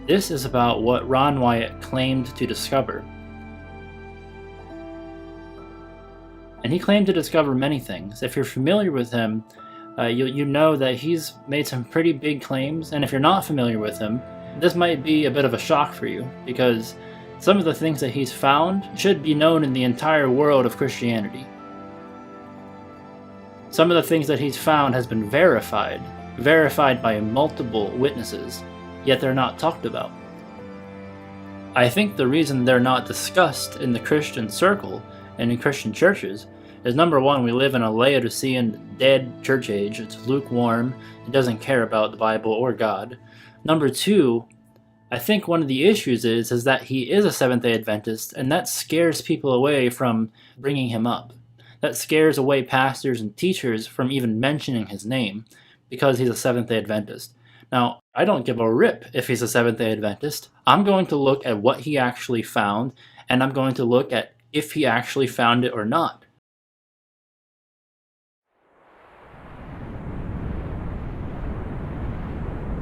This is about what Ron Wyatt claimed to discover. And he claimed to discover many things. If you're familiar with him, you know that he's made some pretty big claims, and if you're not familiar with him, this might be a bit of a shock for you, because some of the things that he's found should be known in the entire world of Christianity. Some of the things that he's found has been verified by multiple witnesses, yet they're not talked about. I think the reason they're not discussed in the Christian circle and in Christian churches is, number one, we live in a Laodicean dead church age. It's lukewarm. It doesn't care about the Bible or God. Number two, I think one of the issues is that he is a Seventh-day Adventist, and that scares people away from bringing him up. That scares away pastors and teachers from even mentioning his name because he's a Seventh-day Adventist. Now, I don't give a rip if he's a Seventh-day Adventist. I'm going to look at what he actually found, and I'm going to look at if he actually found it or not.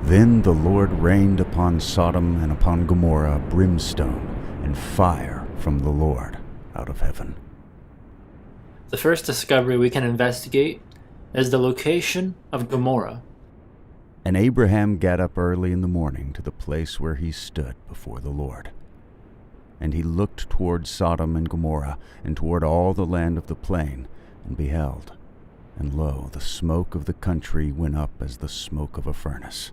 Then the Lord rained upon Sodom and upon Gomorrah brimstone and fire from the Lord out of heaven. The first discovery we can investigate is the location of Gomorrah. And Abraham got up early in the morning to the place where he stood before the Lord. And he looked toward Sodom and Gomorrah, and toward all the land of the plain, and beheld, and lo, the smoke of the country went up as the smoke of a furnace.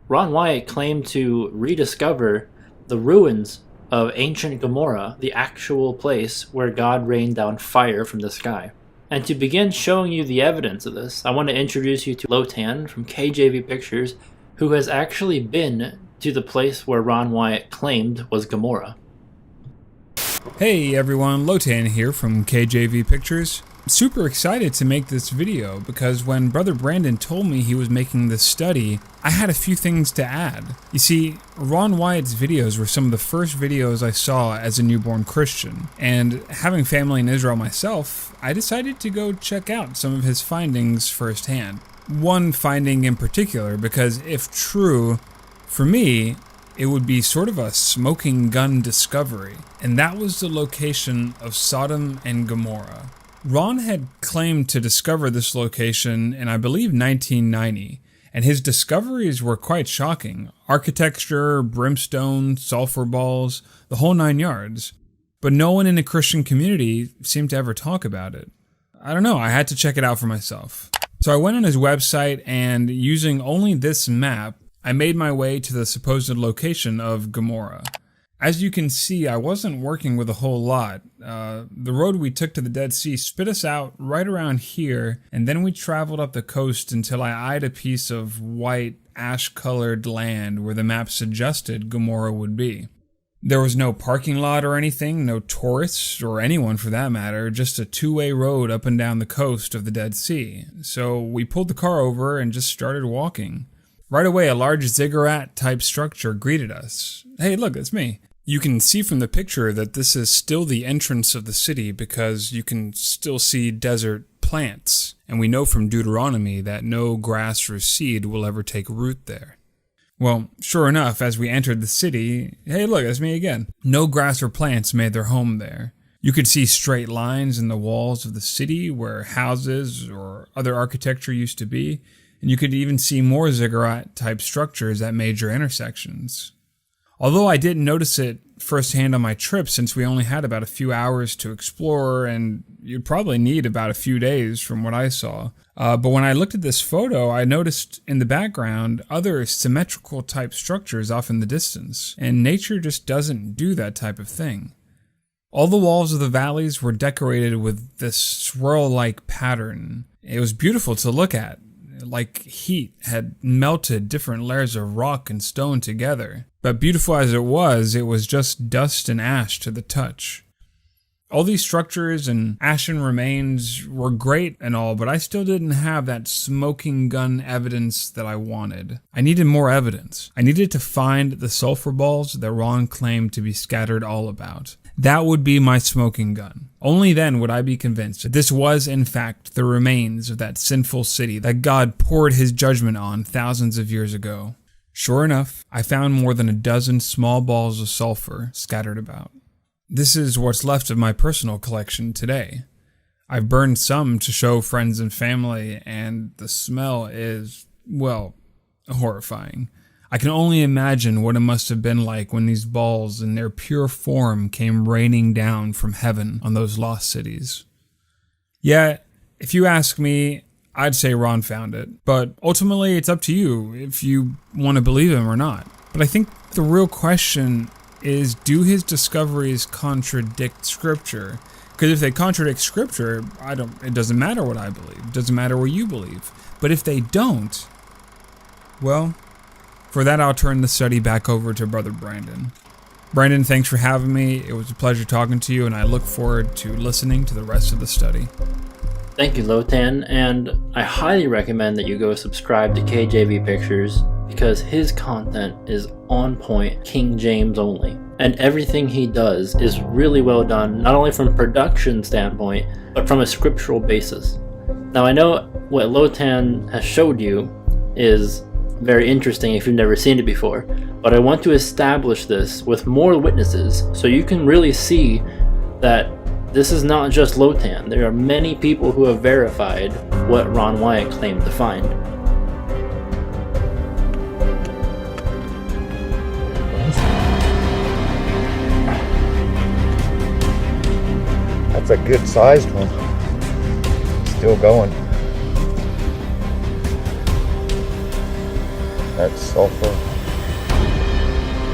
Ron Wyatt claimed to rediscover the ruins of ancient Gomorrah, the actual place where God rained down fire from the sky. And to begin showing you the evidence of this, I want to introduce you to Lotan from KJV Pictures, who has actually been to the place where Ron Wyatt claimed was Gomorrah. Hey everyone, Lotan here from KJV Pictures. Super excited to make this video because when Brother Brandon told me he was making this study, I had a few things to add. You see, Ron Wyatt's videos were some of the first videos I saw as a newborn Christian, and having family in Israel myself, I decided to go check out some of his findings firsthand. One finding in particular, because if true, for me, it would be sort of a smoking gun discovery, and that was the location of Sodom and Gomorrah. Ron had claimed to discover this location in, I believe, 1990, and his discoveries were quite shocking. Architecture, brimstone, sulfur balls, the whole 9 yards. But no one in the Christian community seemed to ever talk about it. I don't know, I had to check it out for myself. So I went on his website, and using only this map, I made my way to the supposed location of Gomorrah. As you can see, I wasn't working with a whole lot. The road we took to the Dead Sea spit us out right around here, and then we traveled up the coast until I eyed a piece of white, ash-colored land where the map suggested Gomorrah would be. There was no parking lot or anything, no tourists, or anyone for that matter, just a two-way road up and down the coast of the Dead Sea. So we pulled the car over and just started walking. Right away, a large ziggurat-type structure greeted us. Hey, look, it's me. You can see from the picture that this is still the entrance of the city because you can still see desert plants. And we know from Deuteronomy that no grass or seed will ever take root there. Well, sure enough, as we entered the city, hey, look, it's me again. No grass or plants made their home there. You could see straight lines in the walls of the city where houses or other architecture used to be. And you could even see more ziggurat-type structures at major intersections. Although I didn't notice it firsthand on my trip since we only had about a few hours to explore, and you'd probably need about a few days from what I saw. But when I looked at this photo, I noticed in the background other symmetrical-type structures off in the distance, and nature just doesn't do that type of thing. All the walls of the valleys were decorated with this swirl-like pattern. It was beautiful to look at. Like heat had melted different layers of rock and stone together. But beautiful as it was just dust and ash to the touch. All these structures and ashen remains were great and all, but I still didn't have that smoking gun evidence that I wanted. I needed more evidence. I needed to find the sulfur balls that Ron claimed to be scattered all about. That would be my smoking gun. Only then would I be convinced that this was, in fact, the remains of that sinful city that God poured his judgment on thousands of years ago. Sure enough, I found more than a dozen small balls of sulfur scattered about. This is what's left of my personal collection today. I've burned some to show friends and family, and the smell is, well, horrifying. I can only imagine what it must have been like when these balls in their pure form came raining down from heaven on those lost cities. Yeah, if you ask me, I'd say Ron found it, but ultimately it's up to you if you want to believe him or not. But I think the real question is, do his discoveries contradict Scripture? Because if they contradict Scripture, it doesn't matter what I believe. It doesn't matter what you believe. But if they don't, well, for that I'll turn the study back over to Brother Brandon. Brandon, thanks for having me. It was a pleasure talking to you, and I look forward to listening to the rest of the study. Thank you, Lotan, and I highly recommend that you go subscribe to KJV Pictures because his content is on point, King James only. And everything he does is really well done, not only from a production standpoint, but from a scriptural basis. Now I know what Lotan has showed you is very interesting if you've never seen it before, but I want to establish this with more witnesses so you can really see that this is not just Lotan. There are many people who have verified what Ron Wyatt claimed to find. That's a good sized one. Still going. That's sulfur.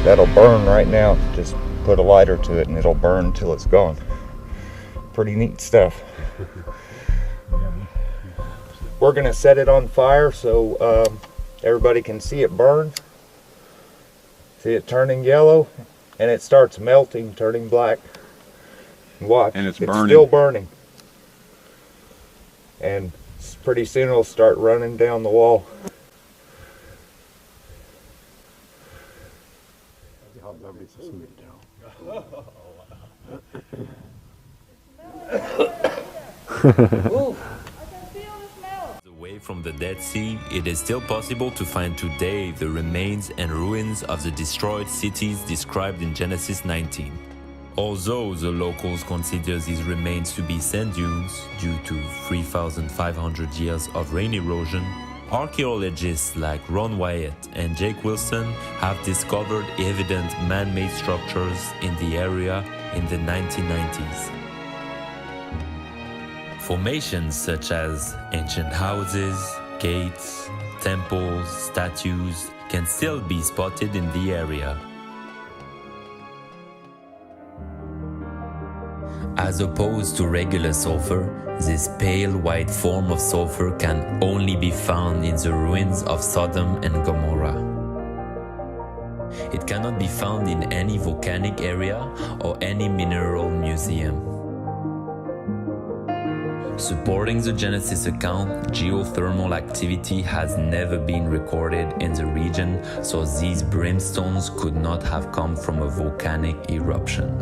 That'll burn right now. Just put a lighter to it and it'll burn until it's gone. Pretty neat stuff. We're gonna set it on fire so everybody can see it burn. See it turning yellow, and it starts melting, turning black. Watch, and it's still burning. And pretty soon it'll start running down the wall. Away from the Dead Sea, it is still possible to find today the remains and ruins of the destroyed cities described in Genesis 19. Although the locals consider these remains to be sand dunes due to 3,500 years of rain erosion, archaeologists like Ron Wyatt and Jake Wilson have discovered evident man-made structures in the area in the 1990s. Formations such as ancient houses, gates, temples, statues can still be spotted in the area. As opposed to regular sulfur, this pale white form of sulfur can only be found in the ruins of Sodom and Gomorrah. It cannot be found in any volcanic area or any mineral museum. Supporting the Genesis account, geothermal activity has never been recorded in the region, so these brimstones could not have come from a volcanic eruption.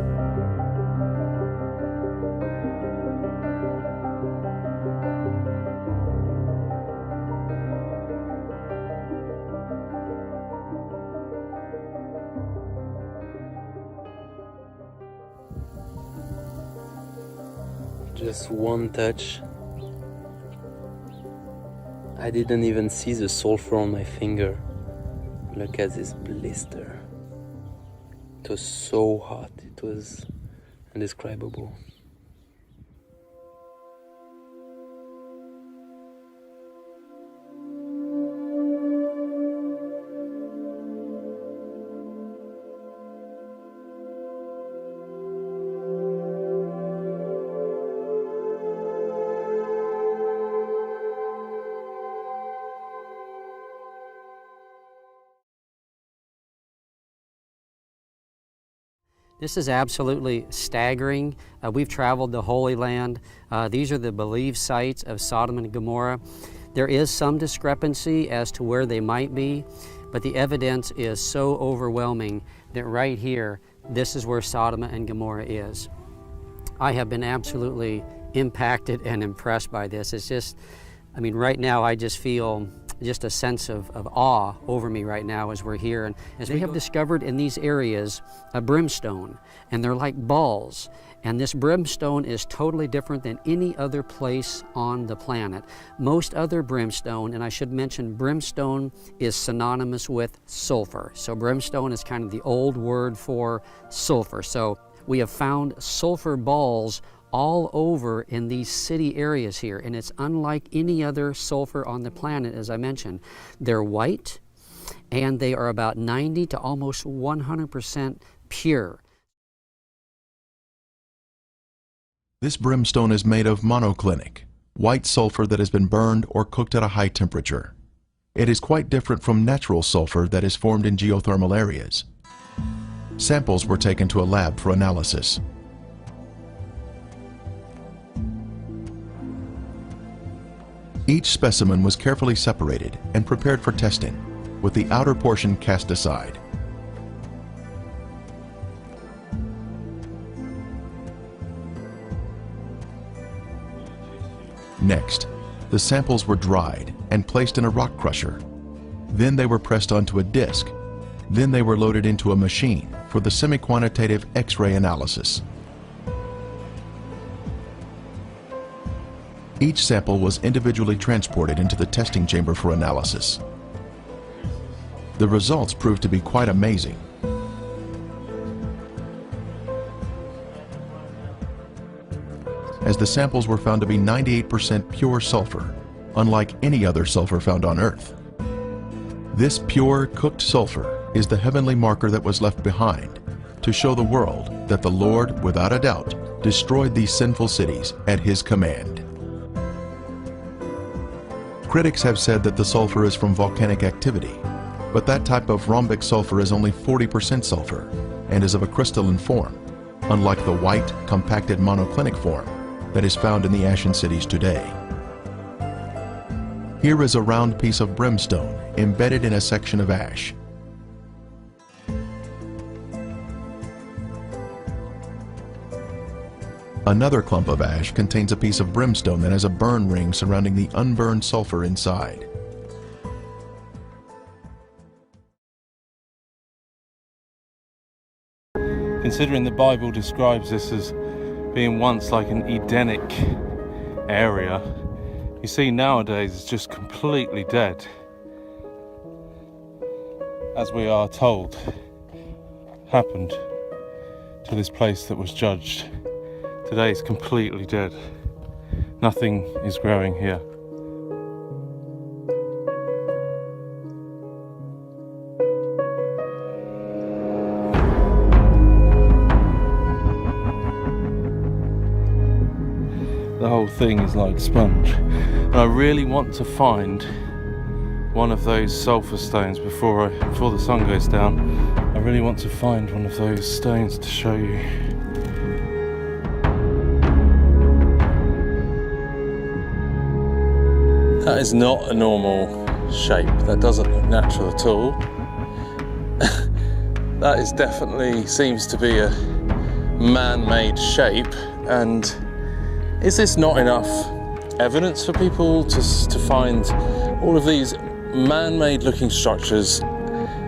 Just one touch. I didn't even see the sulfur on my finger. Look at this blister. It was so hot, it was indescribable. This is absolutely staggering. We've traveled the Holy Land. These are the believed sites of Sodom and Gomorrah. There is some discrepancy as to where they might be, but the evidence is so overwhelming that right here, this is where Sodom and Gomorrah is. I have been absolutely impacted and impressed by this. It's just, I mean, right now I just feel just a sense of awe over me right now as we're here. And as they have discovered in these areas a brimstone, and they're like balls. And this brimstone is totally different than any other place on the planet. Most other brimstone, and I should mention brimstone is synonymous with sulfur. So brimstone is kind of the old word for sulfur. So we have found sulfur balls all over in these city areas here, and it's unlike any other sulfur on the planet, as I mentioned. They're white, and they are about 90 to almost 100% pure. This brimstone is made of monoclinic, white sulfur that has been burned or cooked at a high temperature. It is quite different from natural sulfur that is formed in geothermal areas. Samples were taken to a lab for analysis. Each specimen was carefully separated and prepared for testing, with the outer portion cast aside. Next, the samples were dried and placed in a rock crusher. Then they were pressed onto a disc. Then they were loaded into a machine for the semi-quantitative X-ray analysis. Each sample was individually transported into the testing chamber for analysis. The results proved to be quite amazing. As the samples were found to be 98% pure sulfur, unlike any other sulfur found on Earth. This pure, cooked sulfur is the heavenly marker that was left behind to show the world that the Lord, without a doubt, destroyed these sinful cities at His command. Critics have said that the sulfur is from volcanic activity, but that type of rhombic sulfur is only 40% sulfur and is of a crystalline form, unlike the white, compacted monoclinic form that is found in the ashen cities today. Here is a round piece of brimstone embedded in a section of ash. Another clump of ash contains a piece of brimstone that has a burn ring surrounding the unburned sulfur inside. Considering the Bible describes this as being once like an Edenic area, you see nowadays it's just completely dead. As we are told, happened to this place that was judged. Today it's completely dead. Nothing is growing here. The whole thing is like sponge. And I really want to find one of those sulfur stones before the sun goes down. I really want to find one of those stones to show you. That is not a normal shape. That doesn't look natural at all. That is definitely seems to be a man-made shape. And is this not enough evidence for people to find all of these man-made looking structures,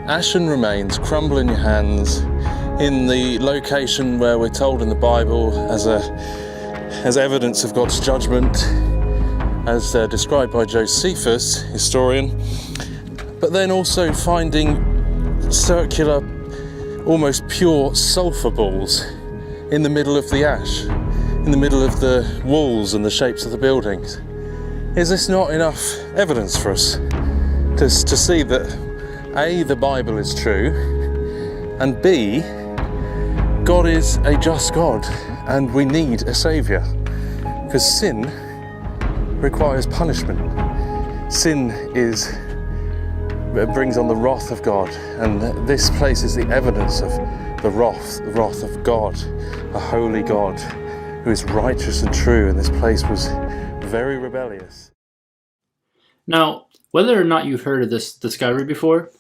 ashen remains crumble in your hands, in the location where we're told in the Bible as evidence of God's judgment, as described by Josephus, historian, but then also finding circular, almost pure sulfur balls in the middle of the ash, in the middle of the walls and the shapes of the buildings. Is this not enough evidence for us to see that A, the Bible is true, and B, God is a just God and we need a saviour? Because sin requires punishment. Sin brings on the wrath of God, and this place is the evidence of the wrath of God, a holy God who is righteous and true, and this place was very rebellious. Now, whether or not you've heard of this discovery before,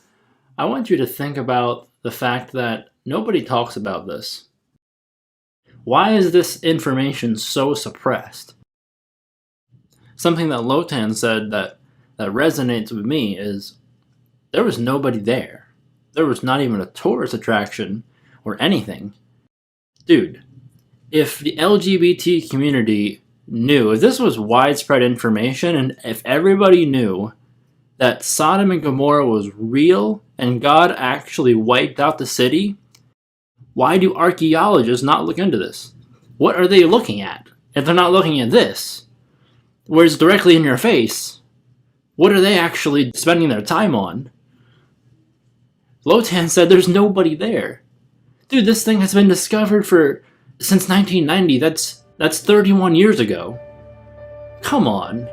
I want you to think about the fact that nobody talks about this. Why is this information so suppressed? Something that Lotan said that that resonates with me is there was nobody there. There was not even a tourist attraction or anything. Dude, if the LGBT community knew, if this was widespread information, and if everybody knew that Sodom and Gomorrah was real and God actually wiped out the city, why do archaeologists not look into this? What are they looking at? If they're not looking at this, where it's directly in your face, what are they actually spending their time on? Lotan said there's nobody there. Dude, this thing has been discovered since 1990. That's 31 years ago. Come on.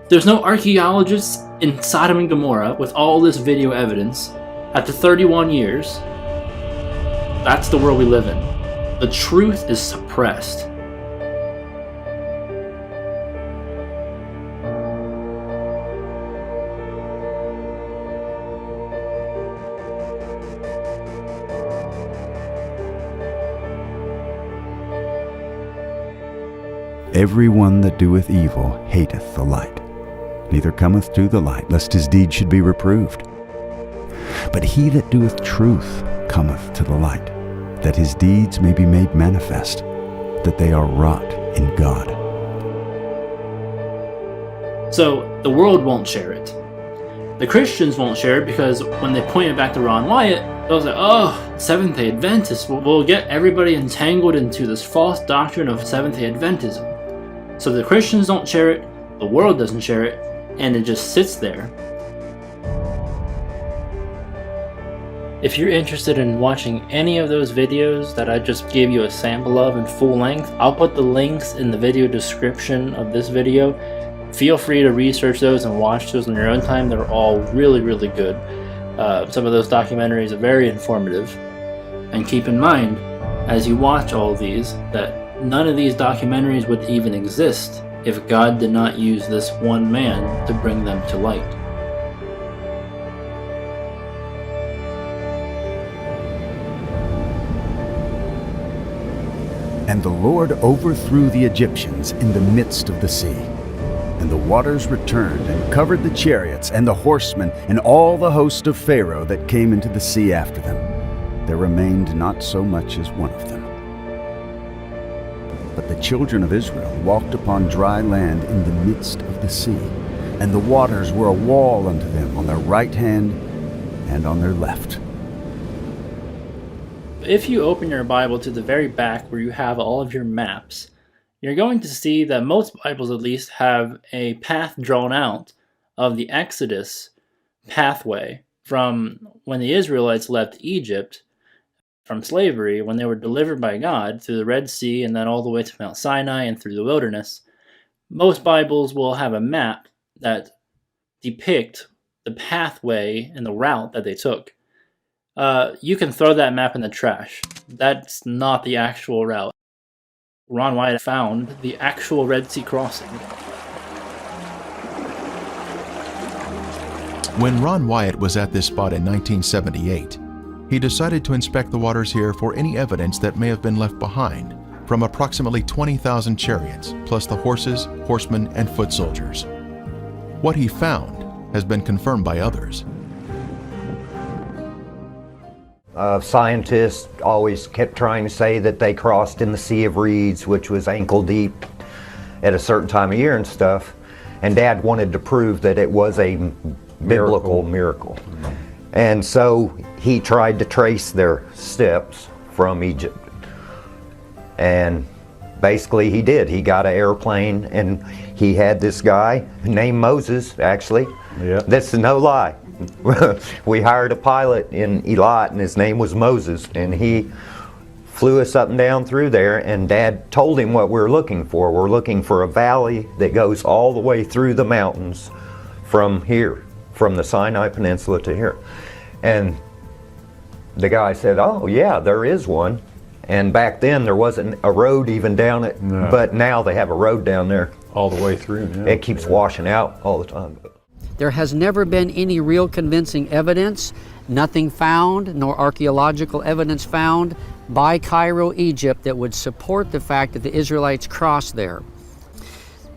There's no archaeologists in Sodom and Gomorrah with all this video evidence after 31 years. That's the world we live in. The truth is suppressed. Everyone that doeth evil hateth the light, neither cometh to the light, lest his deeds should be reproved. But he that doeth truth cometh to the light, that his deeds may be made manifest, that they are wrought in God. So the world won't share it. The Christians won't share it because when they point it back to Ron Wyatt, they'll say, oh, Seventh-day Adventists will get everybody entangled into this false doctrine of Seventh-day Adventism. So the Christians don't share it, the world doesn't share it, and it just sits there. If you're interested in watching any of those videos that I just gave you a sample of in full length, I'll put the links in the video description of this video. Feel free to research those and watch those on your own time. They're all really, really good. Some of those documentaries are very informative. And keep in mind, as you watch all of these, that none of these documentaries would even exist if God did not use this one man to bring them to light. And the Lord overthrew the Egyptians in the midst of the sea. And the waters returned and covered the chariots and the horsemen and all the host of Pharaoh that came into the sea after them. There remained not so much as one of them. But the children of Israel walked upon dry land in the midst of the sea, and the waters were a wall unto them on their right hand and on their left. If you open your Bible to the very back where you have all of your maps, you're going to see that most Bibles at least have a path drawn out of the Exodus pathway from when the Israelites left Egypt from slavery, when they were delivered by God through the Red Sea and then all the way to Mount Sinai and through the wilderness. Most Bibles will have a map that depict the pathway and the route that they took. You can throw that map in the trash. That's not the actual route. Ron Wyatt found the actual Red Sea crossing. When Ron Wyatt was at this spot in 1978, he decided to inspect the waters here for any evidence that may have been left behind from approximately 20,000 chariots, plus the horses, horsemen, and foot soldiers. What he found has been confirmed by others. Scientists always kept trying to say that they crossed in the Sea of Reeds, which was ankle deep at a certain time of year and stuff. And Dad wanted to prove that it was a biblical miracle. And so he tried to trace their steps from Egypt. And basically he did. He got an airplane and he had this guy named Moses, actually. Yeah. This is no lie. We hired a pilot in Eilat and his name was Moses, and he flew us up and down through there, and Dad told him what we're looking for. We're looking for a valley that goes all the way through the mountains from here, from the Sinai Peninsula to here. And the guy said, oh yeah, there is one. And back then there wasn't a road even down it, but now they have a road down there. All the way through, yeah. It keeps washing out all the time. There has never been any real convincing evidence, nothing found, nor archaeological evidence found by Cairo, Egypt, that would support the fact that the Israelites crossed there.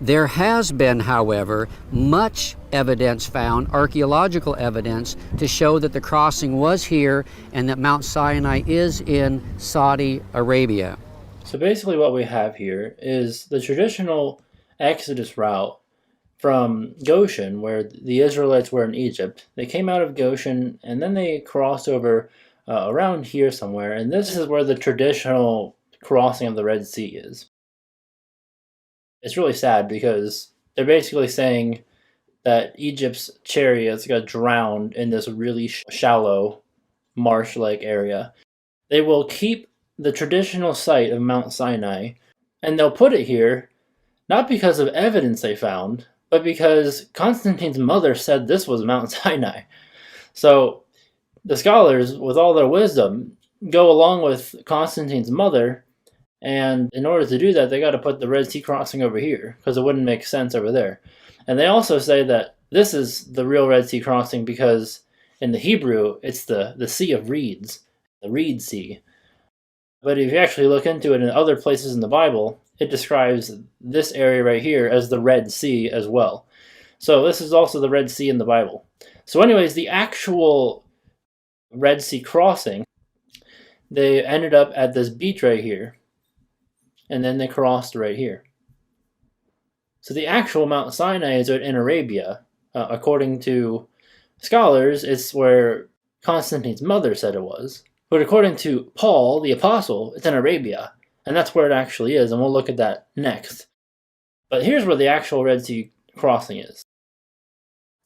There has been, however, much evidence found, archaeological evidence, to show that the crossing was here and that Mount Sinai is in Saudi Arabia. So basically what we have here is the traditional Exodus route from Goshen, where the Israelites were in Egypt. They came out of Goshen and then they crossed over around here somewhere, and this is where the traditional crossing of the Red Sea is. It's really sad because they're basically saying that Egypt's chariots got drowned in this really shallow marsh-like area. They will keep the traditional site of Mount Sinai, and they'll put it here not because of evidence they found, but because Constantine's mother said this was Mount Sinai. So the scholars, with all their wisdom, go along with Constantine's mother, and in order to do that, they got to put the Red Sea crossing over here, because it wouldn't make sense over there. And they also say that this is the real Red Sea crossing because in the Hebrew, it's the Sea of Reeds, the Reed Sea. But if you actually look into it in other places in the Bible, it describes this area right here as the Red Sea as well. So this is also the Red Sea in the Bible. So anyways, the actual Red Sea crossing, they ended up at this beach right here. And then they crossed right here. So the actual Mount Sinai is in Arabia. According to scholars, it's where Constantine's mother said it was. But according to Paul, the apostle, it's in Arabia. And that's where it actually is, and we'll look at that next. But here's where the actual Red Sea crossing is.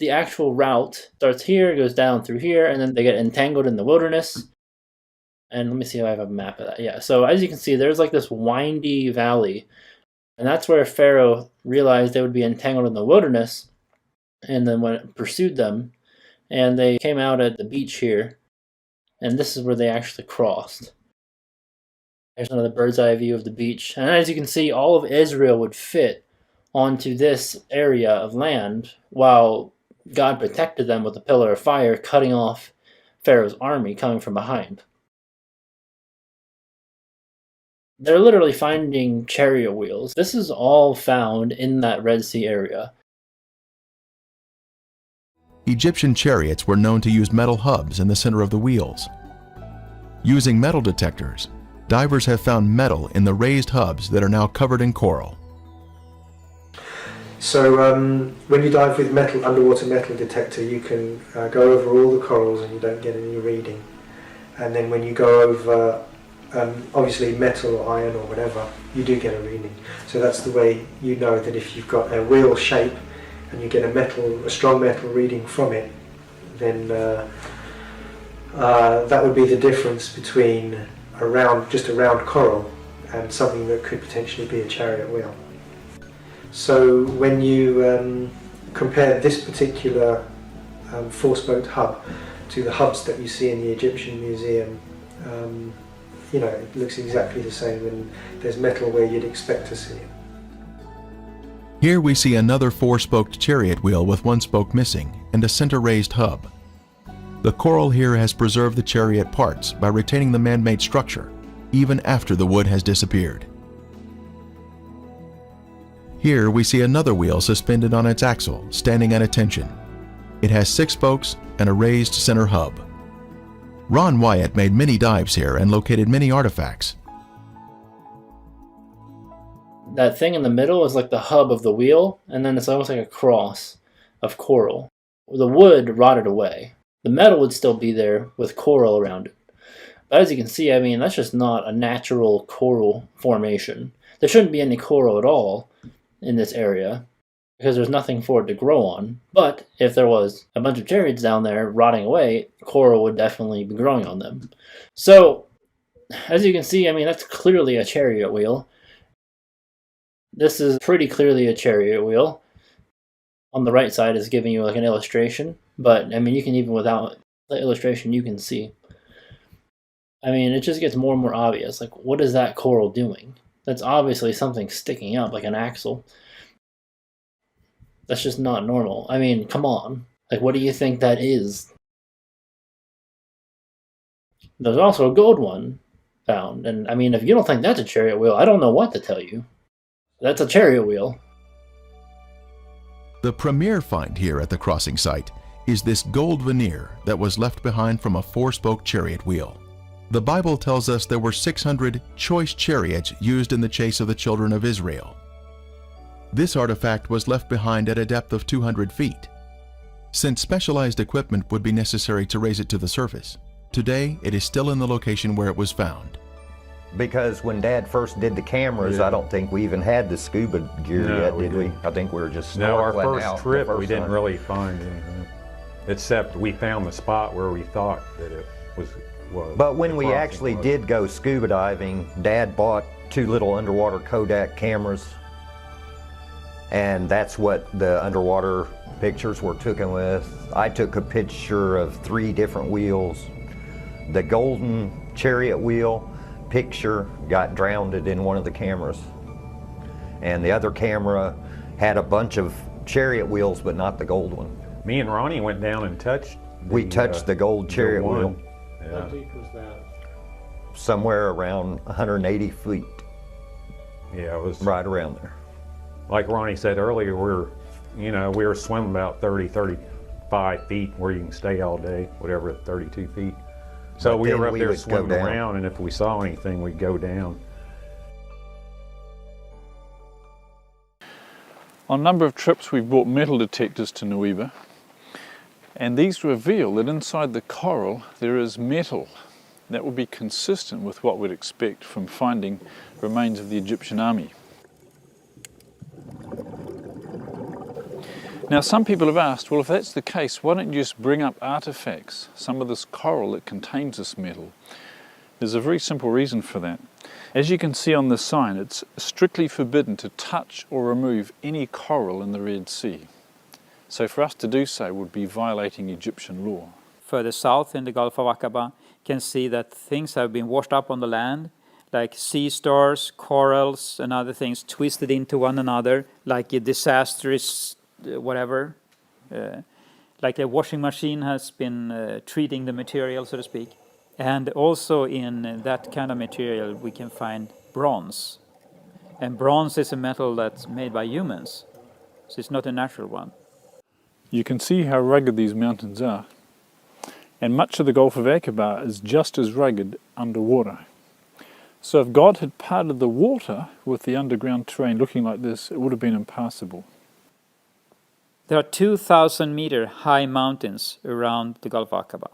The actual route starts here, goes down through here, and then they get entangled in the wilderness. And let me see if I have a map of that. Yeah, so as you can see, there's like this windy valley. And that's where Pharaoh realized they would be entangled in the wilderness. And then when it pursued them, and they came out at the beach here. And this is where they actually crossed. There's another bird's eye view of the beach. And as you can see, all of Israel would fit onto this area of land while God protected them with a pillar of fire, cutting off Pharaoh's army coming from behind. They're literally finding chariot wheels. This is all found in that Red Sea area. Egyptian chariots were known to use metal hubs in the center of the wheels. Using metal detectors, divers have found metal in the raised hubs that are now covered in coral. So when you dive with underwater metal detector, you can go over all the corals and you don't get any reading. And then when you go over obviously metal or iron or whatever, you do get a reading. So that's the way you know that if you've got a wheel shape and you get a strong metal reading from it, then that would be the difference between just a round coral and something that could potentially be a chariot wheel. So when you compare this particular four-spoked hub to the hubs that you see in the Egyptian Museum, it looks exactly the same, and there's metal where you'd expect to see it. Here we see another four-spoked chariot wheel with one spoke missing and a center raised hub. The coral here has preserved the chariot parts by retaining the man-made structure, even after the wood has disappeared. Here we see another wheel suspended on its axle, standing at attention. It has 6 spokes and a raised center hub. Ron Wyatt made many dives here and located many artifacts. That thing in the middle is like the hub of the wheel, and then it's almost like a cross of coral. The wood rotted away. The metal would still be there with coral around it. But as you can see, that's just not a natural coral formation. There shouldn't be any coral at all in this area because there's nothing for it to grow on. But if there was a bunch of chariots down there rotting away, coral would definitely be growing on them. So, as you can see, that's clearly a chariot wheel. This is pretty clearly a chariot wheel. On the right side is giving you like an illustration, but you can even without the illustration, you can see. It just gets more and more obvious. Like, what is that coral doing? That's obviously something sticking up, like an axle. That's just not normal. Come on. Like, what do you think that is? There's also a gold one found, and if you don't think that's a chariot wheel, I don't know what to tell you. That's a chariot wheel. The premier find here at the crossing site is this gold veneer that was left behind from a 4-spoke chariot wheel. The Bible tells us there were 600 choice chariots used in the chase of the children of Israel. This artifact was left behind at a depth of 200 feet. Since specialized equipment would be necessary to raise it to the surface, today it is still in the location where it was found. Because when Dad first did the cameras, I don't think we even had the scuba gear yet, did we? I think we were just No, our snorkeling first out trip the first we didn't time. really find anything, except we found the spot where we thought that it was. But when we actually did go scuba diving, Dad bought 2 little underwater Kodak cameras, and that's what the underwater pictures were taken with. I took a picture of 3 different wheels. The golden chariot wheel picture got drowned in one of the cameras, and the other camera had a bunch of chariot wheels but not the gold one. Me and Ronnie went down and touched. We touched the gold chariot wheel. Yeah. How deep was that? Somewhere around 180 feet. Yeah, it was right around there. Like Ronnie said earlier, we were swimming about 35 feet where you can stay all day, whatever, 32 feet. So But we then were up we there would go swimming down. around, and if we saw anything, we'd go down. On a number of trips, we've brought metal detectors to Nueva, and these reveal that inside the coral there is metal. That would be consistent with what we'd expect from finding remains of the Egyptian army. Now, some people have asked, well, if that's the case, why don't you just bring up artifacts, some of this coral that contains this metal? There's a very simple reason for that. As you can see on the sign, it's strictly forbidden to touch or remove any coral in the Red Sea. So for us to do so would be violating Egyptian law. Further south in the Gulf of Aqaba, you can see that things have been washed up on the land, like sea stars, corals, and other things twisted into one another, like a disastrous whatever. Like a washing machine has been treating the material, so to speak. And also in that kind of material we can find bronze. And bronze is a metal that's made by humans, so it's not a natural one. You can see how rugged these mountains are. And much of the Gulf of Aqaba is just as rugged underwater. So if God had parted the water with the underground terrain looking like this, it would have been impassable. There are 2,000-meter high mountains around the Gulf of Aqaba.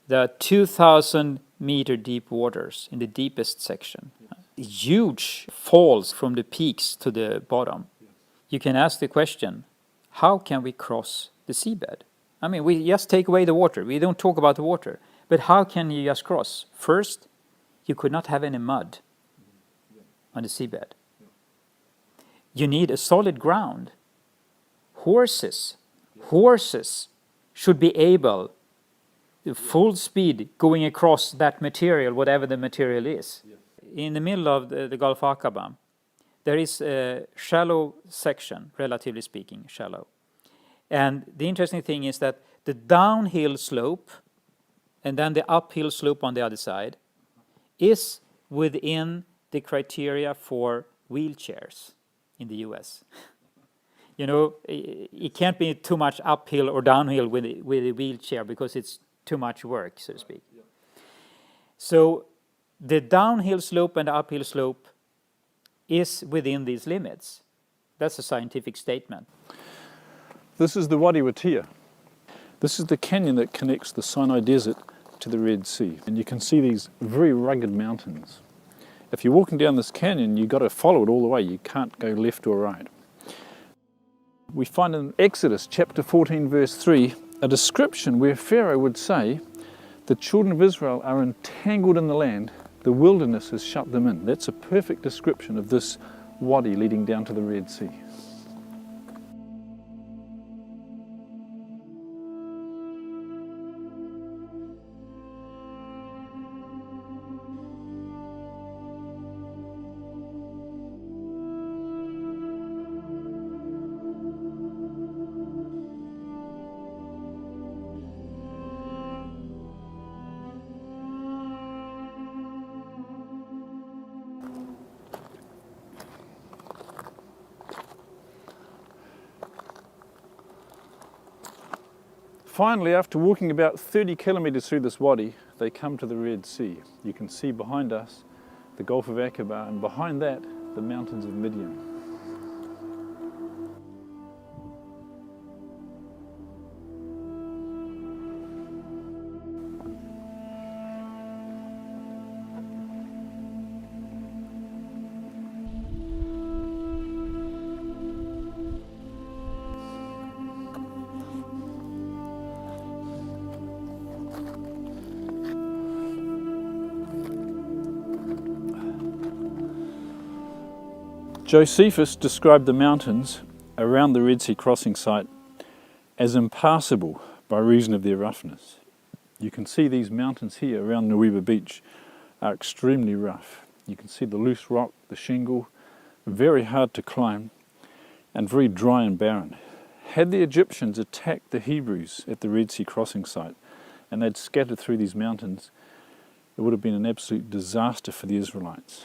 There are 2,000-meter deep waters in the deepest section. Huge falls from the peaks to the bottom. You can ask the question, how can we cross the seabed? I mean, we just take away the water. We don't talk about the water. But how can you just cross? First, you could not have any mud on the seabed. You need a solid ground. Horses should be able, full speed, going across that material, whatever the material is. In the middle of the Gulf of Aqaba, there is a shallow section, relatively speaking, shallow. And the interesting thing is that the downhill slope and then the uphill slope on the other side is within the criteria for wheelchairs in the US. You know, it can't be too much uphill or downhill with a wheelchair because it's too much work, so to speak. So the downhill slope and the uphill slope is within these limits. That's a scientific statement. This is the Wadi Watia. This is the canyon that connects the Sinai Desert to the Red Sea. And you can see these very rugged mountains. If you're walking down this canyon, you've got to follow it all the way. You can't go left or right. We find in Exodus chapter 14 verse 3 a description where Pharaoh would say, the children of Israel are entangled in the land, the wilderness has shut them in. That's a perfect description of this wadi leading down to the Red Sea. Finally, after walking about 30 kilometers through this wadi, they come to the Red Sea. You can see behind us the Gulf of Aqaba, and behind that, the mountains of Midian. Josephus described the mountains around the Red Sea crossing site as impassable by reason of their roughness. You can see these mountains here around Nuweiba Beach are extremely rough. You can see the loose rock, the shingle, very hard to climb and very dry and barren. Had the Egyptians attacked the Hebrews at the Red Sea crossing site and they'd scattered through these mountains, it would have been an absolute disaster for the Israelites.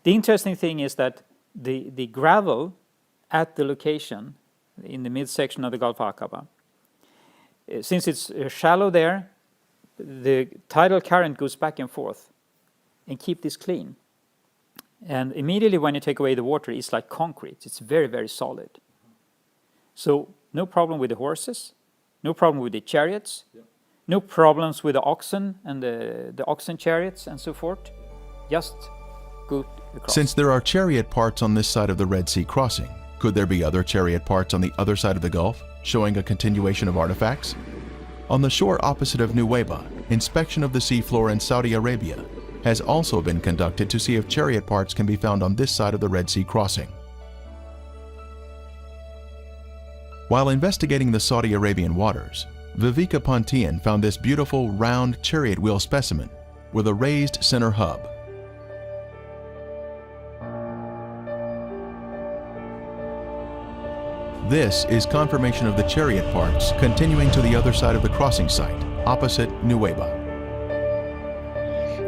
The interesting thing is that the gravel at the location in the midsection of the Gulf of Aqaba, since it's shallow there, the tidal current goes back and forth and keep this clean. And immediately when you take away the water, it's like concrete. It's very, very solid. So no problem with the horses, no problem with the chariots, no problems with the oxen and the oxen chariots and so forth. Just go across. Since there are chariot parts on this side of the Red Sea crossing, could there be other chariot parts on the other side of the Gulf, showing a continuation of artifacts? On the shore opposite of Nuweiba, inspection of the seafloor in Saudi Arabia has also been conducted to see if chariot parts can be found on this side of the Red Sea crossing. While investigating the Saudi Arabian waters, Viveka Pontian found this beautiful round chariot wheel specimen with a raised center hub. This is confirmation of the chariot parts continuing to the other side of the crossing site, opposite Nuweiba.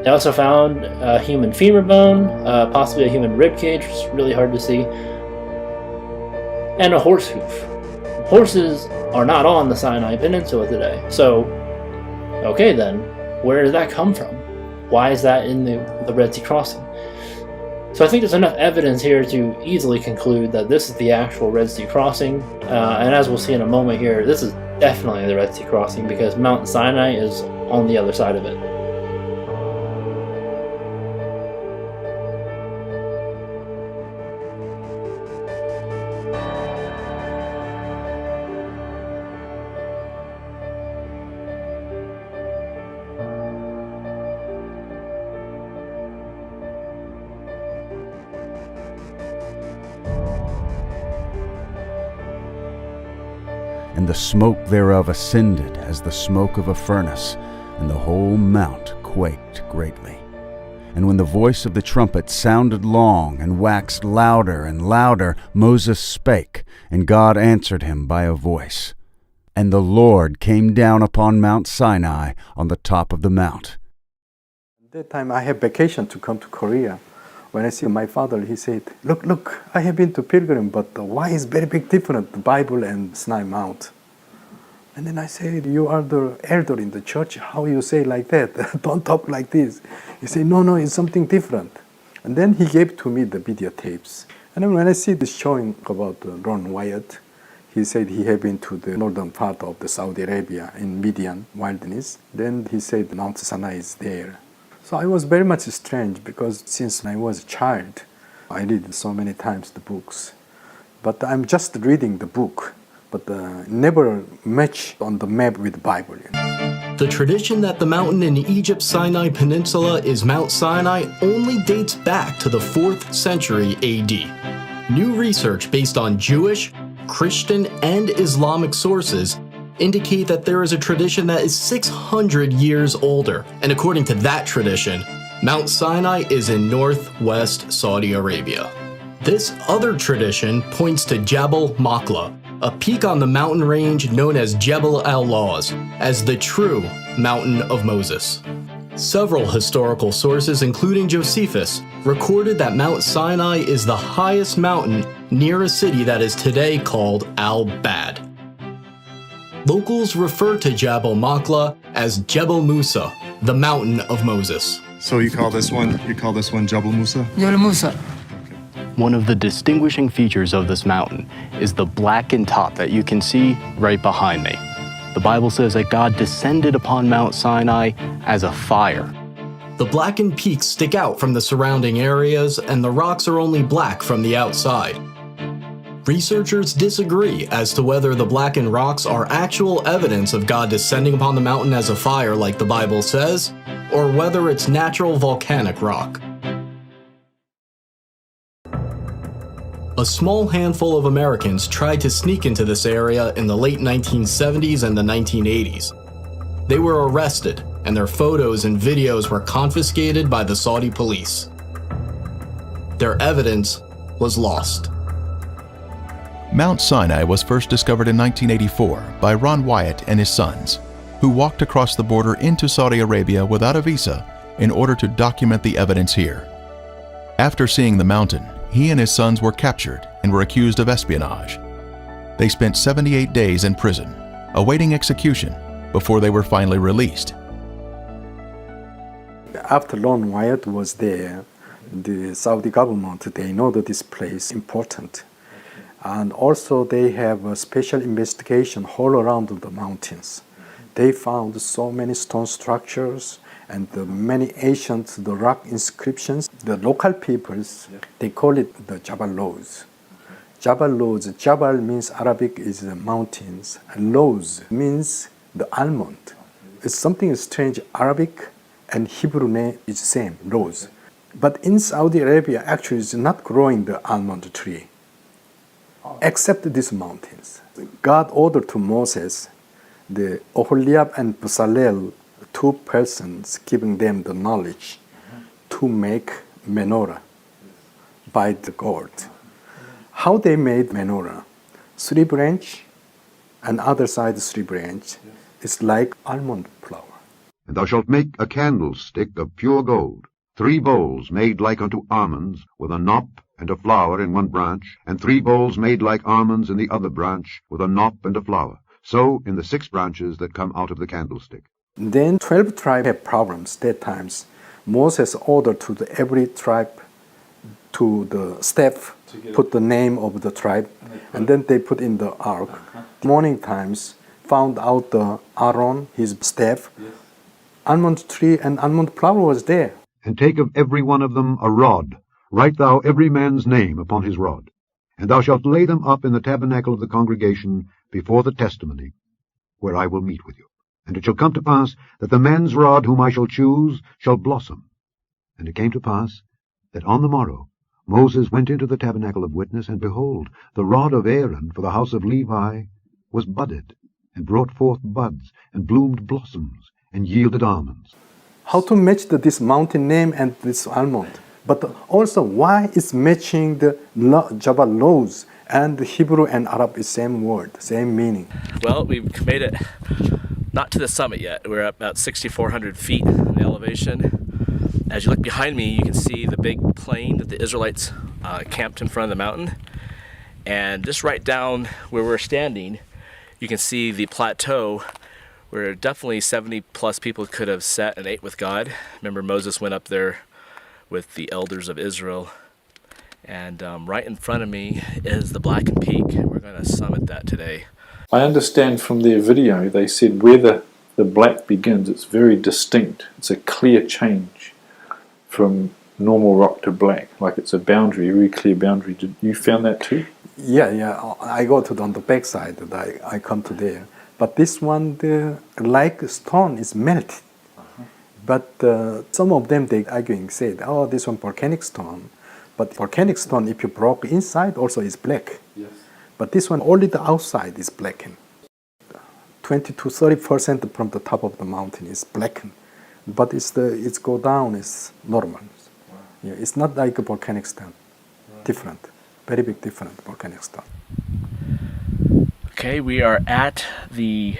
They also found a human femur bone, possibly a human rib cage, which is really hard to see, and a horse hoof. Horses are not on the Sinai Peninsula today, so okay then, where did that come from? Why is that in the Red Sea crossing? So I think there's enough evidence here to easily conclude that this is the actual Red Sea crossing, and as we'll see in a moment here, this is definitely the Red Sea crossing because Mount Sinai is on the other side of it. And the smoke thereof ascended as the smoke of a furnace, and the whole mount quaked greatly. And when the voice of the trumpet sounded long, and waxed louder and louder, Moses spake, and God answered him by a voice. And the Lord came down upon Mount Sinai on the top of the mount. At that time I had vacation to come to Korea. When I see my father, he said, look, I have been to pilgrim, but why is very big difference, the Bible and Sinai Mount? And then I said, you are the elder in the church, how you say like that? Don't talk like this. He said, no, it's something different. And then he gave to me the videotapes. And then when I see this showing about Ron Wyatt, he said he had been to the northern part of the Saudi Arabia in Midian wilderness. Then he said Mount Sinai is there. So I was very much strange because since I was a child, I read so many times the books. But I'm just reading the book, but never match on the map with the Bible. The tradition that the mountain in Egypt's Sinai Peninsula is Mount Sinai only dates back to the 4th century AD. New research based on Jewish, Christian, and Islamic sources indicate that there is a tradition that is 600 years older. And according to that tradition, Mount Sinai is in northwest Saudi Arabia. This other tradition points to Jebel Makla, a peak on the mountain range known as Jebel al-Lawz, as the true Mountain of Moses. Several historical sources, including Josephus, recorded that Mount Sinai is the highest mountain near a city that is today called Al-Bad. Locals refer to Jabal Makla as Jebel Musa, the mountain of Moses. So you call this one Jabal Musa? Jabal Musa. One of the distinguishing features of this mountain is the blackened top that you can see right behind me. The Bible says that God descended upon Mount Sinai as a fire. The blackened peaks stick out from the surrounding areas, and the rocks are only black from the outside. Researchers disagree as to whether the blackened rocks are actual evidence of God descending upon the mountain as a fire like the Bible says, or whether it's natural volcanic rock. A small handful of Americans tried to sneak into this area in the late 1970s and the 1980s. They were arrested, and their photos and videos were confiscated by the Saudi police. Their evidence was lost. Mount Sinai was first discovered in 1984 by Ron Wyatt and his sons, who walked across the border into Saudi Arabia without a visa in order to document the evidence here. After seeing the mountain, he and his sons were captured and were accused of espionage. They spent 78 days in prison, awaiting execution, before they were finally released. After Ron Wyatt was there, the Saudi government, they know that this place is important. And also they have a special investigation all around the mountains. They found so many stone structures and many ancient rock inscriptions. The local peoples, they call it the Jabal Lows. Jabal Lows, Jabal means Arabic is mountains, and Lows means the almond. It's something strange, Arabic and Hebrew name is same, Lows. But in Saudi Arabia, actually it's not growing the almond tree, except these mountains. God ordered to Moses, the Oholiab and Bezalel, two persons, giving them the knowledge to make menorah by the gold. How they made menorah? 3 branch and other side 3 branch. It's like almond flour. And thou shalt make a candlestick of pure gold, 3 bowls made like unto almonds, with a knop and a flower in one branch, and 3 bowls made like almonds in the other branch, with a knop and a flower. So in the 6 branches that come out of the candlestick. Then 12 tribes had problems that times. Moses ordered to every tribe to the staff, put the name of the tribe, and then they put in the ark. Morning times, found out the Aaron, his staff, almond tree and almond flower was there. And take of every one of them a rod, write thou every man's name upon his rod. And thou shalt lay them up in the tabernacle of the congregation before the testimony, where I will meet with you. And it shall come to pass that the man's rod whom I shall choose shall blossom. And it came to pass that on the morrow Moses went into the tabernacle of witness, and behold, the rod of Aaron for the house of Levi was budded, and brought forth buds, and bloomed blossoms, and yielded almonds. How to match this mountain name and this almond? But also, why is matching the Jabal Lows and the Hebrew and Arab is same word, same meaning? Well, we've made it not to the summit yet. We're at about 6,400 feet in the elevation. As you look behind me, you can see the big plain that the Israelites camped in front of the mountain. And just right down where we're standing, you can see the plateau where definitely 70 plus people could have sat and ate with God. Remember, Moses went up there with the elders of Israel. And right in front of me is the Blackened Peak. We're going to summit that today. I understand from their video, they said where the black begins, it's very distinct. It's a clear change from normal rock to black, like it's a boundary, a very clear boundary. Did you found that too? Yeah. I go to on the back side, I come to there. But this one, the like stone is melted. But some of them, they arguing, said, oh, this one volcanic stone. But volcanic stone, if you broke inside, also is black. Yes. But this one, only the outside is blackened. 20 to 30% from the top of the mountain is blackened. But it's go down is normal. Wow. Yeah, it's not like a volcanic stone. Right. Different, very big different volcanic stone. Okay, we are at the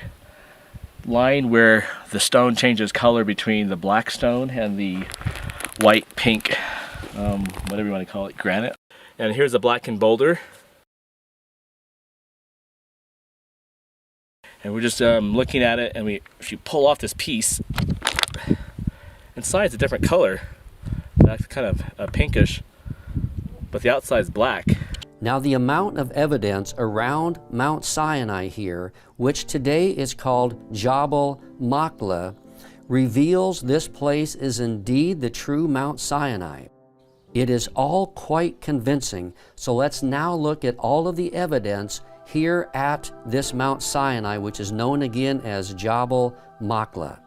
line where the stone changes color between the black stone and the white, pink, whatever you want to call it, granite. And here's the blackened boulder. And we're just looking at it, and if you pull off this piece, inside's a different color. That's kind of pinkish, but the outside's black. Now the amount of evidence around Mount Sinai here, which today is called Jabal Machlah, reveals this place is indeed the true Mount Sinai. It is all quite convincing, so let's now look at all of the evidence here at this Mount Sinai, which is known again as Jabal Machlah.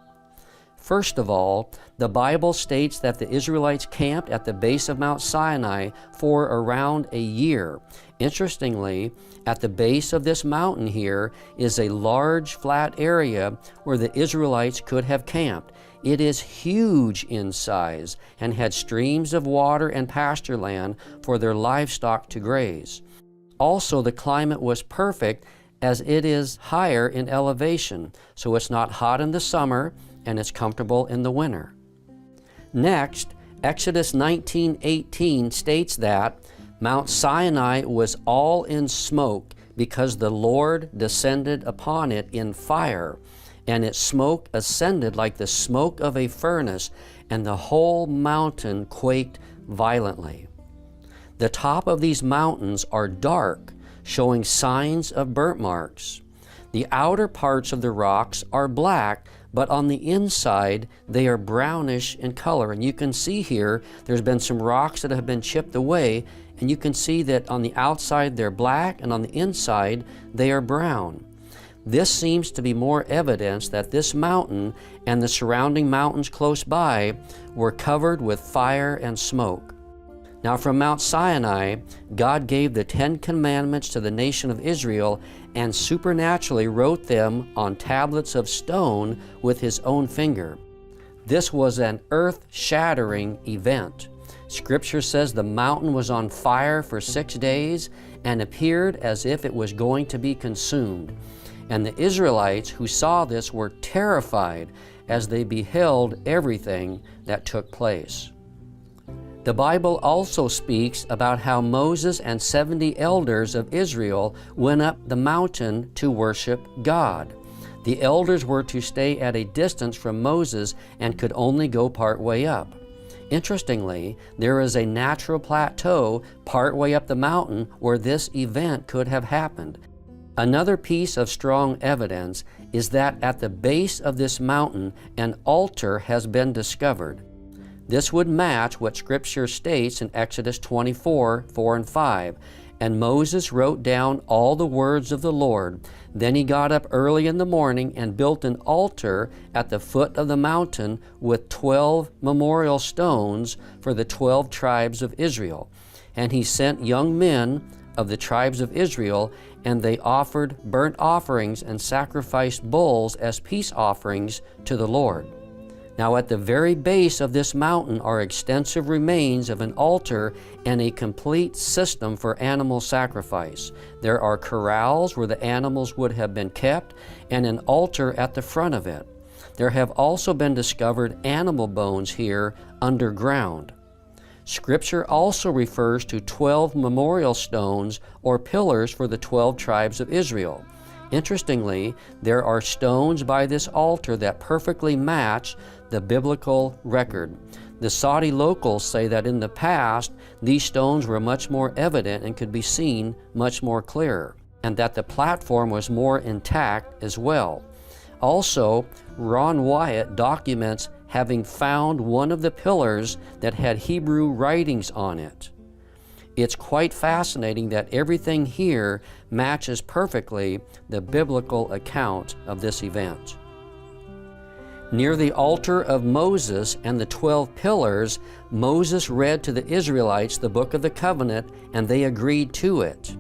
First of all, the Bible states that the Israelites camped at the base of Mount Sinai for around a year. Interestingly, at the base of this mountain here is a large flat area where the Israelites could have camped. It is huge in size and had streams of water and pasture land for their livestock to graze. Also, the climate was perfect as it is higher in elevation, so it's not hot in the summer and it's comfortable in the winter. Next, Exodus 19:18 states that Mount Sinai was all in smoke because the Lord descended upon it in fire, and its smoke ascended like the smoke of a furnace, and the whole mountain quaked violently. The top of these mountains are dark, showing signs of burnt marks. The outer parts of the rocks are black, but on the inside they are brownish in color. And you can see here there's been some rocks that have been chipped away, and you can see that on the outside they're black and on the inside they are brown. This seems to be more evidence that this mountain and the surrounding mountains close by were covered with fire and smoke. Now from Mount Sinai, God gave the 10 Commandments to the nation of Israel and supernaturally wrote them on tablets of stone with His own finger. This was an earth-shattering event. Scripture says the mountain was on fire for 6 days and appeared as if it was going to be consumed. And the Israelites who saw this were terrified as they beheld everything that took place. The Bible also speaks about how Moses and 70 elders of Israel went up the mountain to worship God. The elders were to stay at a distance from Moses and could only go part way up. Interestingly, there is a natural plateau part way up the mountain where this event could have happened. Another piece of strong evidence is that at the base of this mountain, an altar has been discovered. This would match what Scripture states in Exodus 24:4 and 5. And Moses wrote down all the words of the Lord. Then he got up early in the morning and built an altar at the foot of the mountain with 12 memorial stones for the 12 tribes of Israel. And he sent young men of the tribes of Israel, and they offered burnt offerings and sacrificed bulls as peace offerings to the Lord. Now at the very base of this mountain are extensive remains of an altar and a complete system for animal sacrifice. There are corrals where the animals would have been kept and an altar at the front of it. There have also been discovered animal bones here underground. Scripture also refers to 12 memorial stones or pillars for the 12 tribes of Israel. Interestingly, there are stones by this altar that perfectly match the biblical record. The Saudi locals say that in the past, these stones were much more evident and could be seen much more clearer, and that the platform was more intact as well. Also, Ron Wyatt documents having found one of the pillars that had Hebrew writings on it. It's quite fascinating that everything here matches perfectly the biblical account of this event. Near the altar of Moses and the 12 pillars, Moses read to the Israelites the Book of the Covenant, and they agreed to it.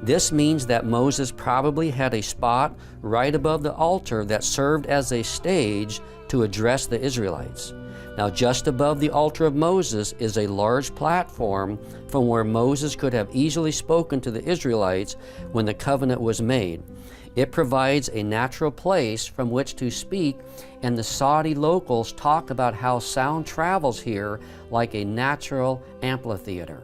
This means that Moses probably had a spot right above the altar that served as a stage to address the Israelites. Now, just above the altar of Moses is a large platform from where Moses could have easily spoken to the Israelites when the covenant was made. It provides a natural place from which to speak, and the Saudi locals talk about how sound travels here like a natural amphitheater.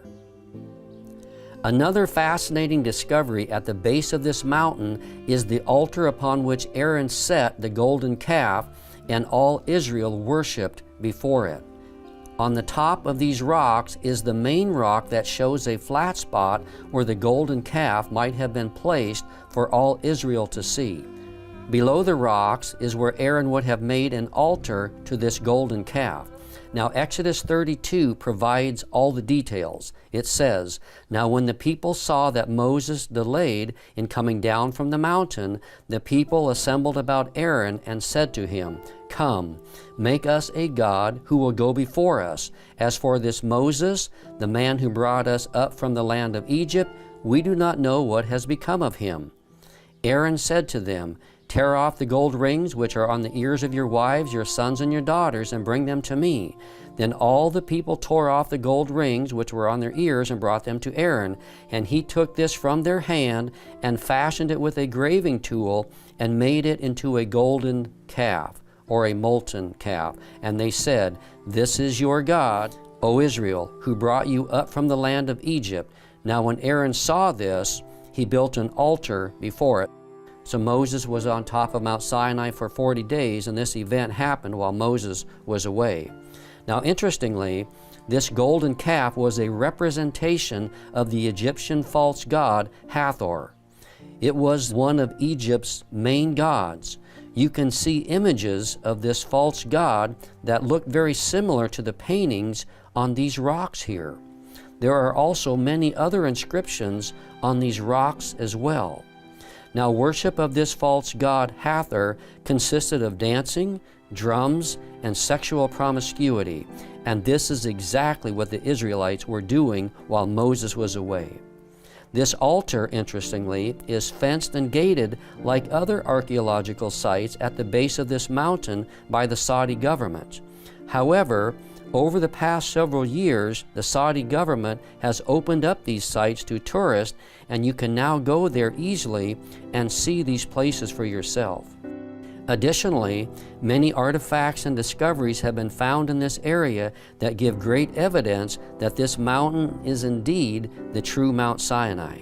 Another fascinating discovery at the base of this mountain is the altar upon which Aaron set the golden calf, and all Israel worshipped before it. On the top of these rocks is the main rock that shows a flat spot where the golden calf might have been placed for all Israel to see. Below the rocks is where Aaron would have made an altar to this golden calf. Now Exodus 32 provides all the details. It says, "Now when the people saw that Moses delayed in coming down from the mountain, the people assembled about Aaron and said to him, 'Come, make us a god who will go before us. As for this Moses, the man who brought us up from the land of Egypt, we do not know what has become of him.' Aaron said to them, 'Tear off the gold rings which are on the ears of your wives, your sons, and your daughters, and bring them to me.' Then all the people tore off the gold rings which were on their ears and brought them to Aaron. And he took this from their hand and fashioned it with a graving tool and made it into a golden calf, or a molten calf. And they said, 'This is your God, O Israel, who brought you up from the land of Egypt.' Now when Aaron saw this, he built an altar before it." So Moses was on top of Mount Sinai for 40 days, and this event happened while Moses was away. Now interestingly, this golden calf was a representation of the Egyptian false god Hathor. It was one of Egypt's main gods. You can see images of this false god that look very similar to the paintings on these rocks here. There are also many other inscriptions on these rocks as well. Now, worship of this false god Hathor consisted of dancing, drums, and sexual promiscuity, and this is exactly what the Israelites were doing while Moses was away. This altar, interestingly, is fenced and gated like other archaeological sites at the base of this mountain by the Saudi government. However, over the past several years, the Saudi government has opened up these sites to tourists, and you can now go there easily and see these places for yourself. Additionally, many artifacts and discoveries have been found in this area that give great evidence that this mountain is indeed the true Mount Sinai.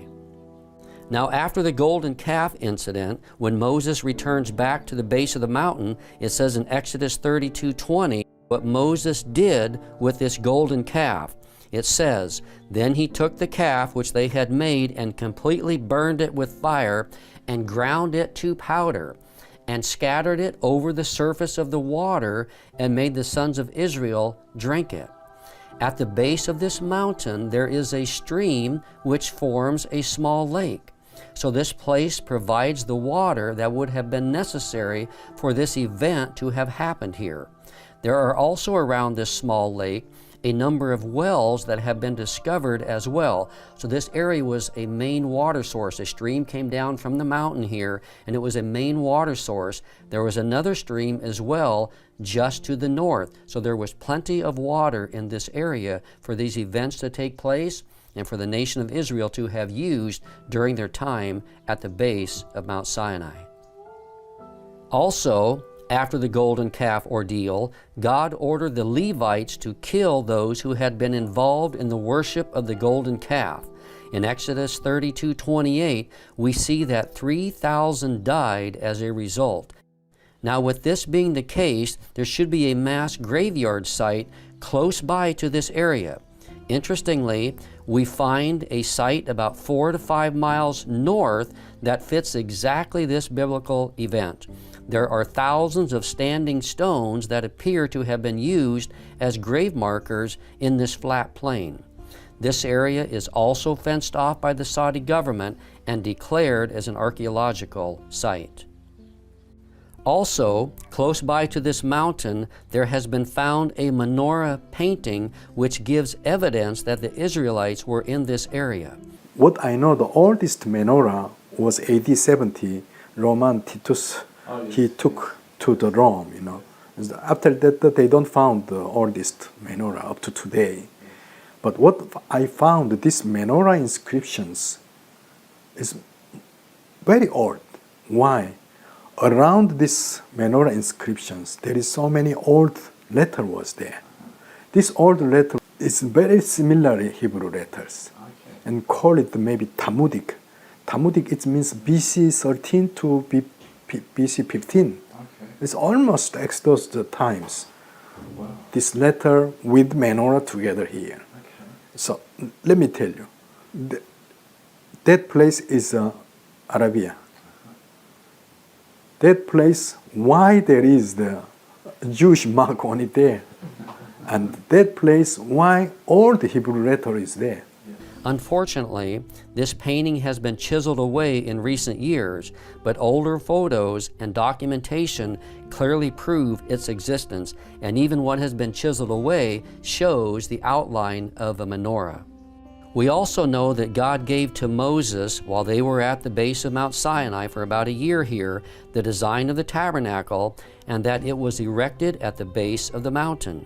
Now, after the golden calf incident, when Moses returns back to the base of the mountain, it says in Exodus 32:20, what Moses did with this golden calf. It says, "Then he took the calf which they had made and completely burned it with fire and ground it to powder and scattered it over the surface of the water and made the sons of Israel drink it." At the base of this mountain there is a stream which forms a small lake. So this place provides the water that would have been necessary for this event to have happened here. There are also around this small lake a number of wells that have been discovered as well. So this area was a main water source. A stream came down from the mountain here, and it was a main water source. There was another stream as well just to the north. So there was plenty of water in this area for these events to take place and for the nation of Israel to have used during their time at the base of Mount Sinai. Also, after the golden calf ordeal, God ordered the Levites to kill those who had been involved in the worship of the golden calf. In Exodus 32:28, we see that 3,000 died as a result. Now, with this being the case, there should be a mass graveyard site close by to this area. Interestingly, we find a site about 4 to 5 miles north that fits exactly this biblical event. There are thousands of standing stones that appear to have been used as grave markers in this flat plain. This area is also fenced off by the Saudi government and declared as an archaeological site. Also, close by to this mountain, there has been found a menorah painting which gives evidence that the Israelites were in this area. What I know, the oldest menorah was AD 70, Roman Titus. He took to the Rome, you know. After that, they don't found the oldest menorah up to today. But what I found, this menorah inscriptions is very old. Why? Around this menorah inscriptions, there is so many old letter was there. This old letter is very similar Hebrew letters. and call it maybe Talmudic. Talmudic, it means BC 13 to BC 15. Okay. It's almost Exodus times. Wow. This letter with menorah together here. Okay. So let me tell you, that place is Arabia. That place, why there is the Jewish mark on it there. And that place, why all the Hebrew letter is there. Unfortunately, this painting has been chiseled away in recent years, but older photos and documentation clearly prove its existence, and even what has been chiseled away shows the outline of a menorah. We also know that God gave to Moses, while they were at the base of Mount Sinai for about a year here, the design of the tabernacle, and that it was erected at the base of the mountain.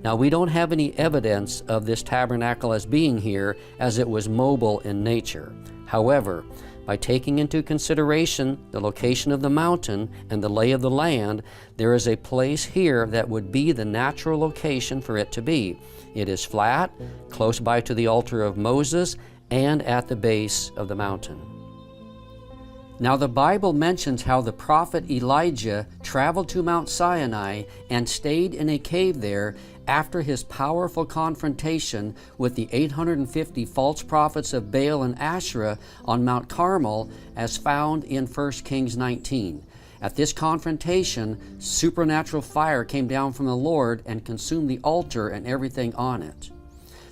Now, we don't have any evidence of this tabernacle as being here, as it was mobile in nature. However, by taking into consideration the location of the mountain and the lay of the land, there is a place here that would be the natural location for it to be. It is flat, close by to the altar of Moses, and at the base of the mountain. Now, the Bible mentions how the prophet Elijah traveled to Mount Sinai and stayed in a cave there after his powerful confrontation with the 850 false prophets of Baal and Asherah on Mount Carmel, as found in 1 Kings 19. At this confrontation, supernatural fire came down from the Lord and consumed the altar and everything on it.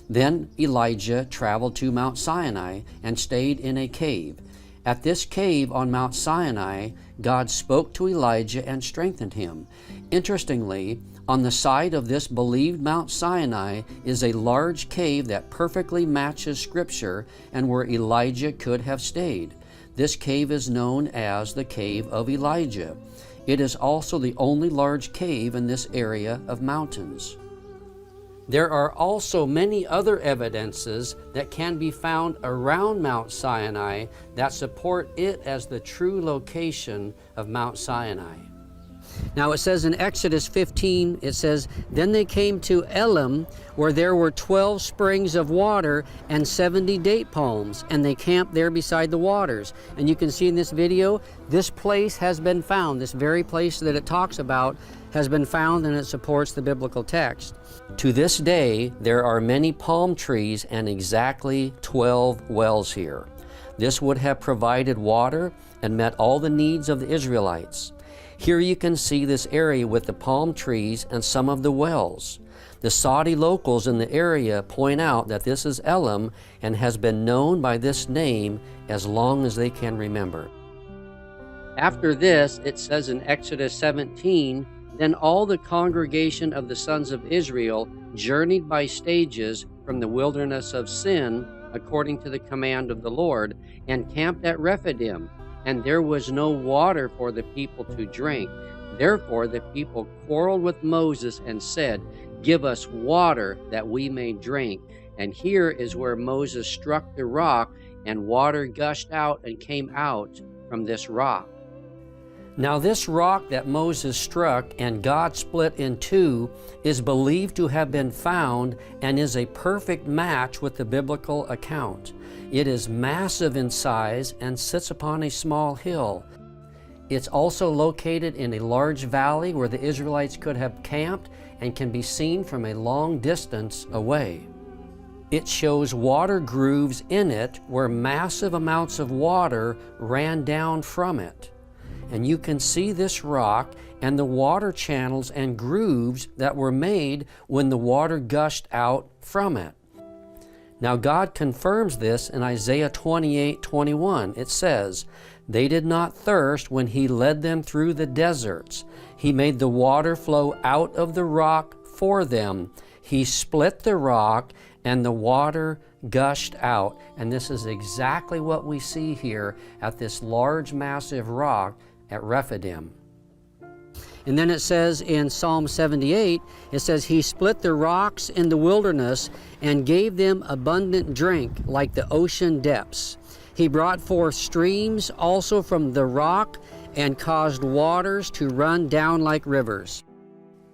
Then Elijah traveled to Mount Sinai and stayed in a cave. At this cave on Mount Sinai, God spoke to Elijah and strengthened him. Interestingly, on the side of this believed Mount Sinai is a large cave that perfectly matches Scripture and where Elijah could have stayed. This cave is known as the Cave of Elijah. It is also the only large cave in this area of mountains. There are also many other evidences that can be found around Mount Sinai that support it as the true location of Mount Sinai. Now it says in Exodus 15, it says, "Then they came to Elim, where there were 12 springs of water and 70 date palms, and they camped there beside the waters." And you can see in this video, this place has been found. This very place that it talks about has been found, and it supports the biblical text. To this day, there are many palm trees and exactly 12 wells here. This would have provided water and met all the needs of the Israelites. Here you can see this area with the palm trees and some of the wells. The Saudi locals in the area point out that this is Elim and has been known by this name as long as they can remember. After this, it says in Exodus 17, "Then all the congregation of the sons of Israel journeyed by stages from the wilderness of Sin, according to the command of the Lord, and camped at Rephidim. And there was no water for the people to drink. Therefore the people quarreled with Moses and said, 'Give us water that we may drink.' And here is where Moses struck the rock, and water gushed out and came out from this rock." Now this rock that Moses struck and God split in two is believed to have been found and is a perfect match with the biblical account. It is massive in size and sits upon a small hill. It's also located in a large valley where the Israelites could have camped and can be seen from a long distance away. It shows water grooves in it where massive amounts of water ran down from it. And you can see this rock and the water channels and grooves that were made when the water gushed out from it. Now God confirms this in Isaiah 28:21. It says, "They did not thirst when he led them through the deserts. He made the water flow out of the rock for them. He split the rock and the water gushed out." And this is exactly what we see here at this large, massive rock at Rephidim. And then it says in Psalm 78, it says, "He split the rocks in the wilderness and gave them abundant drink like the ocean depths. He brought forth streams also from the rock and caused waters to run down like rivers."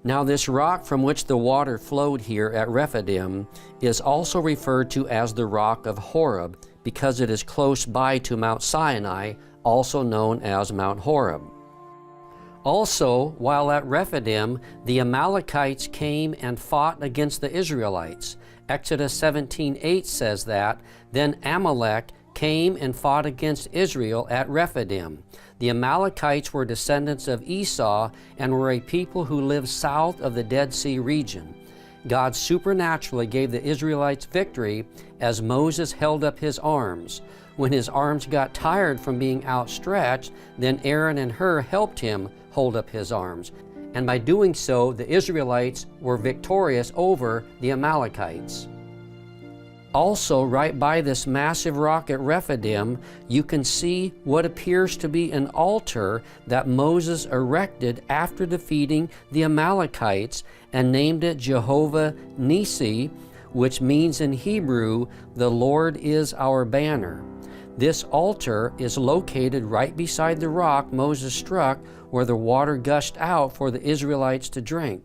Now this rock from which the water flowed here at Rephidim is also referred to as the rock of Horeb, because it is close by to Mount Sinai, also known as Mount Horeb. Also, while at Rephidim, the Amalekites came and fought against the Israelites. Exodus 17:8 says that, then Amalek came and fought against Israel at Rephidim. The Amalekites were descendants of Esau and were a people who lived south of the Dead Sea region. God supernaturally gave the Israelites victory as Moses held up his arms. When his arms got tired from being outstretched, then Aaron and Hur helped him hold up his arms. And by doing so, the Israelites were victorious over the Amalekites. Also, right by this massive rock at Rephidim, you can see what appears to be an altar that Moses erected after defeating the Amalekites and named it Jehovah Nissi, which means in Hebrew, the Lord is our banner. This altar is located right beside the rock Moses struck where the water gushed out for the Israelites to drink.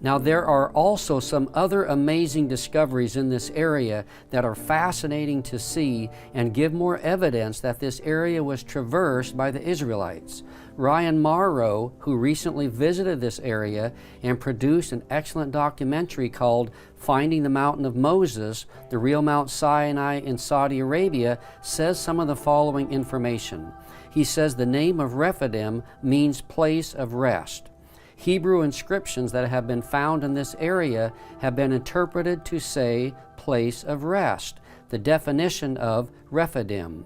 Now there are also some other amazing discoveries in this area that are fascinating to see and give more evidence that this area was traversed by the Israelites. Ryan Morrow, who recently visited this area and produced an excellent documentary called Finding the Mountain of Moses, the real Mount Sinai in Saudi Arabia, says some of the following information. He says the name of Rephidim means place of rest. Hebrew inscriptions that have been found in this area have been interpreted to say place of rest, the definition of Rephidim.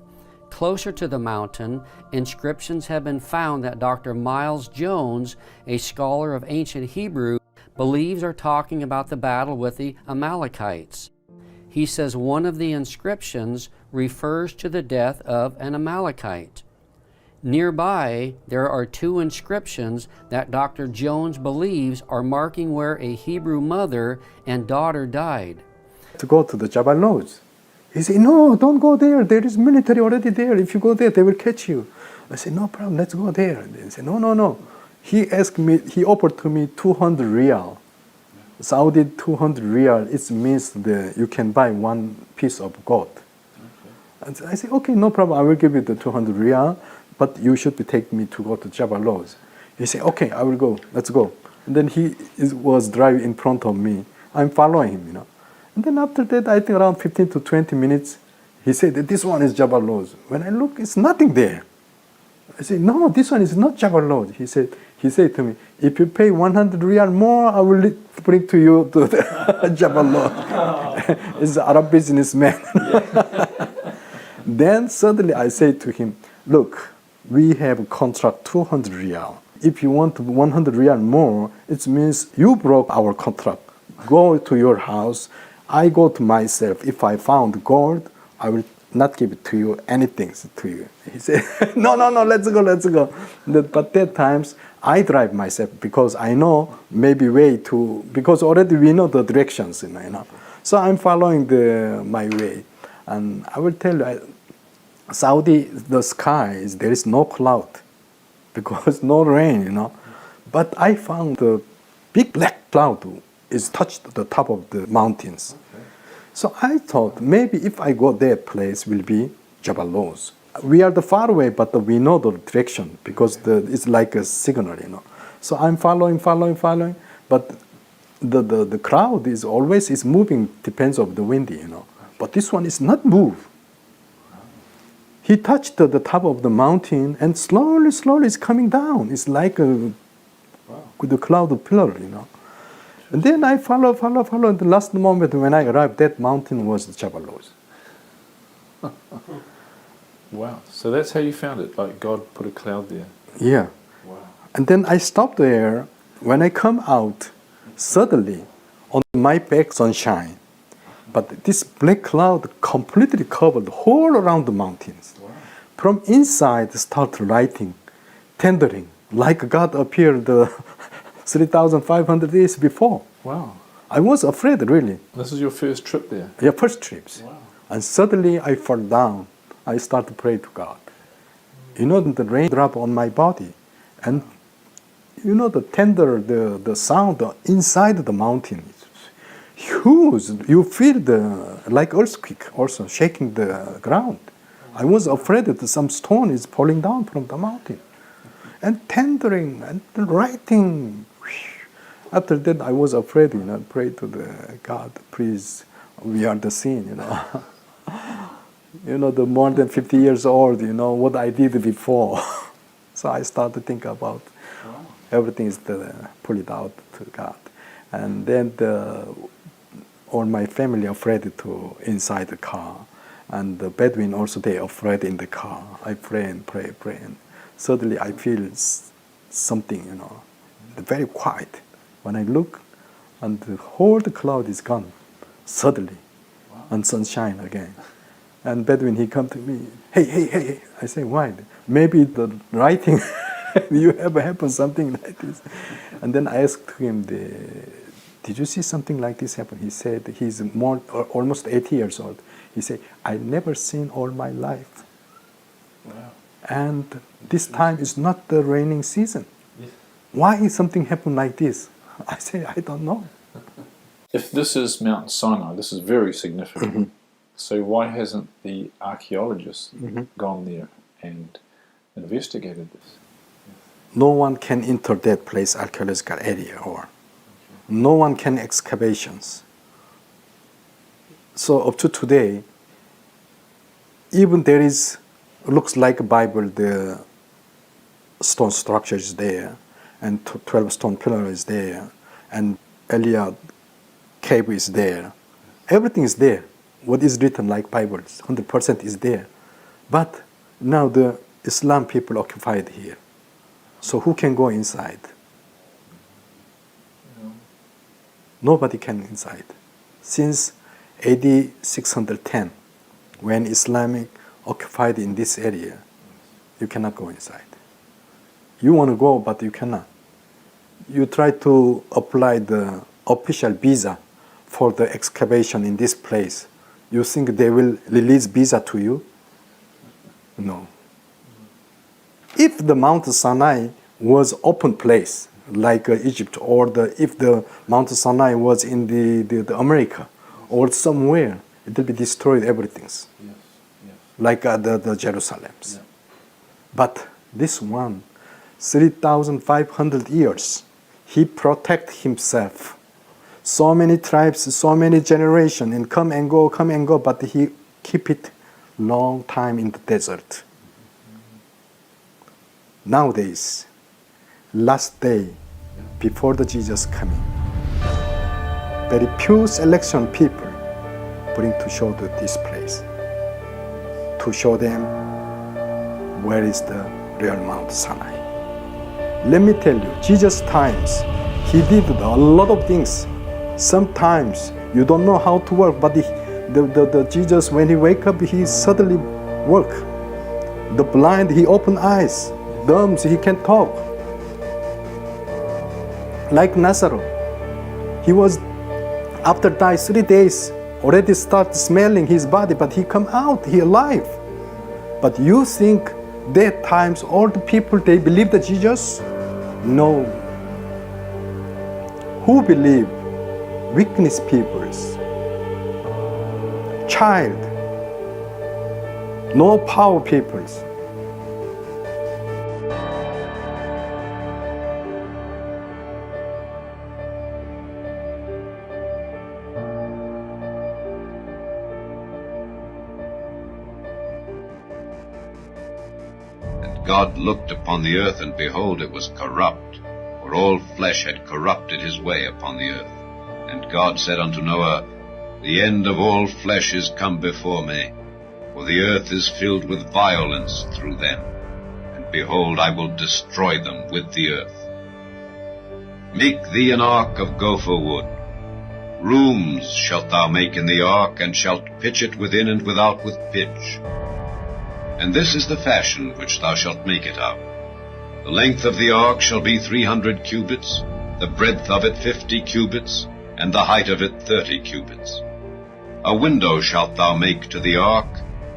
Closer to the mountain, inscriptions have been found that Dr. Miles Jones, a scholar of ancient Hebrew, believes are talking about the battle with the Amalekites. He says one of the inscriptions refers to the death of an Amalekite. Nearby, there are two inscriptions that Dr. Jones believes are marking where a Hebrew mother and daughter died. To go to the Jabal Lodz. He said, no, don't go there. There is military already there. If you go there, they will catch you. I said, no problem, let's go there. They said, no. He offered to me 200 riyal. Saudi 200 riyal, it means you can buy one piece of gold. And I said, okay, no problem, I will give you the 200 riyal. But you should take me to go to Jabal Lodz. He said, okay, I will go, let's go. And then he was driving in front of me. I'm following him, And then after that, I think around 15 to 20 minutes, he said that this one is Jabal Lodz. When I look, it's nothing there. I said, no, this one is not Jabal Lodz. He said to me, if you pay 100 riyal more, I will bring to you to the Jabal Lodz. It's an Arab businessman. Then suddenly I said to him, look, we have a contract 200 riyal. If you want 100 riyal more, it means you broke our contract. Go to your house. I go to myself. If I found gold, I will not give it to you, anything to you. He said, no, let's go. But that times, I drive myself because I know maybe way to, because already we know the directions, So I'm following my way. And I will tell you, Saudi, the sky, there is no cloud because no rain, But I found the big black cloud is touched the top of the mountains. Okay. So I thought maybe if I go there, place will be Jabal Lodz. We are the far away, but we know the direction because it's like a signal, So I'm following, but the crowd is always moving, depends on the wind, But this one is not move. He touched the top of the mountain and slowly it's coming down. It's like the cloud pillar, And then I follow. At the last moment when I arrived, that mountain was the Jabal Lodz. Wow. So that's how you found it, like God put a cloud there. Yeah. Wow. And then I stopped there. When I come out, suddenly on my back sunshine. But this black cloud completely covered the whole around the mountains. Wow. From inside, start lighting, tendering, like God appeared 3,500 years before. Wow. I was afraid, really. This is your first trip there? Yeah, first trips. Wow. And suddenly I fell down. I started to pray to God. The rain dropped on my body. And you know, the tender, the sound inside the mountain is huge. You feel like earthquake also shaking the ground. I was afraid that some stone is falling down from the mountain. And tendering and writing. After that, I was afraid, you know, pray to the God, please, we are the sin, you know. You know, the more than 50 years old, you know, what I did before. So I started to think about everything is pull it out to God. And then all my family afraid to inside the car. And the Bedouin also, they afraid in the car. I pray and pray. And suddenly I feel something, you know, very quiet. When I look, and the whole cloud is gone, suddenly, and sunshine again. And Bedouin, he come to me, hey. I say, why? Maybe the writing, you ever happen something like this? And then I asked him, did you see something like this happen? He said, he's almost 80 years old. He said, I never seen all my life. Wow. And this time is not the raining season. Yes. Why something happened like this? I say, I don't know. If this is Mount Sinai, this is very significant. Mm-hmm. So why hasn't the archaeologists gone there and investigated this? No one can enter that place, archaeological area, or no one can excavations. So up to today, even there is, looks like a Bible, the stone structure is there, and 12 stone pillar is there, and Eliad cave is there. Everything is there. What is written like Bible, 100% is there. But now the Islam people occupied here. So who can go inside? Nobody can inside. Since AD 610, when Islamic occupied in this area, you cannot go inside. You want to go, but you cannot. You try to apply the official visa for the excavation in this place. You think they will release visa to you? No. If the Mount Sinai was open place, like Egypt, or if the Mount Sinai was in the America, or somewhere, it will be destroyed everything. Yes. Like the Jerusalems. Yeah. But this one, 3,500 years, he protect himself. So many tribes, so many generations, and come and go, but he keep it long time in the desert. Nowadays, last day before the Jesus coming, very few selection people bring to show this place, to show them where is the real Mount Sinai. Let me tell you, Jesus' times, he did a lot of things. Sometimes you don't know how to work, but the Jesus, when he wake up, he suddenly work. The blind, he open eyes. Dumb, he can talk. Like Nazareth, he was, after die 3 days, already start smelling his body, but he come out, he alive. But you think that times all the people, they believe that Jesus? No. Who believe? Weakness peoples. Child. No power peoples. God looked upon the earth, and behold, it was corrupt, for all flesh had corrupted his way upon the earth. And God said unto Noah, The end of all flesh is come before me, for the earth is filled with violence through them. And behold, I will destroy them with the earth. Make thee an ark of gopher wood. Rooms shalt thou make in the ark, and shalt pitch it within and without with pitch. And this is the fashion which thou shalt make it of. The length of the ark shall be 300 cubits, the breadth of it 50 cubits, and the height of it 30 cubits. A window shalt thou make to the ark,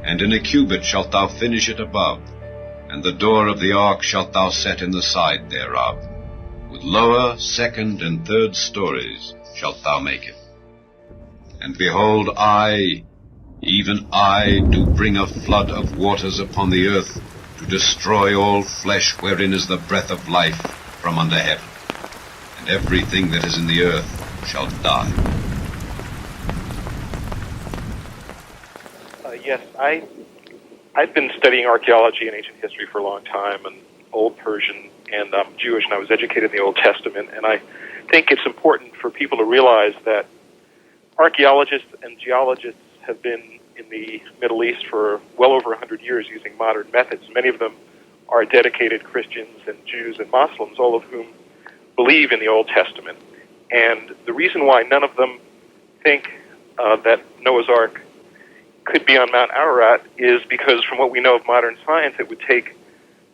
and in a cubit shalt thou finish it above, and the door of the ark shalt thou set in the side thereof. With lower, second, and third stories shalt thou make it. And behold, I, even I, do bring a flood of waters upon the earth, to destroy all flesh wherein is the breath of life from under heaven. And everything that is in the earth shall die. Yes, I've been studying archaeology and ancient history for a long time, and Old Persian, and I'm Jewish, and I was educated in the Old Testament, and I think it's important for people to realize that archaeologists and geologists have been in the Middle East for well over 100 years using modern methods. Many of them are dedicated Christians and Jews and Muslims, all of whom believe in the Old Testament. And the reason why none of them think that Noah's Ark could be on Mount Ararat is because, from what we know of modern science, it would take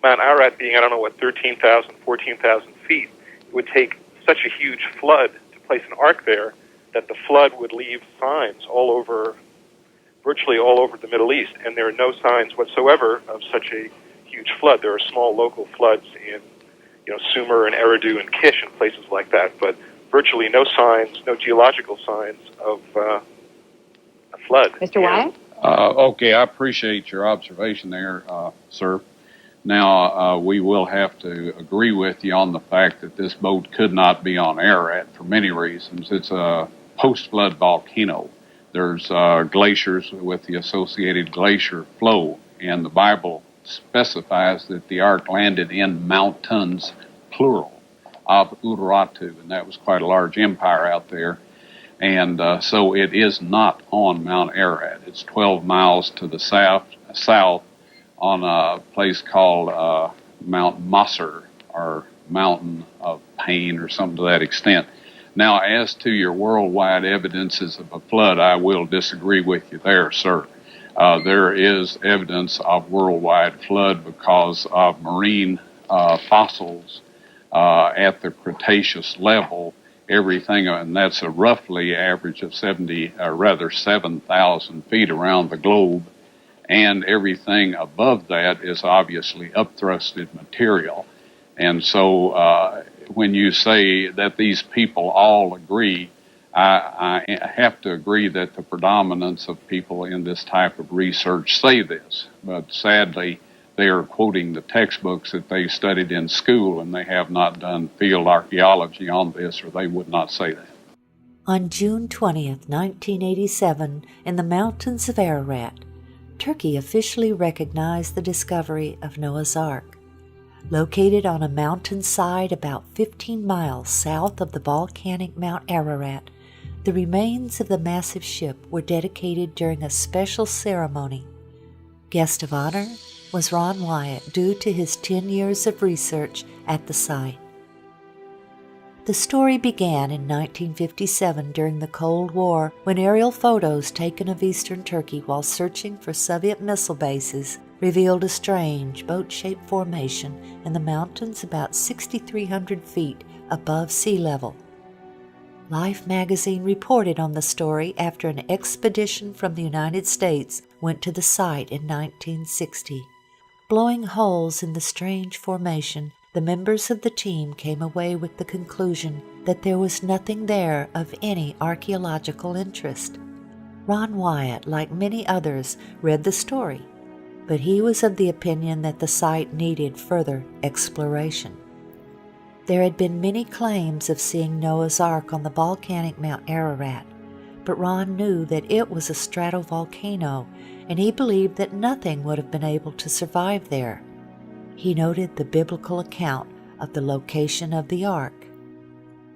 Mount Ararat being, 13,000, 14,000 feet, it would take such a huge flood to place an ark there that the flood would leave signs virtually all over the Middle East, and there are no signs whatsoever of such a huge flood. There are small local floods in, Sumer and Eridu and Kish and places like that, but virtually no signs, no geological signs of a flood. Mr. Wyatt? Okay, I appreciate your observation there, sir. Now, we will have to agree with you on the fact that this boat could not be on Ararat for many reasons. It's a post-flood volcano. There's glaciers with the associated glacier flow, and the Bible specifies that the ark landed in mountains, plural, of Urartu, and that was quite a large empire out there. And so it is not on Mount Ararat. It's 12 miles to the south on a place called Mount Masr, or Mountain of Pain, or something to that extent. Now, as to your worldwide evidences of a flood, I will disagree with you there, sir. There is evidence of worldwide flood because of marine fossils at the Cretaceous level. Everything, and that's a roughly average of 7,000 feet around the globe, and everything above that is obviously upthrusted material. And so when you say that these people all agree, I have to agree that the predominance of people in this type of research say this, but sadly they are quoting the textbooks that they studied in school, and they have not done field archaeology on this, or they would not say that. On June 20th, 1987, in the mountains of Ararat, Turkey officially recognized the discovery of Noah's Ark. Located on a mountainside about 15 miles south of the volcanic Mount Ararat, the remains of the massive ship were dedicated during a special ceremony. Guest of honor was Ron Wyatt, due to his 10 years of research at the site. The story began in 1957 during the Cold War, when aerial photos taken of eastern Turkey while searching for Soviet missile bases revealed a strange boat-shaped formation in the mountains about 6,300 feet above sea level. Life magazine reported on the story after an expedition from the United States went to the site in 1960. Blowing holes in the strange formation, the members of the team came away with the conclusion that there was nothing there of any archaeological interest. Ron Wyatt, like many others, read the story, but he was of the opinion that the site needed further exploration. There had been many claims of seeing Noah's Ark on the volcanic Mount Ararat, but Ron knew that it was a stratovolcano, and he believed that nothing would have been able to survive there. He noted the biblical account of the location of the ark.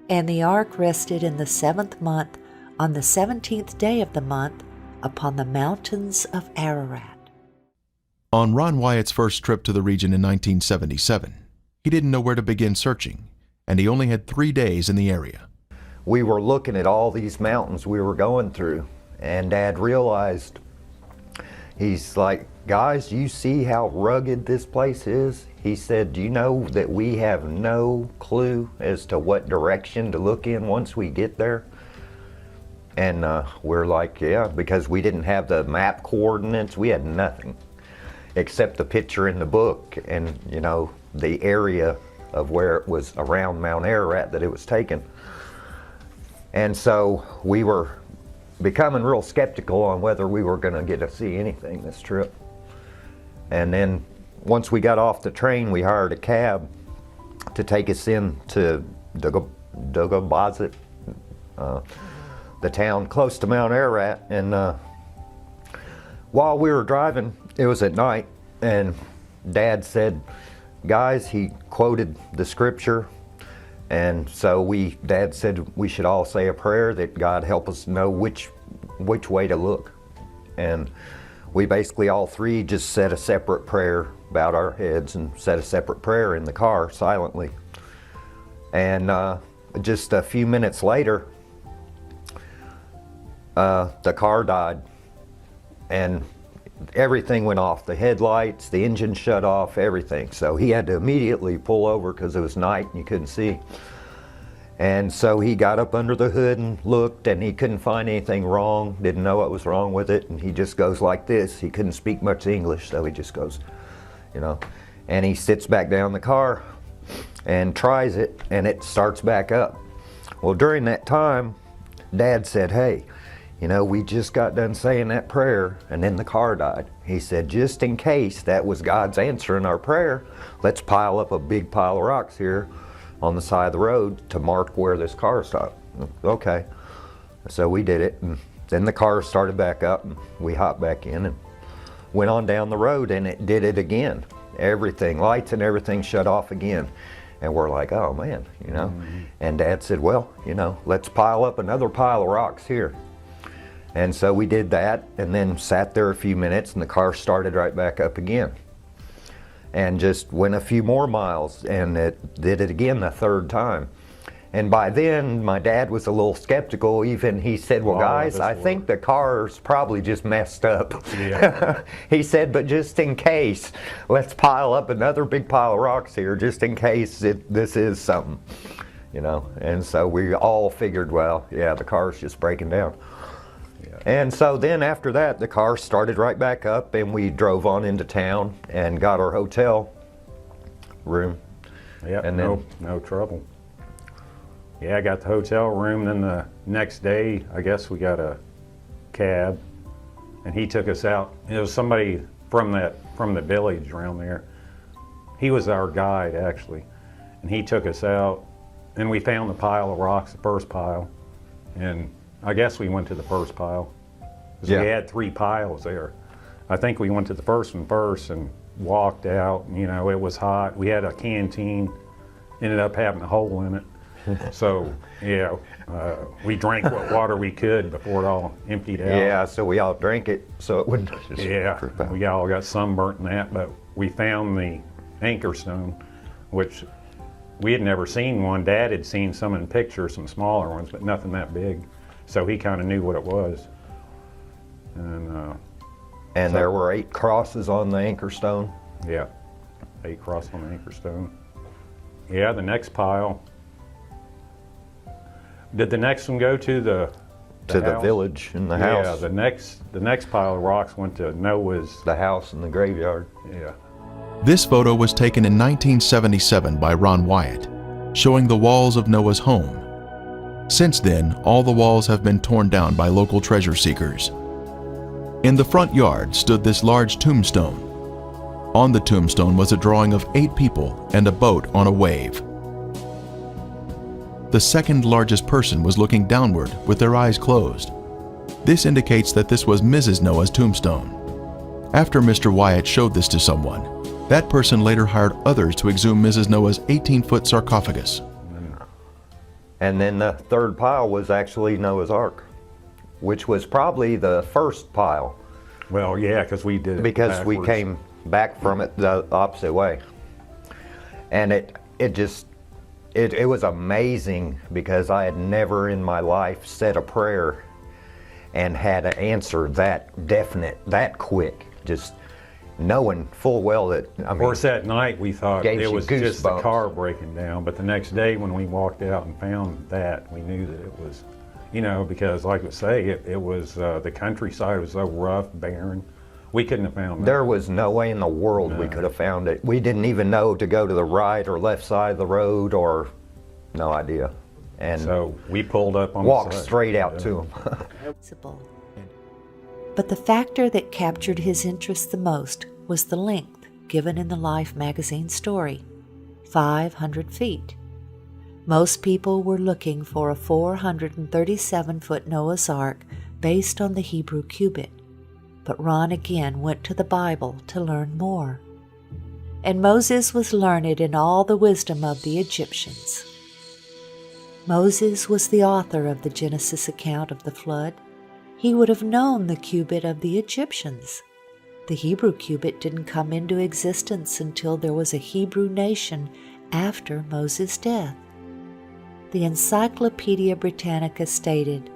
And the ark rested in the 7th month, on the 17th day of the month, upon the mountains of Ararat. On Ron Wyatt's first trip to the region in 1977, he didn't know where to begin searching, and he only had 3 days in the area. We were looking at all these mountains we were going through, and Dad realized, he's like, guys, you see how rugged this place is? He said, do you know that we have no clue as to what direction to look in once we get there? And we're like, yeah, because we didn't have the map coordinates. We had nothing except the picture in the book and, the area of where it was around Mount Ararat that it was taken. And so we were becoming real skeptical on whether we were going to get to see anything this trip. And then once we got off the train, we hired a cab to take us in to Dugabazit, the town close to Mount Ararat. And while we were driving, it was at night, and Dad said, guys, he quoted the scripture, and so Dad said we should all say a prayer that God help us know which way to look. And we basically all three just said a separate prayer, bowed our heads and said a separate prayer in the car silently. And just a few minutes later, the car died, and everything went off. The headlights, the engine shut off, everything. So he had to immediately pull over because it was night and you couldn't see. And so he got up under the hood and looked, and he couldn't find anything wrong, didn't know what was wrong with it, and he just goes like this. He couldn't speak much English, so he just goes, you know. And he sits back down in the car and tries it, and it starts back up. Well, during that time, Dad said, hey, you know, we just got done saying that prayer, and then the car died. He said, just in case that was God's answer in our prayer, let's pile up a big pile of rocks here on the side of the road to mark where this car stopped. Okay. So we did it, and then the car started back up, and we hopped back in and went on down the road, and it did it again. Everything, lights and everything shut off again. And we're like, oh man, you know. And Dad said, well, you know, let's pile up another pile of rocks here. And so we did that, and then sat there a few minutes, and the car started right back up again. And just went a few more miles, and it did it again the third time. And by then, my dad was a little skeptical. Even he said, well, guys, I think the car's probably just messed up. Yeah. He said, but just in case, let's pile up another big pile of rocks here, just in case this is something, you know. And so we all figured, well, yeah, the car's just breaking down. And so then after that, the car started right back up, and we drove on into town and got our hotel room. Yeah, and then, no trouble. Yeah, I got the hotel room. Then the next day, I guess we got a cab, and he took us out. It was somebody from the village around there. He was our guide, actually, and he took us out, and we found the pile of rocks, the first pile, and I guess we went to the first pile, because we had 3 piles there. I think we went to the first one first and walked out. You know, it was hot. We had a canteen, ended up having a hole in it. So, yeah, we drank what water we could before it all emptied out. Yeah, so we all drank it so it wouldn't just we all got sunburnt in that, but we found the anchor stone, which we had never seen one. Dad had seen some in pictures, some smaller ones, but nothing that big. So he kind of knew what it was. And there were 8 crosses on the anchor stone? Yeah, 8 crosses on the anchor stone. Yeah, the next pile. Did the next one go to the village and the house? Yeah, the next pile of rocks went to Noah's. The house and the graveyard. Yeah. This photo was taken in 1977 by Ron Wyatt, showing the walls of Noah's home. Since then, all the walls have been torn down by local treasure seekers. In the front yard stood this large tombstone. On the tombstone was a drawing of 8 people and a boat on a wave. The second largest person was looking downward with their eyes closed. This indicates that this was Mrs. Noah's tombstone. After Mr. Wyatt showed this to someone, that person later hired others to exhume Mrs. Noah's 18-foot sarcophagus. And then the third pile was actually Noah's Ark, which was probably the first pile. Well, yeah, because we did it because backwards. We came back from it the opposite way. And it was amazing, because I had never in my life said a prayer and had an answer that definite, that quick. Just knowing full well that, I mean, of course, that night we thought it was just the goosebumps. car breaking down, but the next day when we walked out and found that, we knew that it was, you know, because like I say, it was, the countryside was so rough, barren, We couldn't have found that. There was no way in the world we could have found it. We didn't even know to go to the right or left side of the road, or no idea. And so we pulled up on walked the side. straight out to him. But the factor that captured his interest the most was the length given in the Life magazine story, 500 feet. Most people were looking for a 437-foot Noah's Ark based on the Hebrew cubit, but Ron again went to the Bible to learn more. And Moses was learned in all the wisdom of the Egyptians. Moses was the author of the Genesis account of the flood. He would have known the cubit of the Egyptians. The Hebrew cubit didn't come into existence until there was a Hebrew nation after Moses' death. The Encyclopedia Britannica stated,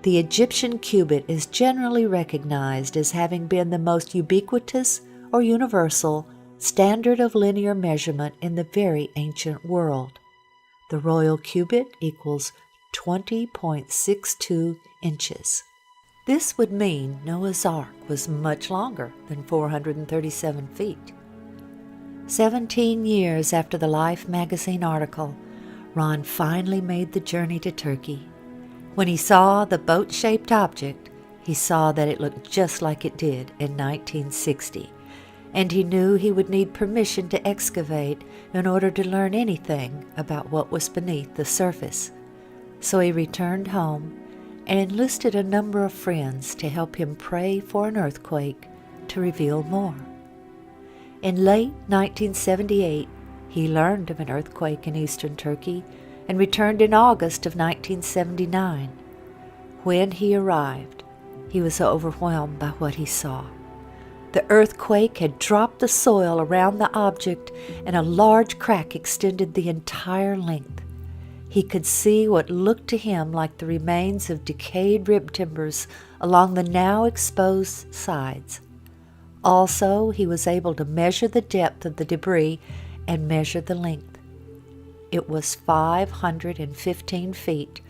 "The Egyptian cubit is generally recognized as having been the most ubiquitous or universal standard of linear measurement in the very ancient world. The royal cubit equals 20.62 inches. This would mean Noah's Ark was much longer than 437 feet. 17 years after the Life magazine article, Ron finally made the journey to Turkey. When he saw the boat-shaped object, he saw that it looked just like it did in 1960, and he knew he would need permission to excavate in order to learn anything about what was beneath the surface. So he returned home and enlisted a number of friends to help him pray for an earthquake to reveal more. In late 1978, he learned of an earthquake in eastern Turkey and returned in August of 1979. When he arrived, he was overwhelmed by what he saw. The earthquake had dropped the soil around the object, and a large crack extended the entire length. He could see what looked to him like the remains of decayed rib timbers along the now exposed sides. Also, he was able to measure the depth of the debris and measure the length. It was 515 feet,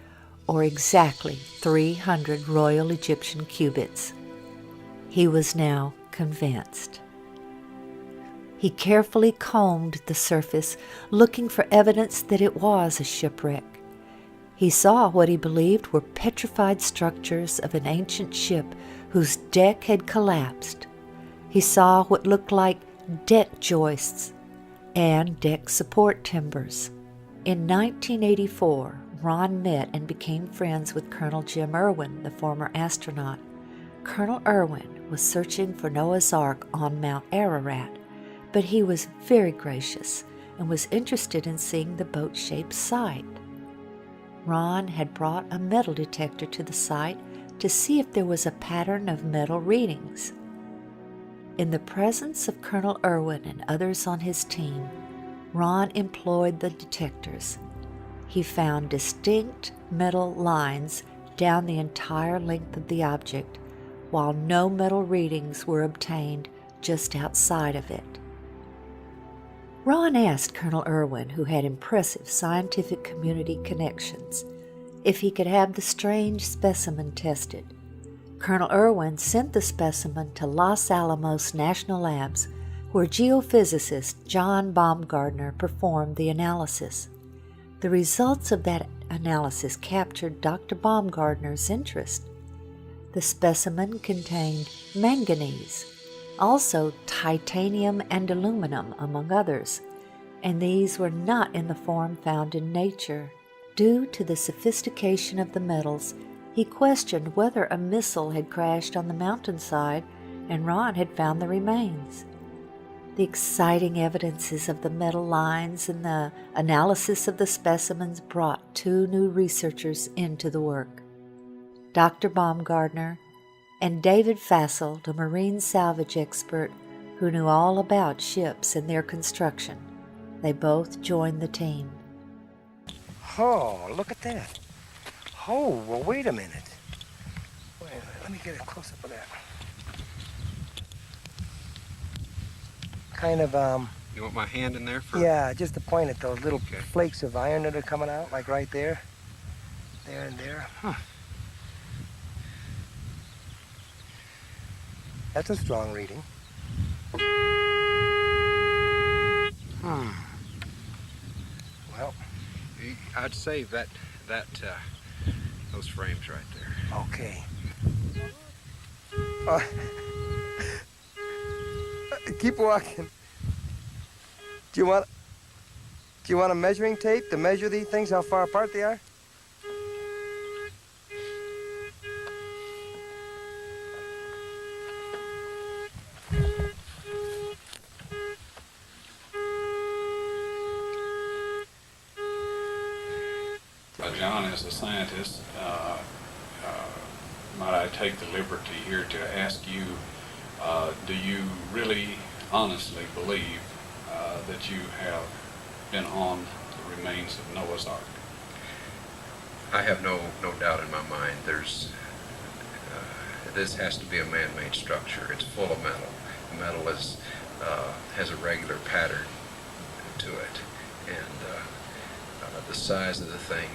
or exactly 300 Royal Egyptian cubits. He was now convinced. He carefully combed the surface, looking for evidence that it was a shipwreck. He saw what he believed were petrified structures of an ancient ship whose deck had collapsed. He saw what looked like deck joists and deck support timbers. In 1984, Ron met and became friends with Colonel Jim Irwin, the former astronaut. Colonel Irwin was searching for Noah's Ark on Mount Ararat, but he was very gracious and was interested in seeing the boat-shaped site. Ron had brought a metal detector to the site to see if there was a pattern of metal readings. In the presence of Colonel Irwin and others on his team, Ron employed the detectors. He found distinct metal lines down the entire length of the object, while no metal readings were obtained just outside of it. Ron asked Colonel Irwin, who had impressive scientific community connections, if he could have the strange specimen tested. Colonel Irwin sent the specimen to Los Alamos National Labs, where geophysicist John Baumgartner performed the analysis. The results of that analysis captured Dr. Baumgartner's interest. The specimen contained manganese, also titanium and aluminum, among others, and these were not in the form found in nature. Due to the sophistication of the metals, he questioned whether a missile had crashed on the mountainside and Ron had found the remains. The exciting evidences of the metal lines and the analysis of the specimens brought two new researchers into the work. Dr. Baumgartner and David Fassel, a marine salvage expert who knew all about ships and their construction. They both joined the team. Oh, look at that. Oh, well, wait a minute. Wait a minute, let me get a close-up of that. Kind of, You want my hand in there for? yeah, just to point at those little flakes of iron that are coming out, like right there. There and there. Huh. That's a strong reading. Well, I'd save those frames right there. Okay. Keep walking. Do you want a measuring tape to measure these things, how far apart they are? John, as a scientist, might I take the liberty here to ask you, do you really honestly believe that you have been on the remains of Noah's Ark? I have no doubt in my mind. This has to be a man-made structure. It's full of metal. The metal has a regular pattern to it, and the size of the thing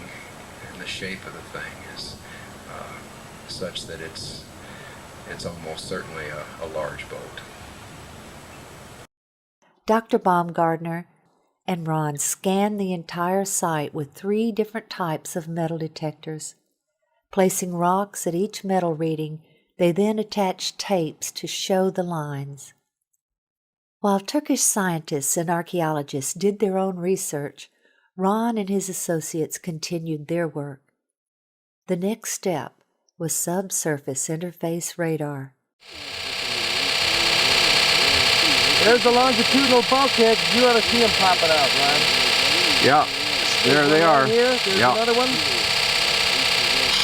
and the shape of the thing is such that it's almost certainly a large boat. Dr. Baumgardner and Ron scanned the entire site with 3 different types of metal detectors. Placing rocks at each metal reading, they then attached tapes to show the lines. While Turkish scientists and archaeologists did their own research, Ron and his associates continued their work. The next step was subsurface interface radar. There's the longitudinal bulkhead. You ought to see them popping out, Ron. Yeah, there they are. Here. There's yeah. another one.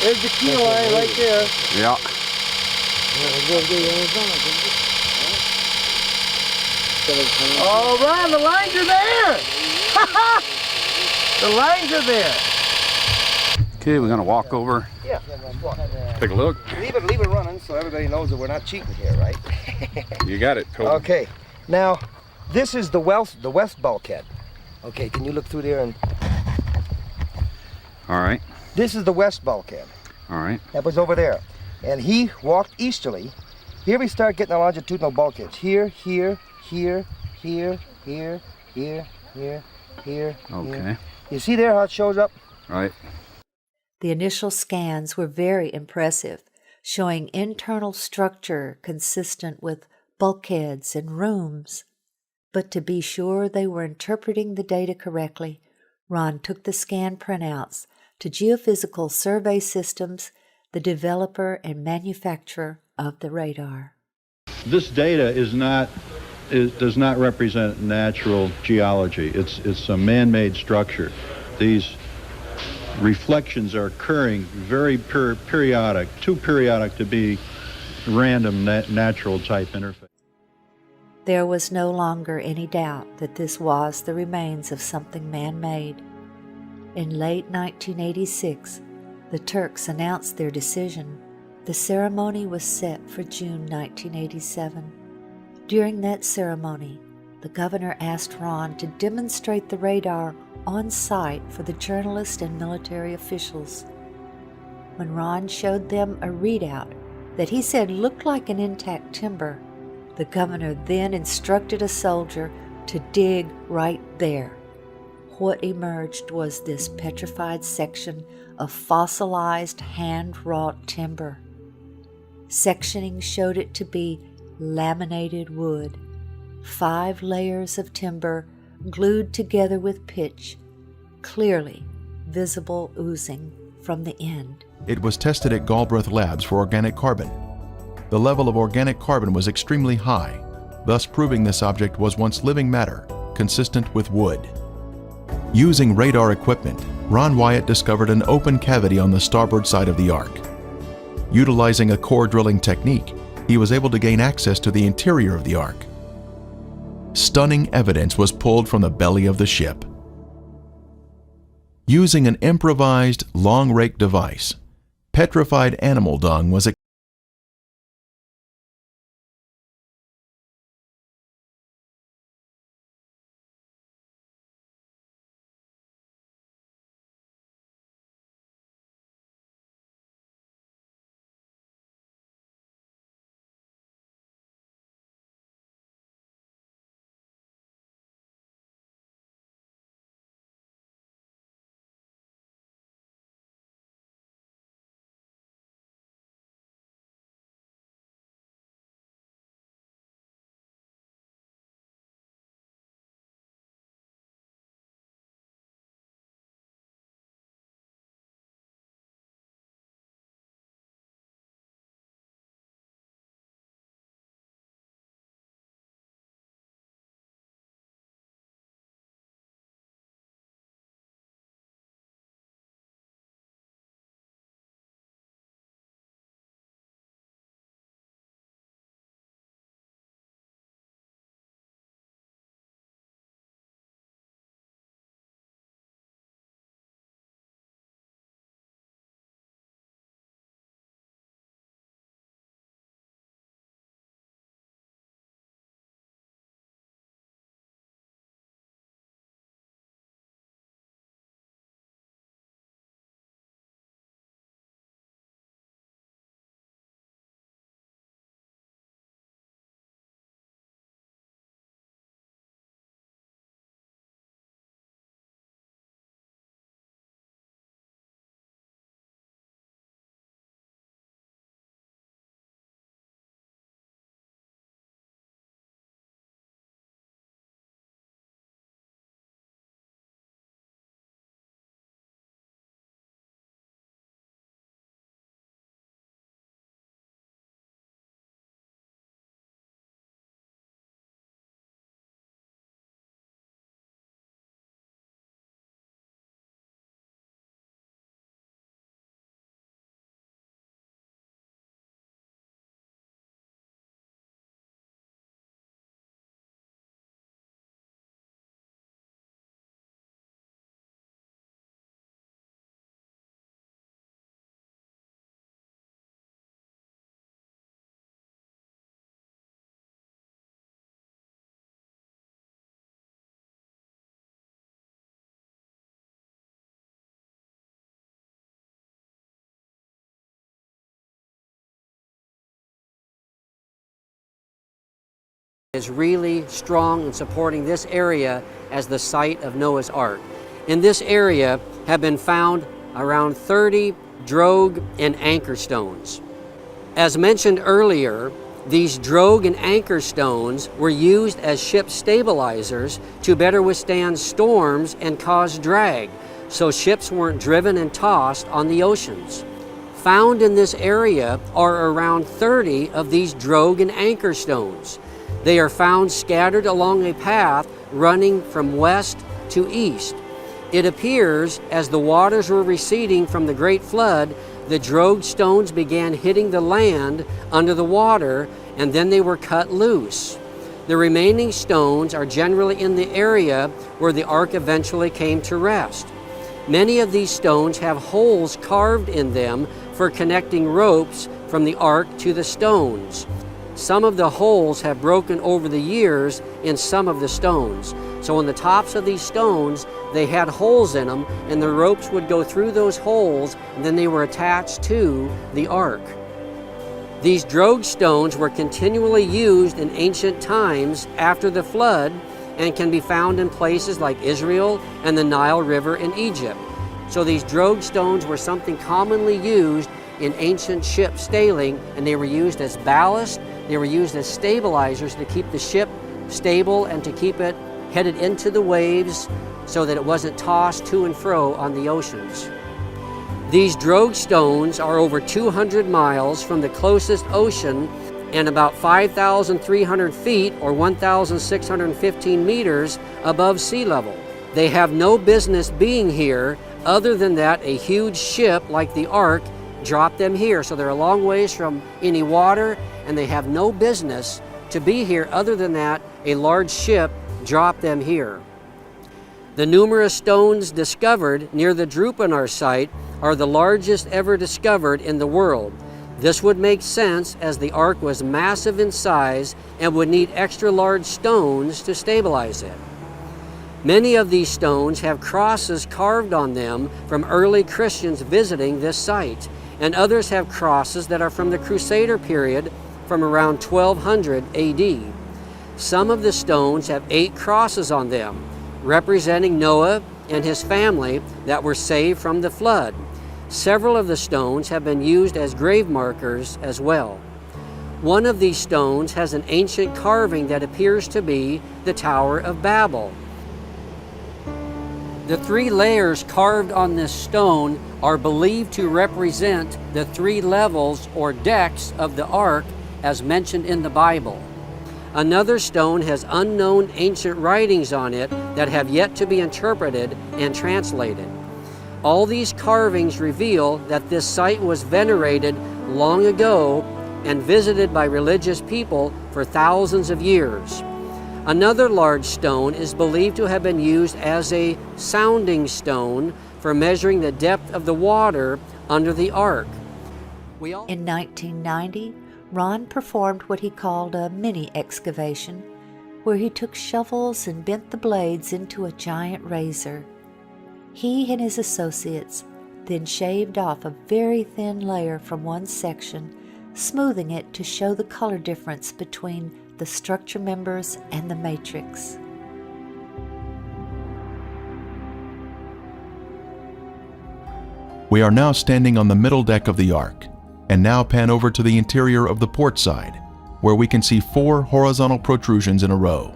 There's the keel line right there. Yeah. Oh, Ron, the lines are there! The lines are there! Okay, we're gonna walk over. Yeah, walk. Take a look. Leave it running so everybody knows that we're not cheating here, right? You got it, Cole. Okay, now this is the west bulkhead. Okay, can you look through there and... All right. This is the west bulkhead. All right. That was over there. And he walked easterly. Here we start getting the longitudinal bulkheads. Here, here, here, here, here, here, here, here. Okay. Here. You see there how it shows up? Right. The initial scans were very impressive, showing internal structure consistent with bulkheads and rooms. But to be sure they were interpreting the data correctly, Ron took the scan printouts to Geophysical Survey Systems, the developer and manufacturer of the radar. This data does not represent natural geology. It's a man-made structure. These reflections are occurring very periodic, too periodic to be random natural type interface. There was no longer any doubt that this was the remains of something man-made. In late 1986, the Turks announced their decision. The ceremony was set for June 1987. During that ceremony, the governor asked Ron to demonstrate the radar on site for the journalists and military officials. When Ron showed them a readout that he said looked like an intact timber, the governor then instructed a soldier to dig right there. What emerged was this petrified section of fossilized hand-wrought timber. Sectioning showed it to be laminated wood, 5 layers of timber glued together with pitch, clearly visible oozing from the end. It was tested at Galbraith Labs for organic carbon. The level of organic carbon was extremely high, thus proving this object was once living matter, consistent with wood. Using radar equipment, Ron Wyatt discovered an open cavity on the starboard side of the Ark. Utilizing a core drilling technique, he was able to gain access to the interior of the Ark. Stunning evidence was pulled from the belly of the ship. Using an improvised long rake device, petrified animal dung was is really strong in supporting this area as the site of Noah's Ark. In this area have been found around 30 drogue and anchor stones. As mentioned earlier, these drogue and anchor stones were used as ship stabilizers to better withstand storms and cause drag, so ships weren't driven and tossed on the oceans. Found in this area are around 30 of these drogue and anchor stones. They are found scattered along a path running from west to east. It appears as the waters were receding from the great flood, the drogue stones began hitting the land under the water, and then they were cut loose. The remaining stones are generally in the area where the ark eventually came to rest. Many of these stones have holes carved in them for connecting ropes from the ark to the stones. Some of the holes have broken over the years in some of the stones. So on the tops of these stones, they had holes in them, and the ropes would go through those holes, and then they were attached to the ark. These drogue stones were continually used in ancient times after the flood and can be found in places like Israel and the Nile River in Egypt. So these drogue stones were something commonly used in ancient ship sailing, and they were used as ballast, they were used as stabilizers to keep the ship stable and to keep it headed into the waves so that it wasn't tossed to and fro on the oceans. These drogue stones are over 200 miles from the closest ocean and about 5,300 feet or 1,615 meters above sea level. They have no business being here other than that a huge ship like the Ark dropped them here. So they're a long ways from any water, and they have no business to be here other than that a large ship dropped them here. The numerous stones discovered near the Drupanar site are the largest ever discovered in the world. This would make sense as the ark was massive in size and would need extra large stones to stabilize it. Many of these stones have crosses carved on them from early Christians visiting this site, and others have crosses that are from the Crusader period from around 1200 AD. Some of the stones have 8 crosses on them, representing Noah and his family that were saved from the flood. Several of the stones have been used as grave markers as well. One of these stones has an ancient carving that appears to be the Tower of Babel. The 3 layers carved on this stone are believed to represent the 3 levels or decks of the ark as mentioned in the Bible. Another stone has unknown ancient writings on it that have yet to be interpreted and translated. All these carvings reveal that this site was venerated long ago and visited by religious people for thousands of years. Another large stone is believed to have been used as a sounding stone for measuring the depth of the water under the ark. In 1990, Ron performed what he called a mini excavation, where he took shovels and bent the blades into a giant razor. He and his associates then shaved off a very thin layer from one section, smoothing it to show the color difference between the structure members and the matrix. We are now standing on the middle deck of the ark, and now pan over to the interior of the port side, where we can see 4 horizontal protrusions in a row.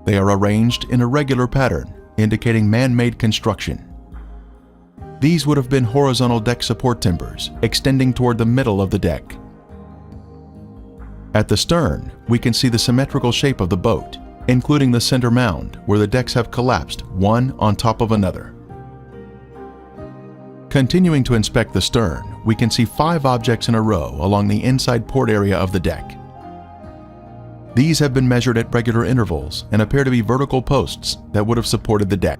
They are arranged in a regular pattern, indicating man-made construction. These would have been horizontal deck support timbers, extending toward the middle of the deck. At the stern, we can see the symmetrical shape of the boat, including the center mound, where the decks have collapsed one on top of another. Continuing to inspect the stern, we can see 5 objects in a row along the inside port area of the deck. These have been measured at regular intervals and appear to be vertical posts that would have supported the deck.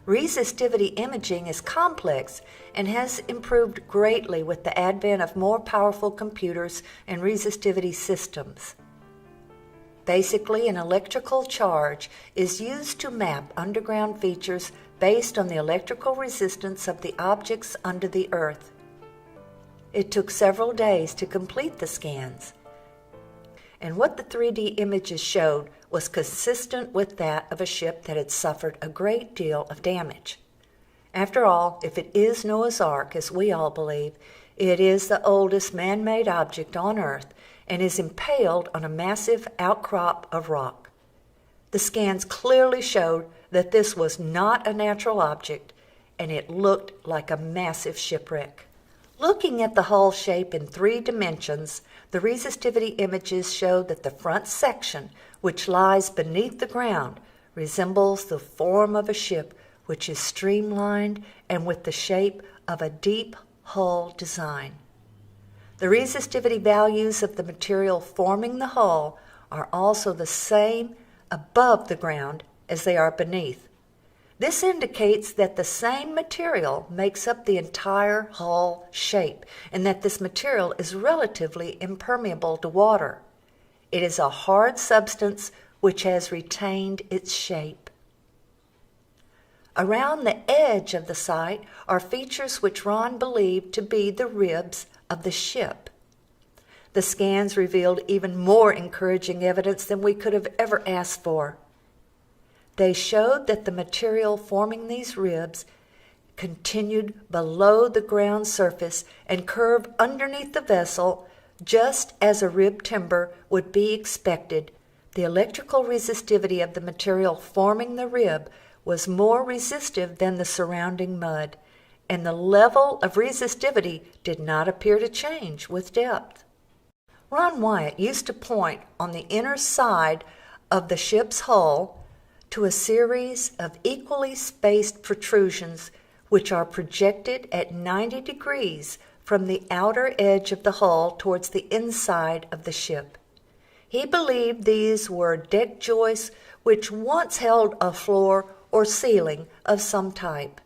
Resistivity imaging is complex and has improved greatly with the advent of more powerful computers and resistivity systems. Basically, an electrical charge is used to map underground features based on the electrical resistance of the objects under the earth. It took several days to complete the scans, and what the 3D images showed was consistent with that of a ship that had suffered a great deal of damage. After all, if it is Noah's Ark, as we all believe, it is the oldest man-made object on Earth and is impaled on a massive outcrop of rock. The scans clearly showed that this was not a natural object, and it looked like a massive shipwreck. Looking at the hull shape in 3 dimensions, the resistivity images showed that the front section, which lies beneath the ground, resembles the form of a ship, which is streamlined and with the shape of a deep hull design. The resistivity values of the material forming the hull are also the same above the ground as they are beneath. This indicates that the same material makes up the entire hull shape and that this material is relatively impermeable to water. It is a hard substance which has retained its shape. Around the edge of the site are features which Ron believed to be the ribs of the ship. The scans revealed even more encouraging evidence than we could have ever asked for. They showed that the material forming these ribs continued below the ground surface and curved underneath the vessel, just as a rib timber would be expected. The electrical resistivity of the material forming the rib was more resistive than the surrounding mud, and the level of resistivity did not appear to change with depth. Ron Wyatt used to point on the inner side of the ship's hull to a series of equally spaced protrusions which are projected at 90 degrees from the outer edge of the hull towards the inside of the ship. He believed these were deck joists which once held a floor or ceiling of some type.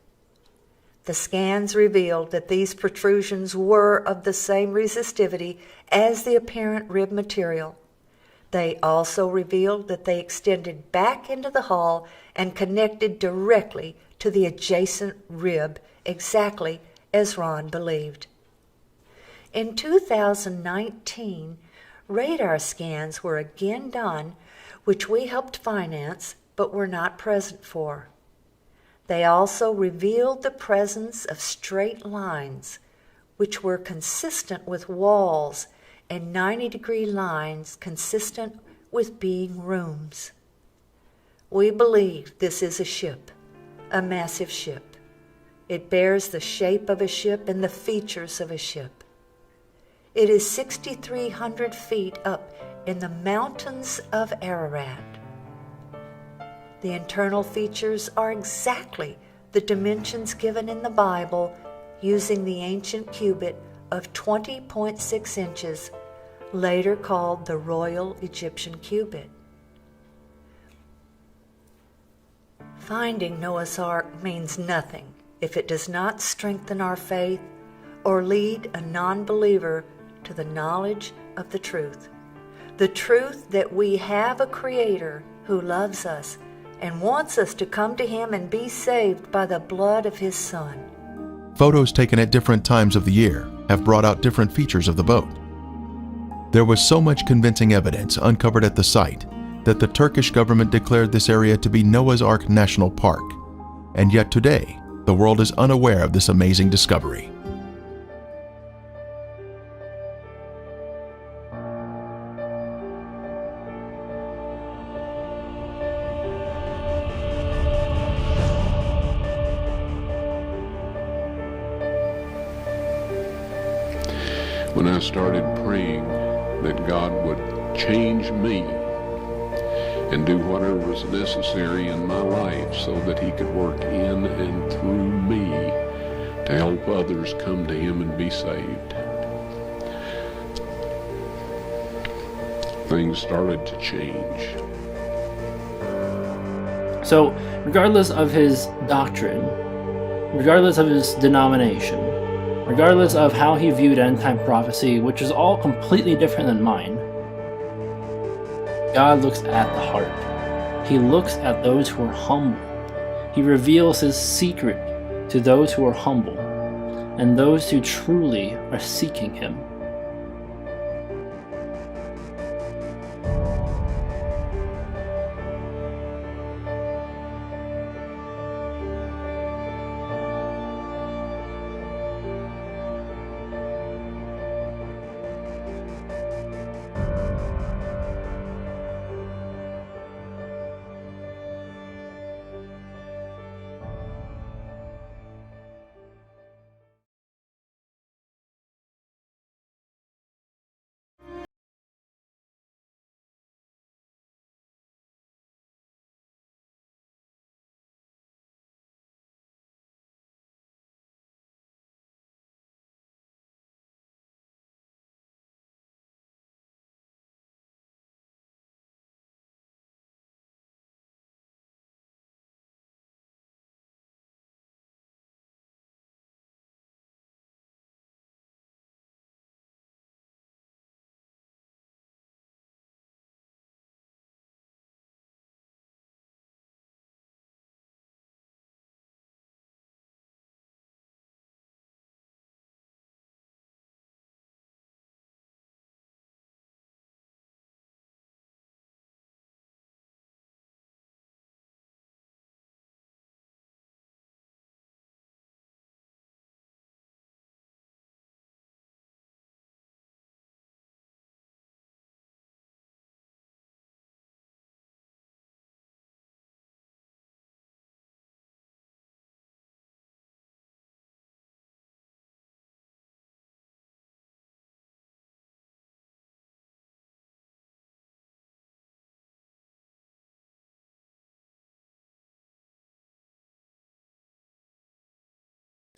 The scans revealed that these protrusions were of the same resistivity as the apparent rib material. They also revealed that they extended back into the hull and connected directly to the adjacent rib, exactly as Ron believed. In 2019, radar scans were again done, which we helped finance but were not present for. They also revealed the presence of straight lines, which were consistent with walls, and 90-degree lines consistent with being rooms. We believe this is a ship, a massive ship. It bears the shape of a ship and the features of a ship. It is 6,300 feet up in the mountains of Ararat. The internal features are exactly the dimensions given in the Bible using the ancient cubit of 20.6 inches, later called the Royal Egyptian Cubit. Finding Noah's Ark means nothing if it does not strengthen our faith or lead a non-believer to the knowledge of the truth that we have a Creator who loves us and wants us to come to Him and be saved by the blood of His Son. Photos taken at different times of the year have brought out different features of the boat. There was so much convincing evidence uncovered at the site that the Turkish government declared this area to be Noah's Ark National Park, and yet today the world is unaware of this amazing discovery. When I started praying that God would change me and do whatever was necessary in my life so that He could work in and through me to help others come to Him and be saved, things started to change. So, regardless of his doctrine, regardless of his denomination, regardless of how he viewed end-time prophecy, which is all completely different than mine, God looks at the heart. He looks at those who are humble. He reveals his secret to those who are humble and those who truly are seeking him.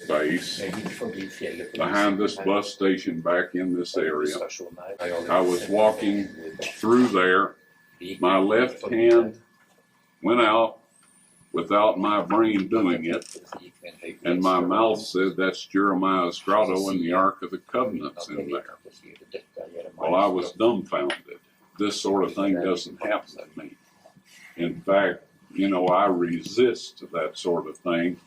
Space behind this bus station back in this area. I was walking through there. My left hand went out without my brain doing it, and my mouth said, "That's Jeremiah's grotto and the Ark of the Covenant's in there." Well, I was dumbfounded. This sort of thing doesn't happen to me. In fact, I resist that sort of thing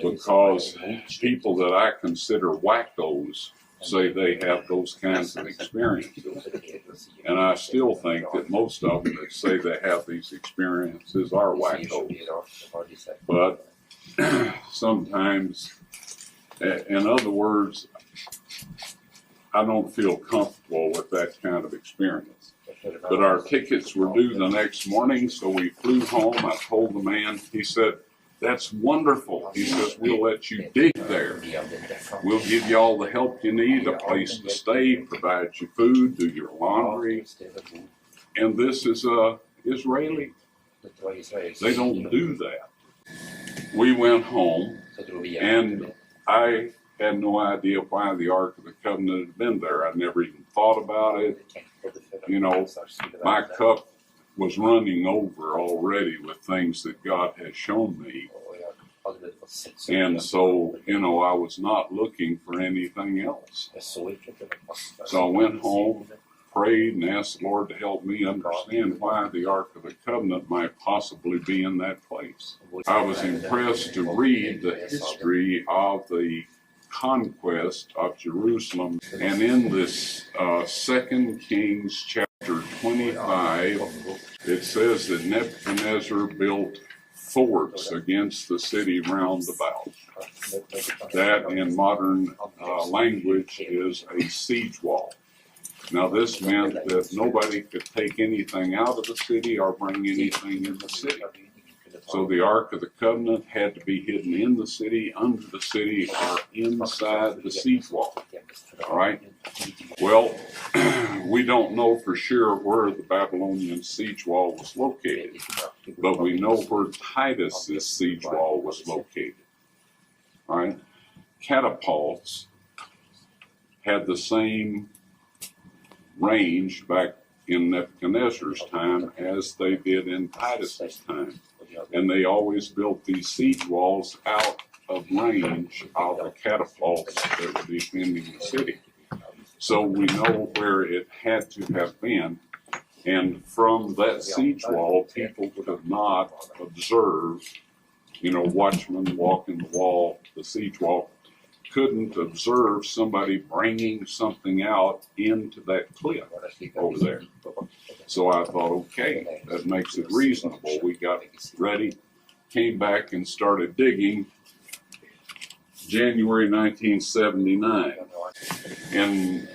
because people that I consider wackos say they have those kinds of experiences. And I still think that most of them that say they have these experiences are wackos. But sometimes, in other words, I don't feel comfortable with that kind of experience. But our tickets were due the next morning, so we flew home. I told the man, he said, "That's wonderful." He says, "We'll let you dig there. We'll give you all the help you need, a place to stay, provide you food, do your laundry." And this is Israeli. They don't do that. We went home, and I had no idea why the Ark of the Covenant had been there. I never even thought about it. My cup was running over already with things that God has shown me. And so, I was not looking for anything else. So I went home, prayed, and asked the Lord to help me understand why the Ark of the Covenant might possibly be in that place. I was impressed to read the history of the conquest of Jerusalem. And in this 2 Kings chapter 25, it says that Nebuchadnezzar built forts against the city round about. That in modern language is a siege wall. Now this meant that nobody could take anything out of the city or bring anything in the city. So the Ark of the Covenant had to be hidden in the city, under the city, or inside the siege wall. All right? Well, we don't know for sure where the Babylonian siege wall was located, but we know where Titus's siege wall was located. All right? Catapults had the same range back in Nebuchadnezzar's time as they did in Titus's time. And they always built these siege walls out of range of the catapults that were defending the city. So we know where it had to have been. And from that siege wall, people could not observe, watchmen walking the wall, the siege wall, couldn't observe somebody bringing something out into that cliff over there. So I thought, okay, that makes it reasonable. We got ready, came back and started digging. January 1979. In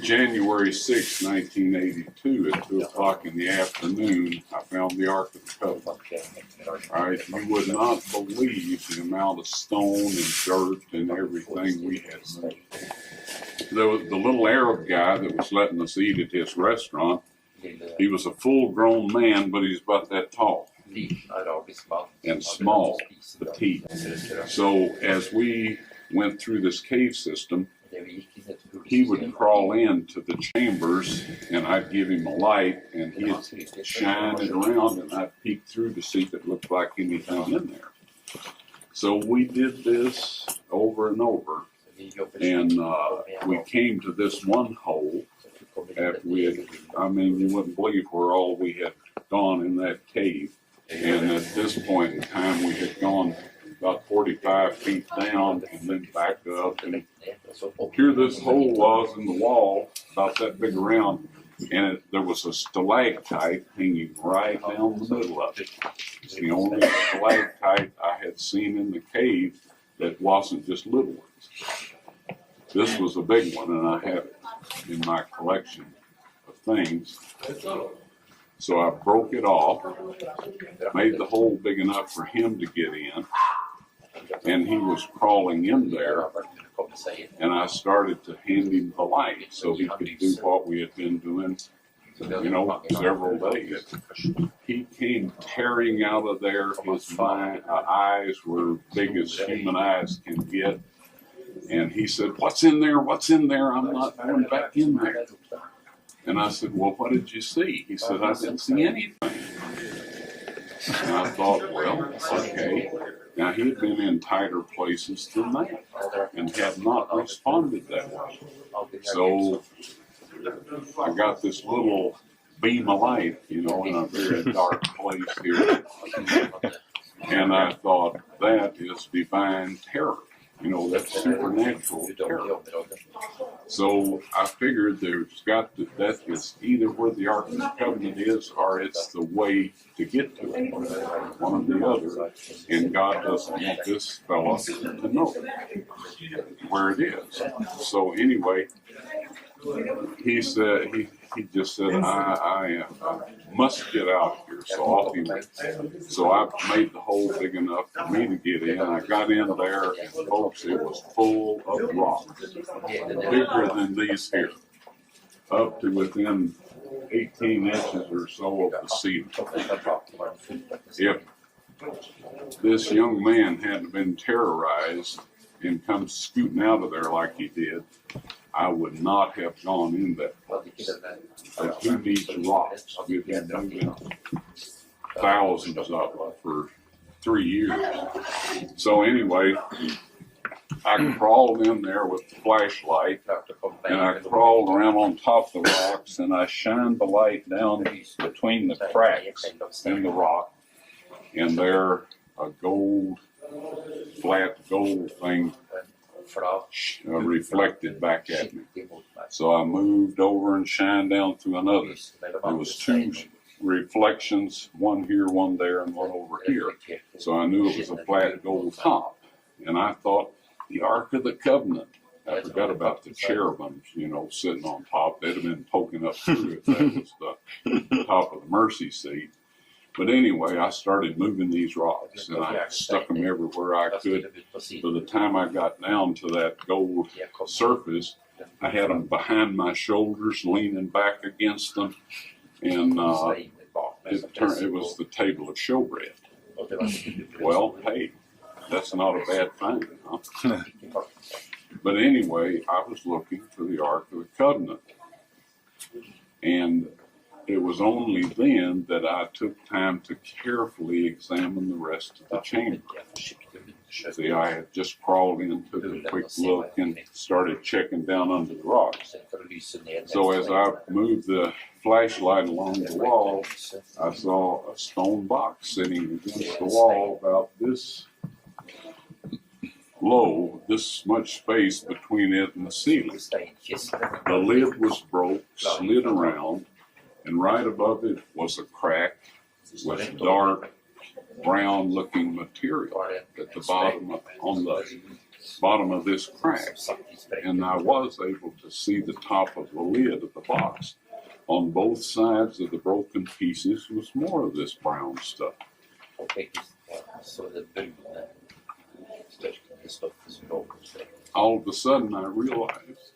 January 6, 1982, at 2 o'clock in the afternoon, I found the Ark of the Covenant. All right, you would not believe the amount of stone and dirt and everything we had moved. The little Arab guy that was letting us eat at his restaurant, he was a full-grown man, but he's about that tall and small, petite. So as we went through this cave system, he would crawl into the chambers, and I'd give him a light, and he'd shine it around, and I'd peek through to see if it looked like anything in there. So we did this over and over, and we came to this one hole after we had, you wouldn't believe where all we had gone in that cave. And at this point in time, we had gone about 45 feet down and then back up. And here this hole was in the wall, about that big around, and there was a stalactite hanging right down the middle of it. It's the only stalactite I had seen in the cave that wasn't just little ones. This was a big one, and I have it in my collection of things. So I broke it off, made the hole big enough for him to get in, and he was crawling in there, and I started to hand him the light so he could do what we had been doing, several days. He came tearing out of there. His eyes were big as human eyes can get, and he said, "What's in there? What's in there? I'm not going back in there." And I said, "Well, what did you see?" He said, "I didn't see anything." And I thought, well, okay. Now, he had been in tighter places than that and had not responded that way. So I got this little beam of light, in a very dark place here. And I thought, that is divine terror. That's supernatural terror. So I figured that is either where the Ark of the Covenant is, or it's the way to get to it, one or the other. And God doesn't want this fella to know where it is. So anyway, he said, he just said, I must get out here. So off he went. So I made the hole big enough for me to get in. I got in there, and folks, it was full of rocks, bigger than these here, up to within 18 inches or so of the ceiling. If this young man hadn't been terrorized and come scooting out of there like he did, I would not have gone in that place. But who needs rocks? We've been moving thousands of them for 3 years. So anyway, I crawled in there with the flashlight, and I crawled around on top of the rocks, and I shined the light down between the cracks in the rock, and there a flat gold thing reflected back at me. So I moved over and shined down through another. There was 2 reflections, one here, one there, and one over here. So I knew it was a flat gold top. And I thought, the Ark of the Covenant. I forgot about the cherubims, sitting on top. They'd have been poking up through if that was the top of the mercy seat. But anyway, I started moving these rocks, and I stuck them everywhere I could. By the time I got down to that gold surface, I had them behind my shoulders, leaning back against them, and it was the table of showbread. Well, hey, that's not a bad thing, huh? But anyway, I was looking for the Ark of the Covenant, and it was only then that I took time to carefully examine the rest of the chamber. See, I had just crawled in, took a quick look, and started checking down under the rocks. So as I moved the flashlight along the wall, I saw a stone box sitting against the wall about this low, this much space between it and the ceiling. The lid was broke, slid around, and right above it was a crack with dark brown-looking material at the bottom on the bottom of this crack. And I was able to see the top of the lid of the box. On both sides of the broken pieces was more of this brown stuff. All of a sudden I realized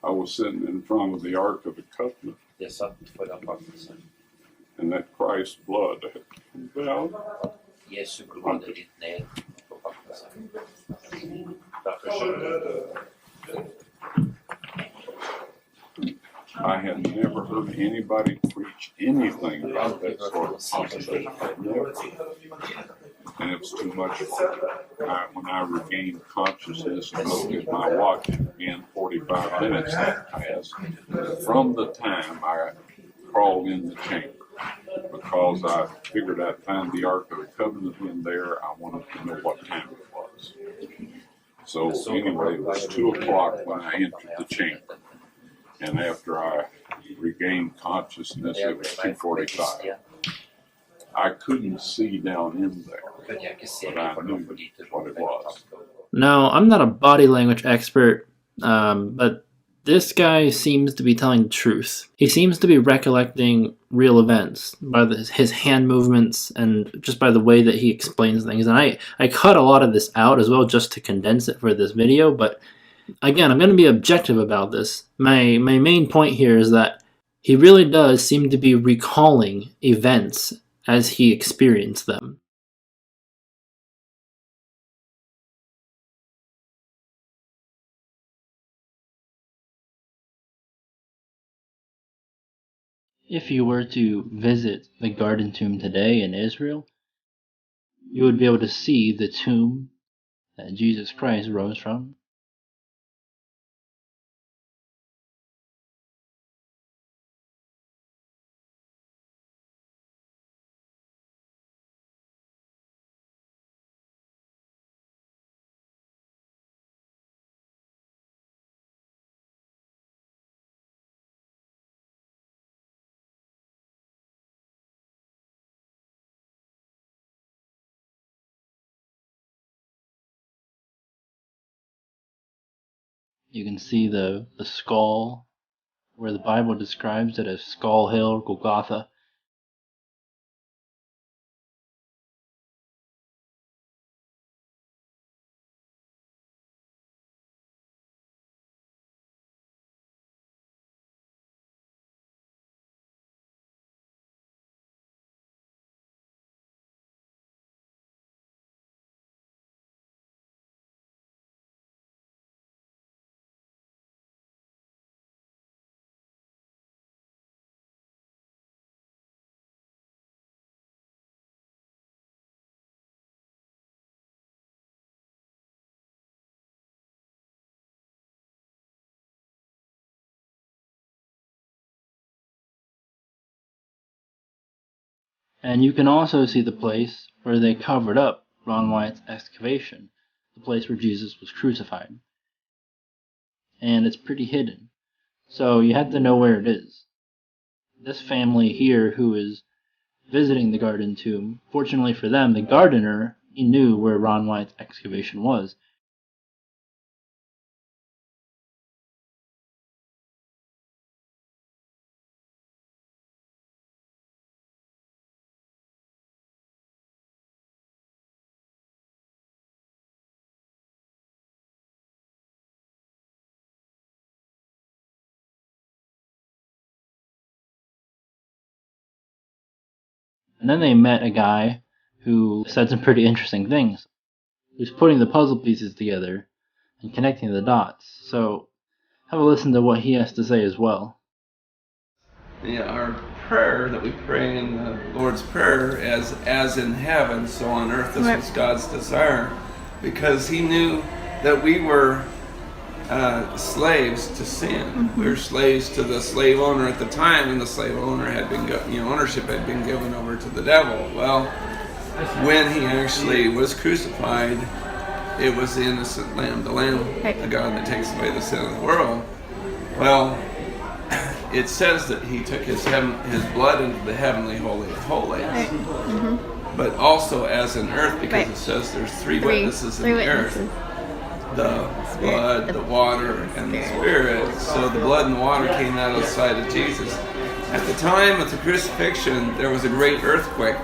I was sitting in front of the Ark of the Covenant, and that Christ's blood had come down. I had never heard anybody preach anything about that sort of possibility. Never. And it was too much for me. When I regained consciousness and looked at my watch, again, 45 minutes had passed from the time I crawled in the chamber, because I figured I'd find the Ark of the Covenant in there. I wanted to know what time it was. So anyway, it was 2 o'clock when I entered the chamber. And after I regained consciousness, it was 2:45. I couldn't see down in there, but I knew what it was. Now, I'm not a body language expert, but this guy seems to be telling the truth. He seems to be recollecting real events by his hand movements and just by the way that he explains things. And I cut a lot of this out as well just to condense it for this video, but again, I'm going to be objective about this. My main point here is that he really does seem to be recalling events as he experienced them. If you were to visit the Garden Tomb today in Israel, you would be able to see the tomb that Jesus Christ rose from. You can see the skull, where the Bible describes it as Skull Hill, Golgotha. And you can also see the place where they covered up Ron Wyatt's excavation, the place where Jesus was crucified. And it's pretty hidden, so you have to know where it is. This family here who is visiting the Garden Tomb, fortunately for them, the gardener, he knew where Ron Wyatt's excavation was. And then they met a guy who said some pretty interesting things. He was putting the puzzle pieces together and connecting the dots. So have a listen to what he has to say as well. Yeah, our prayer that we pray in the Lord's Prayer as in heaven, so on earth, this was God's desire, because he knew that we were slaves to sin. We were slaves to the slave owner at the time, and the slave owner had been, ownership had been given over to the devil. Well, when he actually was crucified, it was the innocent lamb, the lamb, the God that takes away the sin of the world. Well, it says that he took his blood into the heavenly holy of holies, but also as in earth, because it says there's three witnesses in the earth: the blood, the water, and the spirit. So the blood and the water came out of the side of Jesus. At the time of the crucifixion, there was a great earthquake,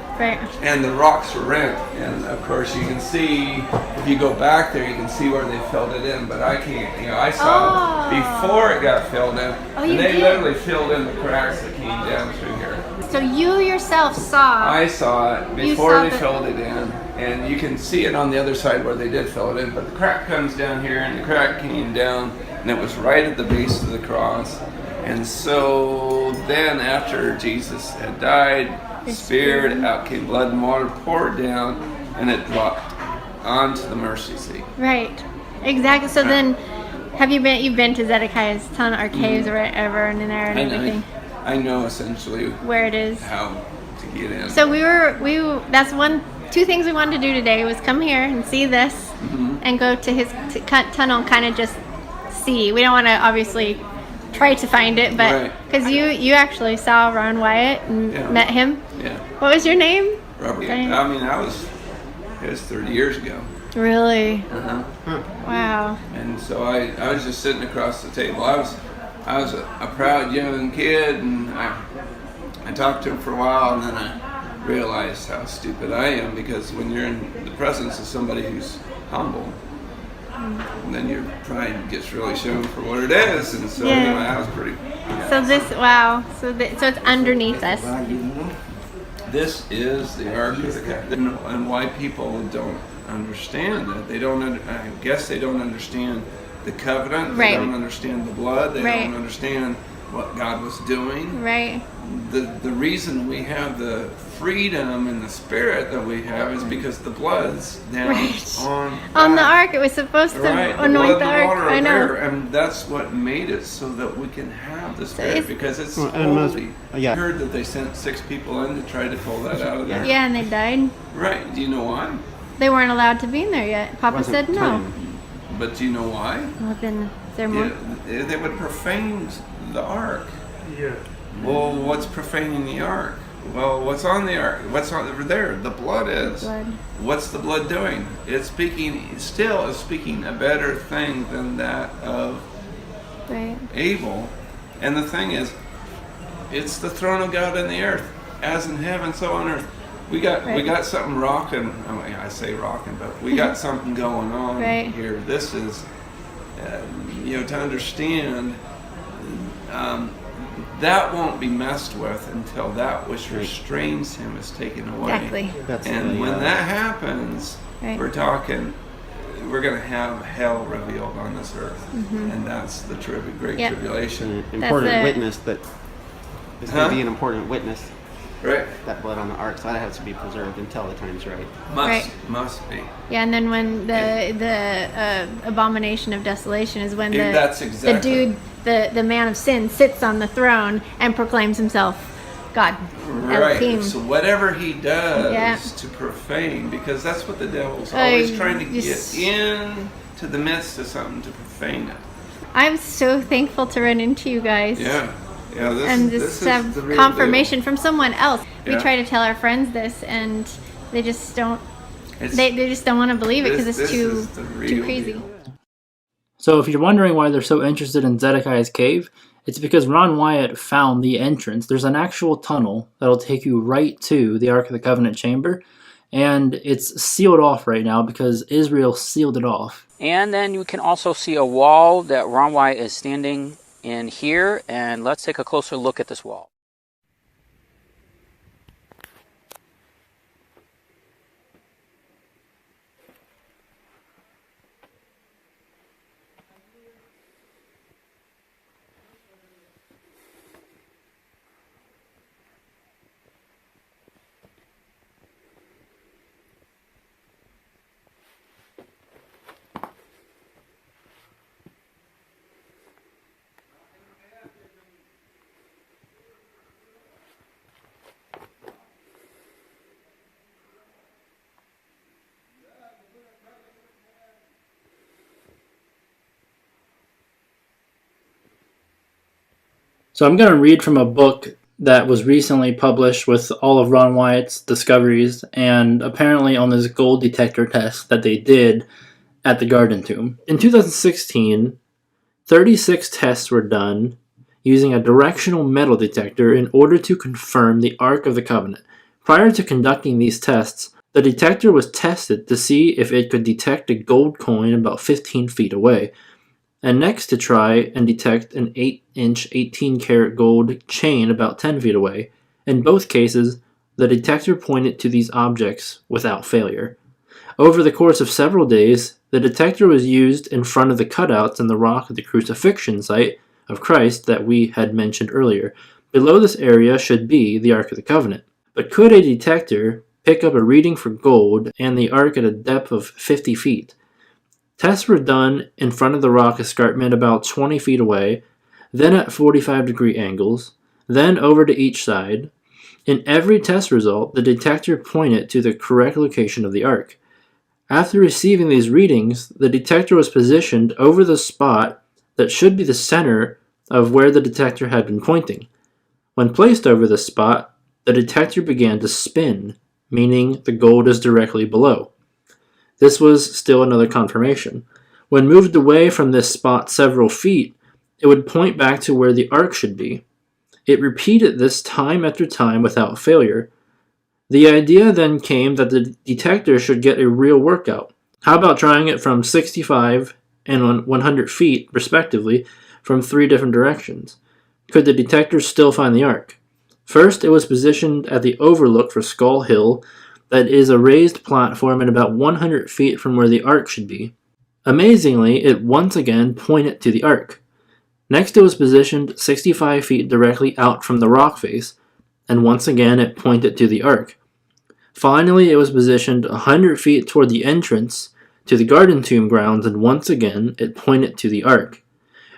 and the rocks were rent. And of course, you can see, if you go back there, you can see where they filled it in. But I can't, I saw it before it got filled in, and they literally filled in the cracks that came down through here. So you yourself saw. I saw it before they filled it in, and you can see it on the other side where they did fill it in. But the crack comes down here, and the crack came down, and it was right at the base of the cross. And so then after Jesus had died, Spirit, out came blood and water, poured down, and it dropped onto the mercy seat. Right. Exactly. So then, you've been to Zedekiah's tunnel or caves or whatever, and in there and everything? I know essentially where it is, how to get in. So that's two things we wanted to do today was come here and see this, and go to his tunnel and kind of just see. We don't want to obviously try to find it, but because you actually saw Ron Wyatt and met him. Yeah. What was your name? Robert. It was 30 years ago. Really? Uh-huh. Wow. And so I was just sitting across the table. I was a proud young kid, and I talked to him for a while, and then I realized how stupid I am, because when you're in the presence of somebody who's humble, and then your pride gets really shown for what it is, and so anyway, I was pretty. So so it's underneath us. This is the Ark of the Covenant, and why people don't understand it. I guess they don't understand the covenant. They don't understand the blood. They don't understand what God was doing. Right. The reason we have the freedom and the spirit that we have is because the blood's down on the ark. It was supposed to anoint the ark. I know. And that's what made it so that we can have the spirit, because it's holy. I heard that they sent 6 people in to try to pull that out of there. Yeah, and they died. Right. Do you know why? They weren't allowed to be in there yet. Papa said no. But do you know why? Well, then there more. They would profane the ark. Yeah. Well, what's profaning the ark? Well, what's on the ark? What's over there? The blood is. What's the blood doing? It's speaking a better thing than that of Abel. And the thing is, it's the throne of God in the earth, as in heaven, so on earth. We got something rocking. I say rocking, but we got something going on here. This is, to understand. That won't be messed with until that which restrains him is taken away. Exactly. And when that happens, we're going to have hell revealed on this earth. And that's the great tribulation. An important witness that is going to be an important witness. Right. That blood on the ark, so that has to be preserved until the time's right. Must be. Yeah, and then when the abomination of desolation is when the man of sin sits on the throne and proclaims himself God. Elohim. So whatever he does to profane, because that's what the devil's always trying to get into the midst of something to profane it. I'm so thankful to run into you guys. Yeah, this have confirmation from someone else. We try to tell our friends this, and they just don't. They just don't want to believe it because it's too crazy. So if you're wondering why they're so interested in Zedekiah's cave, it's because Ron Wyatt found the entrance. There's an actual tunnel that'll take you right to the Ark of the Covenant chamber, and it's sealed off right now because Israel sealed it off. And then you can also see a wall that Ron Wyatt is standing in here, and let's take a closer look at this wall. So I'm going to read from a book that was recently published with all of Ron Wyatt's discoveries and apparently on this gold detector test that they did at the Garden Tomb. In 2016, 36 tests were done using a directional metal detector in order to confirm the Ark of the Covenant. Prior to conducting these tests, the detector was tested to see if it could detect a gold coin about 15 feet away, and next to try and detect an 8-inch 18-karat gold chain about 10 feet away. In both cases, the detector pointed to these objects without failure. Over the course of several days, the detector was used in front of the cutouts in the rock of the crucifixion site of Christ that we had mentioned earlier. Below this area should be the Ark of the Covenant. But could a detector pick up a reading for gold and the Ark at a depth of 50 feet? Tests were done in front of the rock escarpment about 20 feet away, then at 45-degree angles, then over to each side. In every test result, the detector pointed to the correct location of the Ark. After receiving these readings, the detector was positioned over the spot that should be the center of where the detector had been pointing. When placed over this spot, the detector began to spin, meaning the gold is directly below. This was still another confirmation. When moved away from this spot several feet, it would point back to where the Ark should be. It repeated this time after time without failure. The idea then came that the detector should get a real workout. How about trying it from 65 and 100 feet, respectively, from 3 different directions? Could the detector still find the Ark? First, it was positioned at the overlook for Skull Hill, that is a raised platform at about 100 feet from where the Ark should be. Amazingly, it once again pointed to the Ark. Next, it was positioned 65 feet directly out from the rock face, and once again it pointed to the Ark. Finally, it was positioned 100 feet toward the entrance to the Garden Tomb grounds, and once again it pointed to the Ark.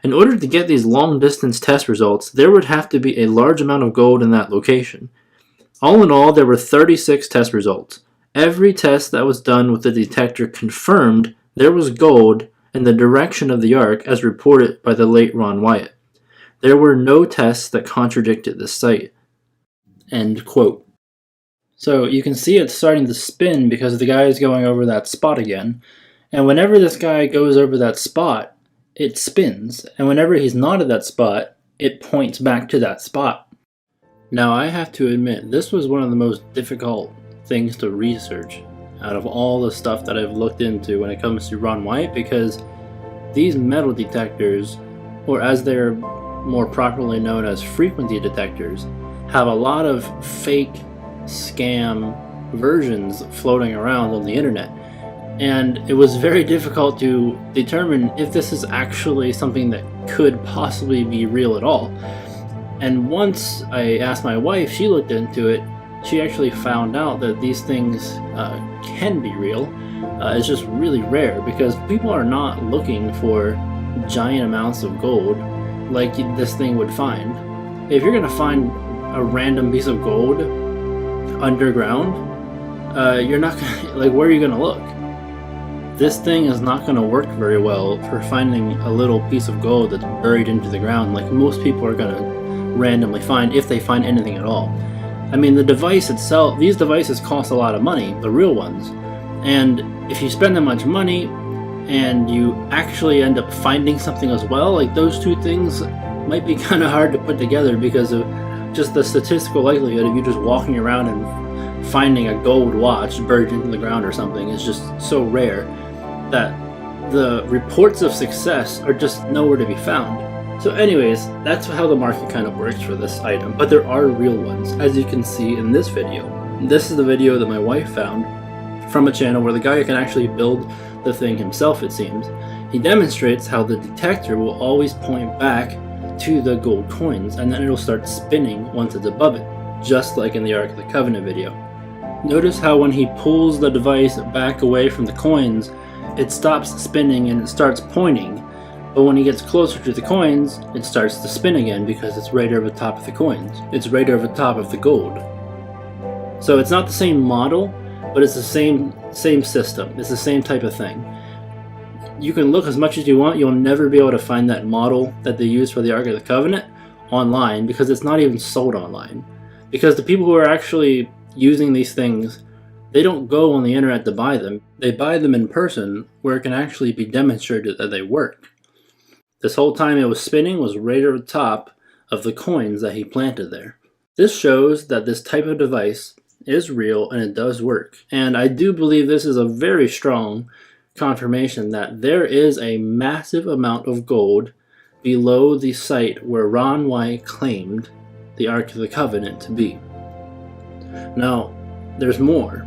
In order to get these long-distance test results, there would have to be a large amount of gold in that location. All in all, there were 36 test results. Every test that was done with the detector confirmed there was gold in the direction of the Ark as reported by the late Ron Wyatt. There were no tests that contradicted this site. End quote. So you can see it's starting to spin because the guy is going over that spot again. And whenever this guy goes over that spot, it spins. And whenever he's not at that spot, it points back to that spot. Now, I have to admit, this was one of the most difficult things to research out of all the stuff that I've looked into when it comes to Ron Wyatt, because these metal detectors, or as they're more properly known as frequency detectors, have a lot of fake scam versions floating around on the internet. And it was very difficult to determine if this is actually something that could possibly be real at all. And once I asked my wife, she looked into it, she actually found out that these things can be real. It's just really rare because people are not looking for giant amounts of gold like this thing would find. If you're gonna find a random piece of gold underground, you're not gonna, like, where are you gonna look? This thing is not gonna work very well for finding a little piece of gold that's buried into the ground like most people are gonna randomly find, if they find anything at all. I mean, the device itself, these devices cost a lot of money, the real ones, and if you spend that much money and you actually end up finding something as well, like, those two things might be kind of hard to put together because of just the statistical likelihood of you just walking around and finding a gold watch buried into the ground or something is just so rare that the reports of success are just nowhere to be found. So anyways, that's how the market kind of works for this item, but there are real ones, as you can see in this video. This is the video that my wife found from a channel where the guy can actually build the thing himself, it seems. He demonstrates how the detector will always point back to the gold coins, and then it'll start spinning once it's above it, just like in the Ark of the Covenant video. Notice how when he pulls the device back away from the coins, it stops spinning and it starts pointing. But when he gets closer to the coins, it starts to spin again because it's right over the top of the coins. It's right over the top of the gold. So it's not the same model, but it's the same system. It's the same type of thing. You can look as much as you want, you'll never be able to find that model that they use for the Ark of the Covenant. online because it's not even sold online. Because the people who are actually using these things, they don't go on the internet to buy them. They buy them in person where it can actually be demonstrated that they work. This whole time it was spinning was right over the top of the coins that he planted there. This shows that this type of device is real and it does work. And I do believe this is a very strong confirmation that there is a massive amount of gold below the site where Ron White claimed the Ark of the Covenant to be. Now, there's more.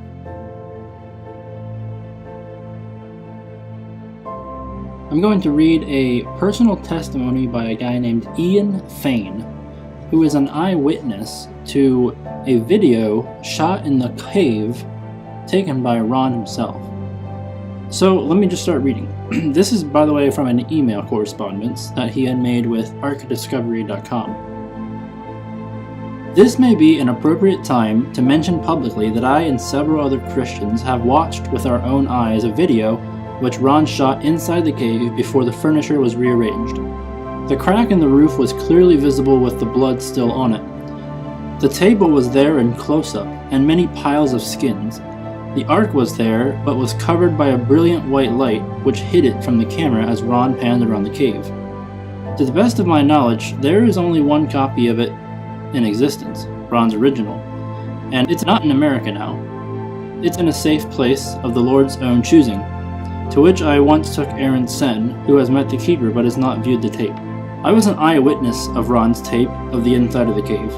I'm going to read a personal testimony by a guy named Ian Fain, who is an eyewitness to a video shot in the cave taken by Ron himself. So let me just start reading. This is, by the way, from an email correspondence that he had made with arcadiscovery.com. This may be an appropriate time to mention publicly that I and several other Christians have watched with our own eyes a video which Ron shot inside the cave before the furniture was rearranged. The crack in the roof was clearly visible with the blood still on it. The table was there in close-up, and many piles of skins. The Ark was there, but was covered by a brilliant white light which hid it from the camera as Ron panned around the cave. To the best of my knowledge, there is only one copy of it in existence, Ron's original, and it's not in America now. It's in a safe place of the Lord's own choosing, to which I once took Aaron Sen, who has met the keeper but has not viewed the tape. I was an eyewitness of Ron's tape of the inside of the cave.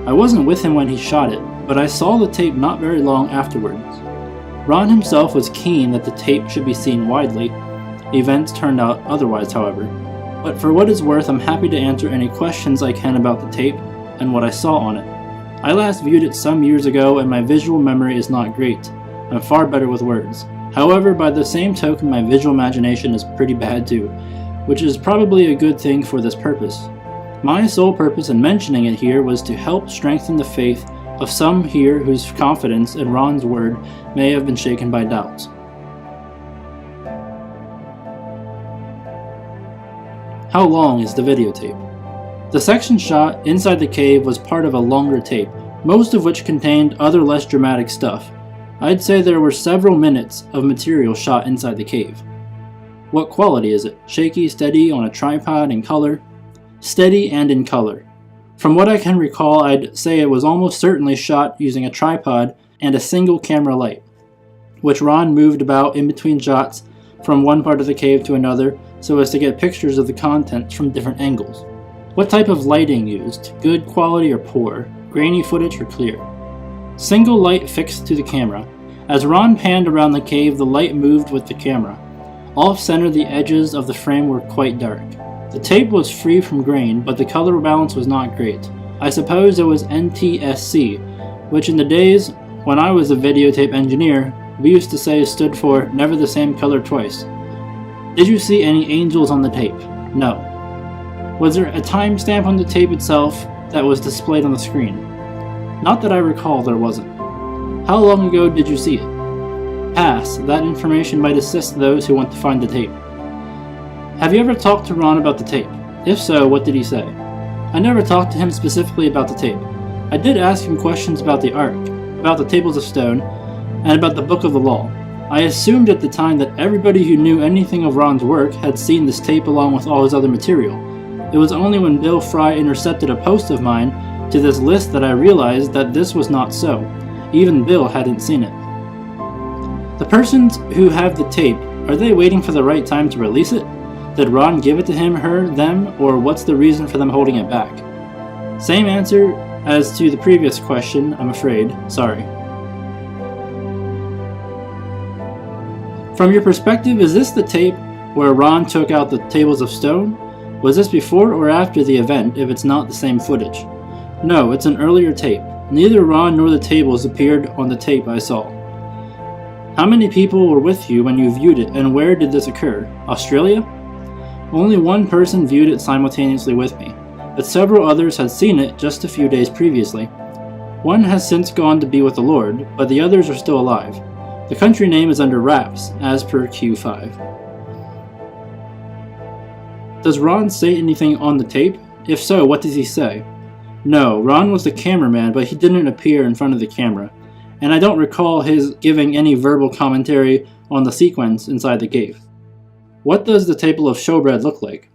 I wasn't with him when he shot it, but I saw the tape not very long afterwards. Ron himself was keen that the tape should be seen widely. Events turned out otherwise, however. But for what it's worth, I'm happy to answer any questions I can about the tape and what I saw on it. I last viewed it some years ago and my visual memory is not great. I'm far better with words. However, by the same token, my visual imagination is pretty bad too, which is probably a good thing for this purpose. My sole purpose in mentioning it here was to help strengthen the faith of some here whose confidence in Ron's word may have been shaken by doubts. How long is the videotape? The section shot inside the cave was part of a longer tape, most of which contained other less dramatic stuff. I'd say there were several minutes of material shot inside the cave. What quality is it? Shaky, steady, on a tripod, in color? Steady and in color. From what I can recall, I'd say it was almost certainly shot using a tripod and a single camera light, which Ron moved about in between shots from one part of the cave to another so as to get pictures of the contents from different angles. What type of lighting used? Good quality or poor? Grainy footage or clear? Single light fixed to the camera. As Ron panned around the cave, the light moved with the camera. Off-center, the edges of the frame were quite dark. The tape was free from grain, but the color balance was not great. I suppose it was NTSC, which in the days when I was a videotape engineer, we used to say stood for never the same color twice. Did you see any angels on the tape? No. Was there a timestamp on the tape itself that was displayed on the screen? Not that I recall there wasn't. How long ago did you see it? Pass. That information might assist those who want to find the tape. Have you ever talked to Ron about the tape? If so, what did he say? I never talked to him specifically about the tape. I did ask him questions about the Ark, about the tables of stone, and about the Book of the Law. I assumed at the time that everybody who knew anything of Ron's work had seen this tape along with all his other material. It was only when Bill Fry intercepted a post of mine to this list that I realized that this was not so. Even Bill hadn't seen it. The persons who have the tape, are they waiting for the right time to release it? Did Ron give it to him, her, them, or what's the reason for them holding it back? Same answer as to the previous question, I'm afraid. Sorry. From your perspective, is this the tape where Ron took out the tables of stone? Was this before or after the event if it's not the same footage? No, it's an earlier tape. Neither Ron nor the tables appeared on the tape I saw. How many people were with you when you viewed it, and where did this occur? Australia? Only one person viewed it simultaneously with me, but several others had seen it just a few days previously. One has since gone to be with the Lord, but the others are still alive. The country name is under wraps, as per Q5. Does Ron say anything on the tape? If so, what does he say? No, Ron was the cameraman, but he didn't appear in front of the camera, and I don't recall his giving any verbal commentary on the sequence inside the cave. What does the table of showbread look like?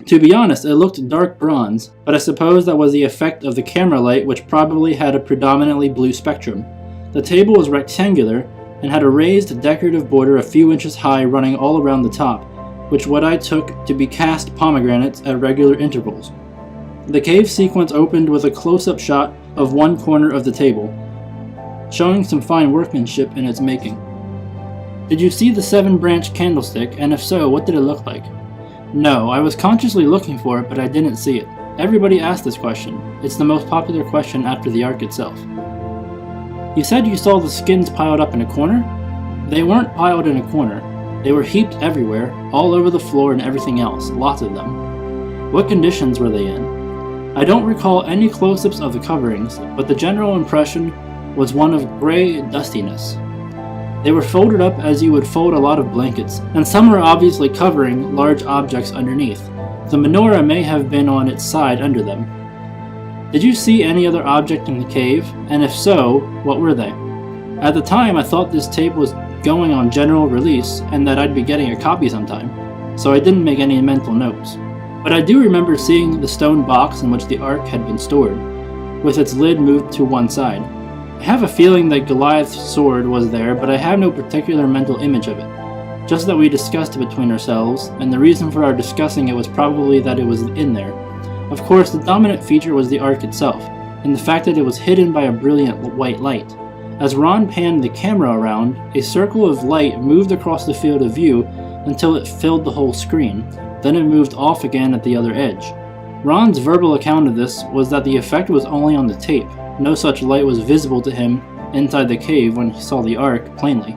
To be honest, it looked dark bronze, but I suppose that was the effect of the camera light, which probably had a predominantly blue spectrum. The table was rectangular and had a raised decorative border a few inches high running all around the top, which what I took to be cast pomegranates at regular intervals. The cave sequence opened with a close-up shot of one corner of the table, showing some fine workmanship in its making. Did you see the 7-branch candlestick, and if so, what did it look like? No, I was consciously looking for it, but I didn't see it. Everybody asked this question. It's the most popular question after the Ark itself. You said you saw the skins piled up in a corner? They weren't piled in a corner. They were heaped everywhere, all over the floor and everything else, lots of them. What conditions were they in? I don't recall any close-ups of the coverings, but the general impression was one of gray dustiness. They were folded up as you would fold a lot of blankets, and some were obviously covering large objects underneath. The menorah may have been on its side under them. Did you see any other object in the cave, and if so, what were they? At the time, I thought this tape was going on general release, and that I'd be getting a copy sometime, so I didn't make any mental notes. But I do remember seeing the stone box in which the Ark had been stored, with its lid moved to one side. I have a feeling that Goliath's sword was there, but I have no particular mental image of it. Just that we discussed it between ourselves, and the reason for our discussing it was probably that it was in there. Of course, the dominant feature was the Ark itself, and the fact that it was hidden by a brilliant white light. As Ron panned the camera around, a circle of light moved across the field of view until it filled the whole screen, then it moved off again at the other edge. Ron's verbal account of this was that the effect was only on the tape. No such light was visible to him inside the cave when he saw the Ark plainly.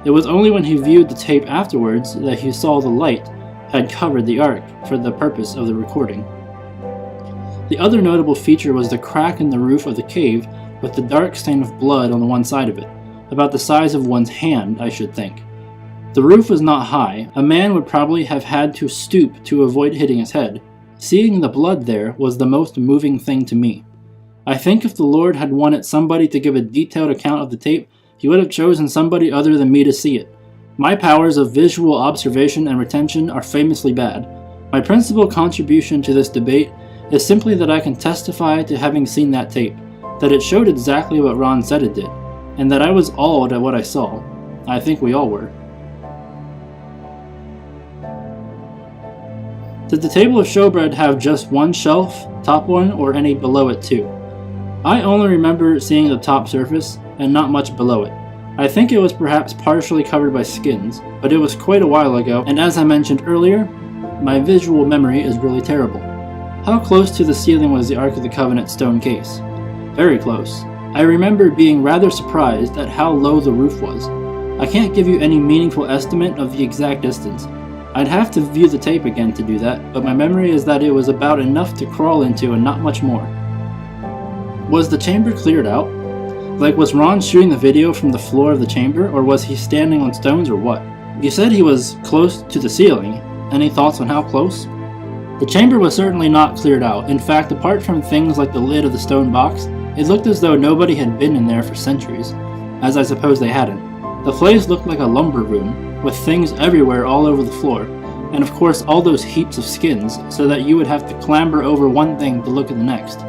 It was only when he viewed the tape afterwards that he saw the light had covered the Ark for the purpose of the recording. The other notable feature was the crack in the roof of the cave with the dark stain of blood on one side of it, about the size of one's hand, I should think. The roof was not high. A man would probably have had to stoop to avoid hitting his head. Seeing the blood there was the most moving thing to me. I think if the Lord had wanted somebody to give a detailed account of the tape, he would have chosen somebody other than me to see it. My powers of visual observation and retention are famously bad. My principal contribution to this debate is simply that I can testify to having seen that tape, that it showed exactly what Ron said it did, and that I was awed at what I saw. I think we all were. Did the table of showbread have just one shelf, top one, or any below it too? I only remember seeing the top surface, and not much below it. I think it was perhaps partially covered by skins, but it was quite a while ago, and as I mentioned earlier, my visual memory is really terrible. How close to the ceiling was the Ark of the Covenant stone case? Very close. I remember being rather surprised at how low the roof was. I can't give you any meaningful estimate of the exact distance. I'd have to view the tape again to do that, but my memory is that it was about enough to crawl into and not much more. Was the chamber cleared out? Like, was Ron shooting the video from the floor of the chamber, or was he standing on stones, or what? You said he was close to the ceiling. Any thoughts on how close? The chamber was certainly not cleared out. In fact, apart from things like the lid of the stone box, it looked as though nobody had been in there for centuries, as I suppose they hadn't. The place looked like a lumber room, with things everywhere all over the floor, and of course all those heaps of skins, so that you would have to clamber over one thing to look at the next.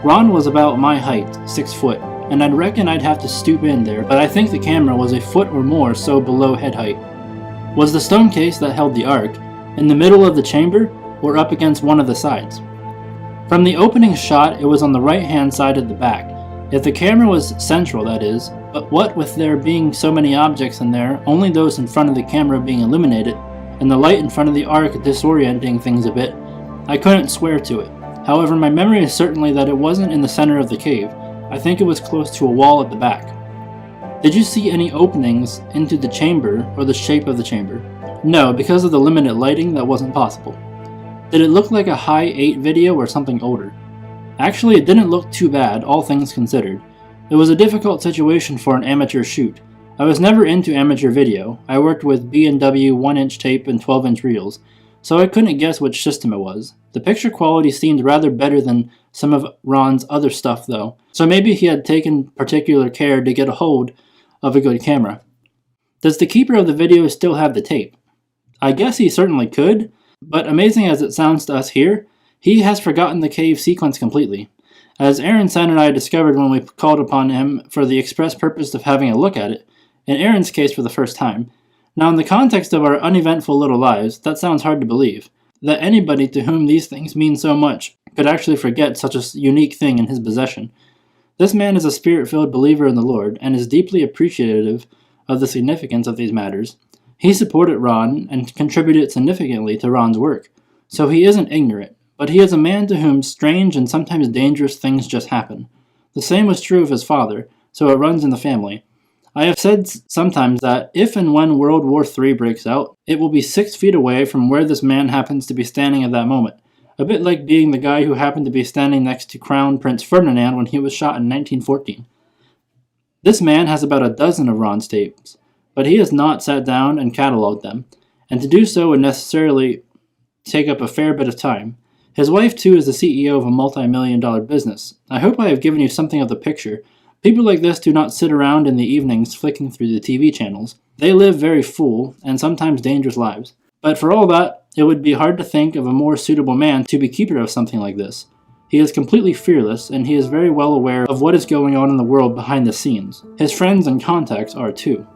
Ron was about my height, 6 foot, and I'd reckon I'd have to stoop in there, but I think the camera was a foot or more so below head height. Was the stone case that held the Ark in the middle of the chamber, or up against one of the sides? From the opening shot, it was on the right-hand side at the back. If the camera was central, that is, but what with there being so many objects in there, only those in front of the camera being illuminated, and the light in front of the Ark disorienting things a bit, I couldn't swear to it. However, my memory is certainly that it wasn't in the center of the cave. I think it was close to a wall at the back. Did you see any openings into the chamber, or the shape of the chamber? No, because of the limited lighting, that wasn't possible. Did it look like a high 8 video or something older? Actually, it didn't look too bad, all things considered. It was a difficult situation for an amateur shoot. I was never into amateur video. I worked with B&W 1-inch tape and 12-inch reels, so I couldn't guess which system it was. The picture quality seemed rather better than some of Ron's other stuff though, so maybe he had taken particular care to get a hold of a good camera. Does the keeper of the video still have the tape? I guess he certainly could, but amazing as it sounds to us here, he has forgotten the cave sequence completely. As Aaron's son and I discovered when we called upon him for the express purpose of having a look at it, in Aaron's case for the first time. Now in the context of our uneventful little lives, that sounds hard to believe, that anybody to whom these things mean so much could actually forget such a unique thing in his possession. This man is a spirit-filled believer in the Lord and is deeply appreciative of the significance of these matters. He supported Ron and contributed significantly to Ron's work, so he isn't ignorant, but he is a man to whom strange and sometimes dangerous things just happen. The same was true of his father, so it runs in the family. I have said sometimes that if and when World War III breaks out, it will be 6 feet away from where this man happens to be standing at that moment, a bit like being the guy who happened to be standing next to Crown Prince Ferdinand when he was shot in 1914. This man has about a dozen of Ron's tapes, but he has not sat down and cataloged them, and to do so would necessarily take up a fair bit of time. His wife, too, is the CEO of a multi-million-dollar business. I hope I have given you something of the picture. People like this do not sit around in the evenings flicking through the TV channels. They live very full and sometimes dangerous lives. But for all that, it would be hard to think of a more suitable man to be keeper of something like this. He is completely fearless, and he is very well aware of what is going on in the world behind the scenes. His friends and contacts are too.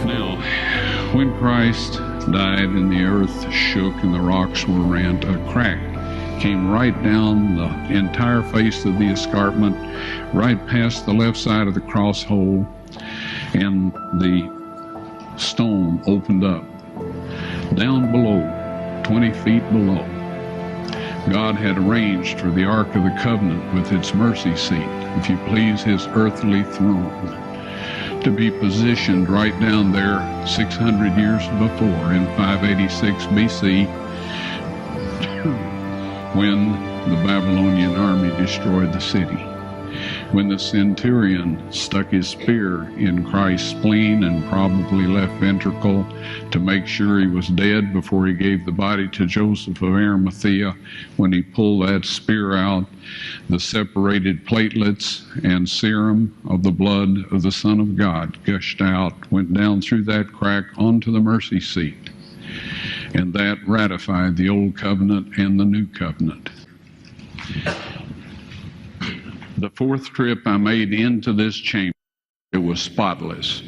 Now, when Christ died and the earth shook and the rocks were rent, a crack came right down the entire face of the escarpment, right past the left side of the cross hole, and the stone opened up. Down below, 20 feet below, God had arranged for the Ark of the Covenant with its mercy seat, if you please, his earthly throne, to be positioned right down there 600 years before in 586 BC when the Babylonian army destroyed the city. When the centurion stuck his spear in Christ's spleen and probably left ventricle to make sure he was dead before he gave the body to Joseph of Arimathea, when he pulled that spear out, the separated platelets and serum of the blood of the Son of God gushed out, went down through that crack onto the mercy seat. And that ratified the Old Covenant and the New Covenant. The fourth trip I made into this chamber, it was spotless.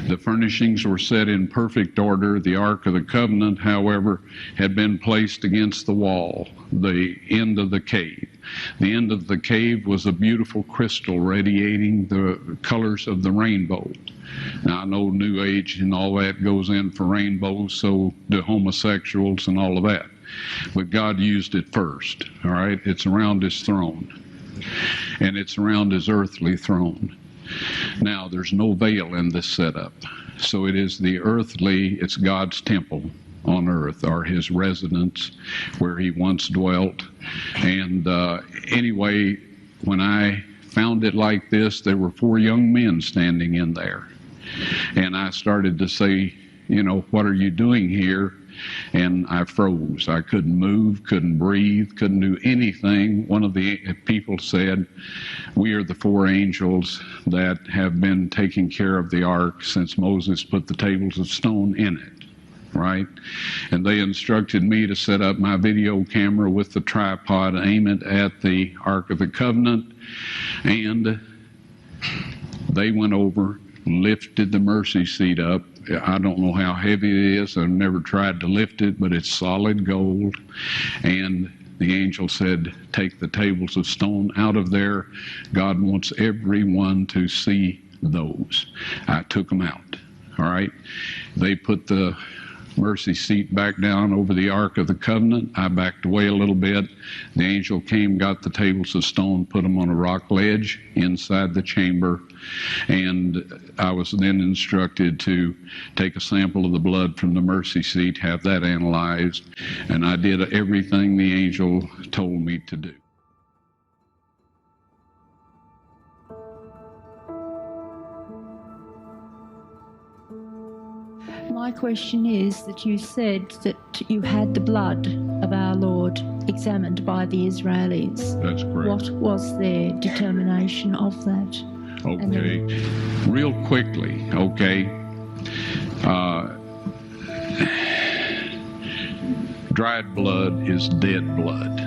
The furnishings were set in perfect order. The Ark of the Covenant, however, had been placed against the wall, the end of the cave. The end of the cave was a beautiful crystal radiating the colors of the rainbow. Now, I know New Age and all that goes in for rainbows, so do homosexuals and all of that. But God used it first, all right? It's around his throne, and it's around his earthly throne. Now, there's no veil in this setup, so it is the earthly, it's God's temple on earth, or his residence where he once dwelt. And anyway, when I found it like this, there were 4 young men standing in there. And I started to say, you know, what are you doing here? And I froze. I couldn't move, couldn't breathe, couldn't do anything. One of the people said, we are the 4 angels that have been taking care of the ark since Moses put the tables of stone in it, right? And they instructed me to set up my video camera with the tripod, aim it at the Ark of the Covenant, and they went over, lifted the mercy seat up. I don't know how heavy it is. I've never tried to lift it, but it's solid gold. And the angel said, take the tables of stone out of there. God wants everyone to see those. I took them out, all right? They put the mercy seat back down over the Ark of the Covenant. I backed away a little bit. The angel came, got the tables of stone, put them on a rock ledge inside the chamber, and I was then instructed to take a sample of the blood from the mercy seat, have that analyzed, and I did everything the angel told me to do. My question is that you said that you had the blood of our Lord examined by the Israelis. That's correct. What was their determination of that? Okay, real quickly, okay. Dried blood is dead blood.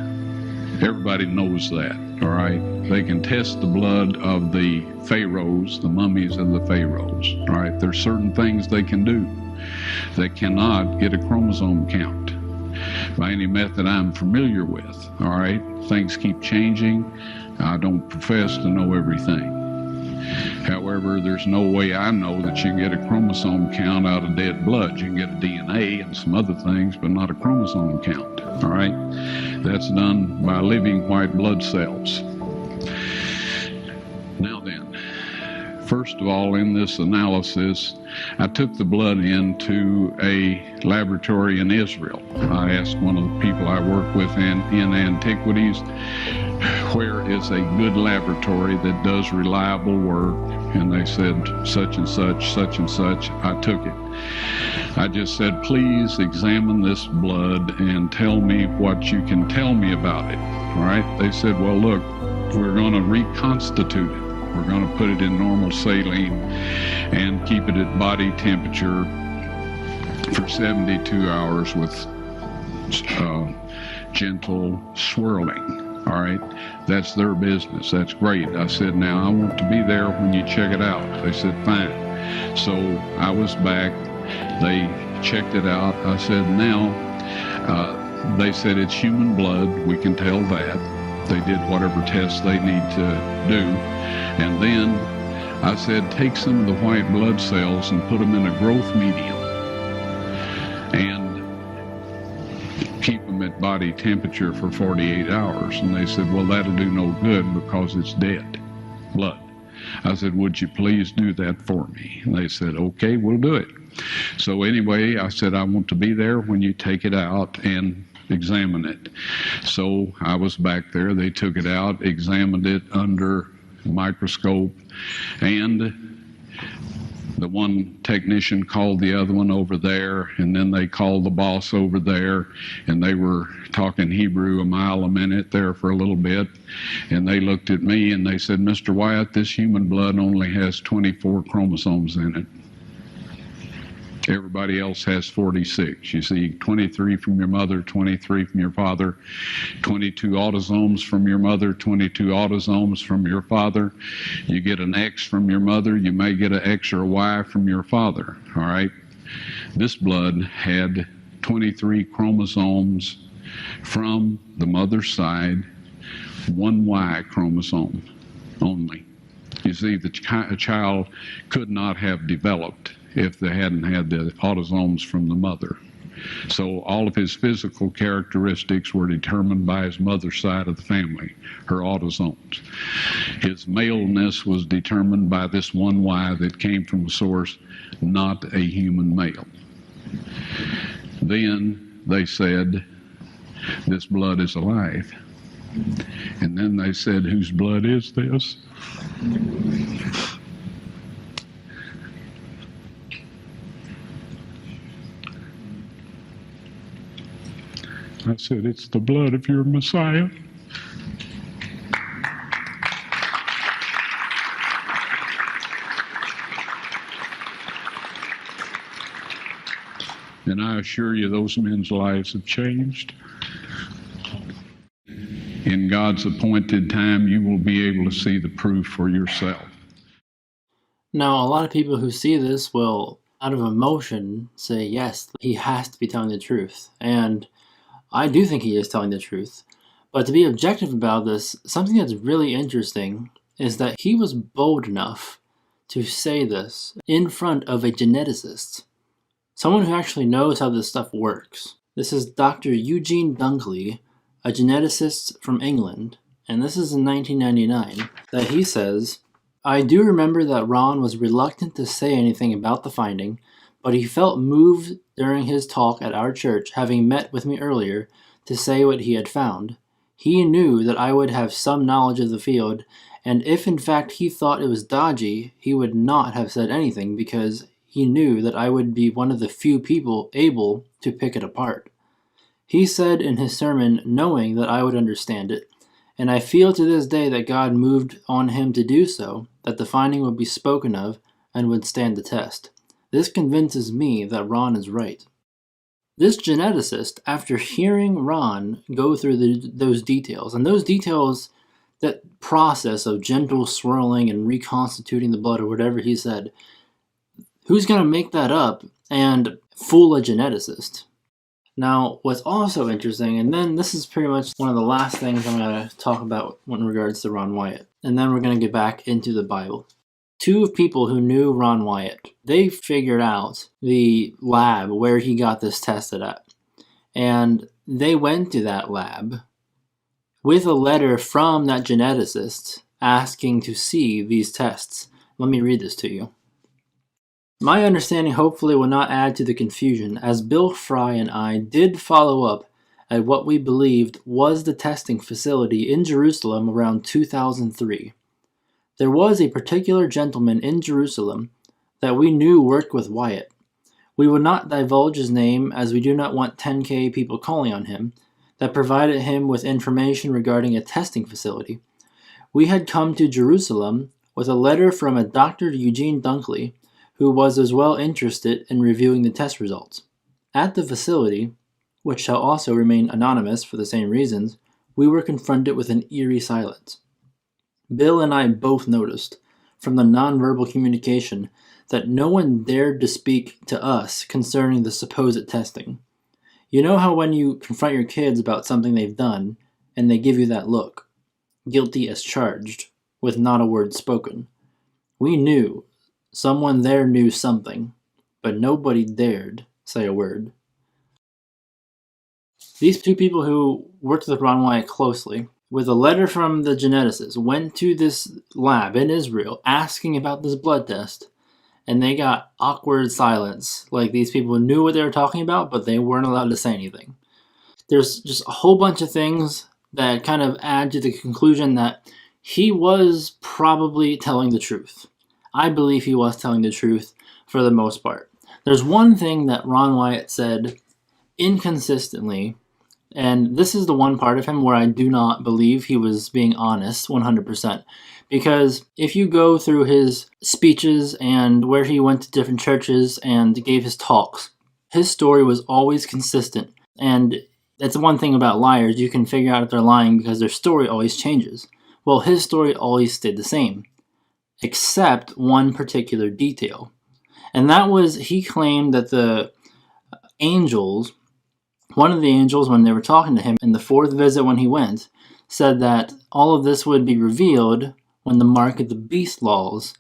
Everybody knows that, all right? They can test the blood of the pharaohs, the mummies of the pharaohs, all right? There's certain things they can do. They cannot get a chromosome count by any method I'm familiar with, all right? Things keep changing. I don't profess to know everything. However, there's no way I know that you can get a chromosome count out of dead blood. You can get a DNA and some other things, but not a chromosome count, all right? That's done by living white blood cells. Now then, first of all, in this analysis, I took the blood into a laboratory in Israel. I asked one of the people I work with in antiquities, where is a good laboratory that does reliable work? And they said, such and such, such and such. I took it. I just said, please examine this blood and tell me what you can tell me about it. All right? They said, well, look, we're going to reconstitute it. We're going to put it in normal saline and keep it at body temperature for 72 hours with gentle swirling. All right, that's their business. That's great. I said, now I want to be there when you check it out. They said, fine. So I was back. They checked it out. I said, now, they said it's human blood. We can tell that. They did whatever tests they need to do. And then I said, take some of the white blood cells and put them in a growth medium and keep them at body temperature for 48 hours. And they said, well, that'll do no good because it's dead blood. I said, would you please do that for me? And they said, okay, we'll do it. So anyway, I said, I want to be there when you take it out and examine it. So I was back there. They took it out, examined it under a microscope, and the one technician called the other one over there, and then they called the boss over there, and they were talking Hebrew a mile a minute there for a little bit, and they looked at me and they said, Mr. Wyatt, this human blood only has 24 chromosomes in it. Everybody else has 46. You see, 23 from your mother, 23 from your father, 22 autosomes from your mother, 22 autosomes from your father. You get an X from your mother, you may get an X or a Y from your father, all right? This blood had 23 chromosomes from the mother's side, one Y chromosome only. You see, the child could not have developed if they hadn't had the autosomes from the mother. So all of his physical characteristics were determined by his mother's side of the family, her autosomes. His maleness was determined by this one Y that came from a source, not a human male. Then they said, this blood is alive. And then they said, whose blood is this? I said, it's the blood of your Messiah. And I assure you, those men's lives have changed. In God's appointed time, you will be able to see the proof for yourself. Now, a lot of people who see this will, out of emotion, say, yes, he has to be telling the truth. And I do think he is telling the truth. But to be objective about this, something that's really interesting is that he was bold enough to say this in front of a geneticist. Someone who actually knows how this stuff works. This is Dr. Eugene Dunkley, a geneticist from England, and this is in 1999, that he says, I do remember that Ron was reluctant to say anything about the finding, but he felt moved during his talk at our church, having met with me earlier, to say what he had found. He knew that I would have some knowledge of the field, and if in fact he thought it was dodgy, he would not have said anything because he knew that I would be one of the few people able to pick it apart. He said in his sermon, knowing that I would understand it, and I feel to this day that God moved on him to do so, that the finding would be spoken of and would stand the test. This convinces me that Ron is right. This geneticist, after hearing Ron go through those details, and those details, that process of gentle swirling and reconstituting the blood or whatever he said, who's going to make that up and fool a geneticist? Now, what's also interesting, and then this is pretty much one of the last things I'm going to talk about in regards to Ron Wyatt, and then we're going to get back into the Bible. Two people who knew Ron Wyatt, they figured out the lab where he got this tested at. And they went to that lab with a letter from that geneticist asking to see these tests. Let me read this to you. My understanding hopefully will not add to the confusion, as Bill Fry and I did follow up at what we believed was the testing facility in Jerusalem around 2003. There was a particular gentleman in Jerusalem that we knew worked with Wyatt. We would not divulge his name as we do not want 10K people calling on him, that provided him with information regarding a testing facility. We had come to Jerusalem with a letter from a Dr. Eugene Dunkley, who was as well interested in reviewing the test results. At the facility, which shall also remain anonymous for the same reasons, we were confronted with an eerie silence. Bill and I both noticed, from the nonverbal communication, that no one dared to speak to us concerning the supposed testing. You know how when you confront your kids about something they've done, and they give you that look, guilty as charged, with not a word spoken? We knew, someone there knew something, but nobody dared say a word. These two people who worked with Ron Wyatt closely, with a letter from the geneticist, went to this lab in Israel asking about this blood test, and they got awkward silence. Like these people knew what they were talking about, but they weren't allowed to say anything. There's just a whole bunch of things that kind of add to the conclusion that he was probably telling the truth. I believe he was telling the truth for the most part. There's one thing that Ron Wyatt said inconsistently, and this is the one part of him where I do not believe he was being honest 100%. Because if you go through his speeches and where he went to different churches and gave his talks, his story was always consistent. And that's one thing about liars, you can figure out if they're lying because their story always changes. Well, his story always stayed the same, except one particular detail. And that was, he claimed that the angels, one of the angels, when they were talking to him in the fourth visit when he went, said that all of this would be revealed when the mark of the beast laws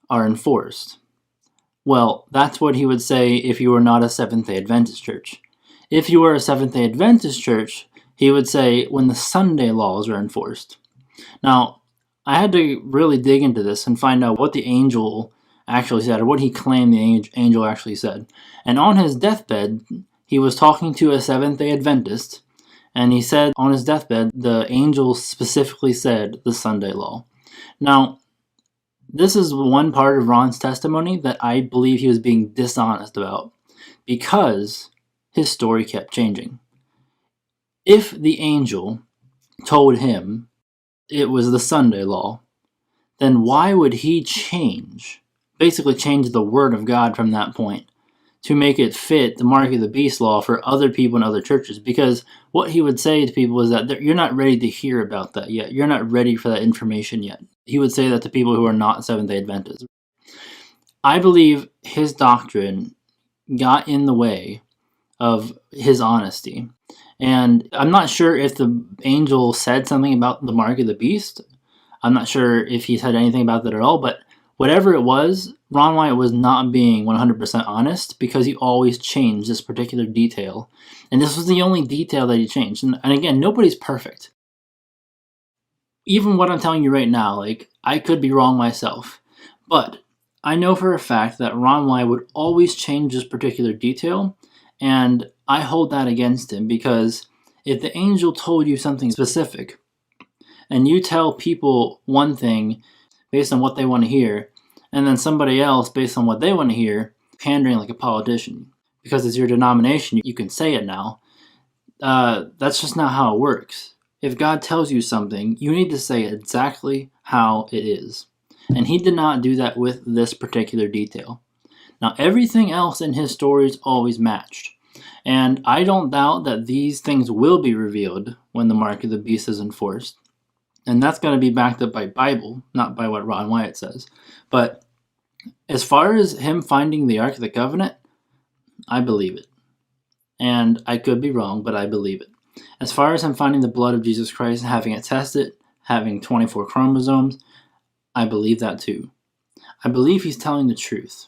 are enforced. Well, that's what he would say if you were not a Seventh-day Adventist church. If you were a Seventh-day Adventist church, he would say when the Sunday laws are enforced. Now, I had to really dig into this and find out what the angel actually said, or what he claimed the angel actually said. And on his deathbed, he was talking to a Seventh-day Adventist, and he said on his deathbed, the angel specifically said the Sunday law. Now, this is one part of Ron's testimony that I believe he was being dishonest about, because his story kept changing. if the angel told him it was the Sunday law, then why would he basically change the word of God from that point to make it fit the mark of the beast law for other people in other churches? Because what he would say to people is that you're not ready to hear about that yet. You're not ready for that information yet. He would say that to people who are not Seventh-day Adventists. I believe his doctrine got in the way of his honesty. And I'm not sure if the angel said something about the mark of the beast. I'm not sure if he said anything about that at all, but whatever it was, Ron Wyatt was not being 100% honest because he always changed this particular detail. And this was the only detail that he changed. And again, nobody's perfect. Even what I'm telling you right now, like, I could be wrong myself. But I know for a fact that Ron Wyatt would always change this particular detail, and I hold that against him, because if the angel told you something specific, and you tell people one thing based on what they want to hear, and then somebody else based on what they want to hear, pandering like a politician, because it's your denomination, you can say it now. That's just not how it works. If God tells you something, you need to say exactly how it is. And he did not do that with this particular detail. Now, everything else in his stories always matched. And I don't doubt that these things will be revealed when the mark of the beast is enforced. And that's going to be backed up by Bible, not by what Ron Wyatt says. But as far as him finding the Ark of the Covenant, I believe it. And I could be wrong, but I believe it. As far as him finding the blood of Jesus Christ and having it tested, having 24 chromosomes, I believe that too. I believe he's telling the truth.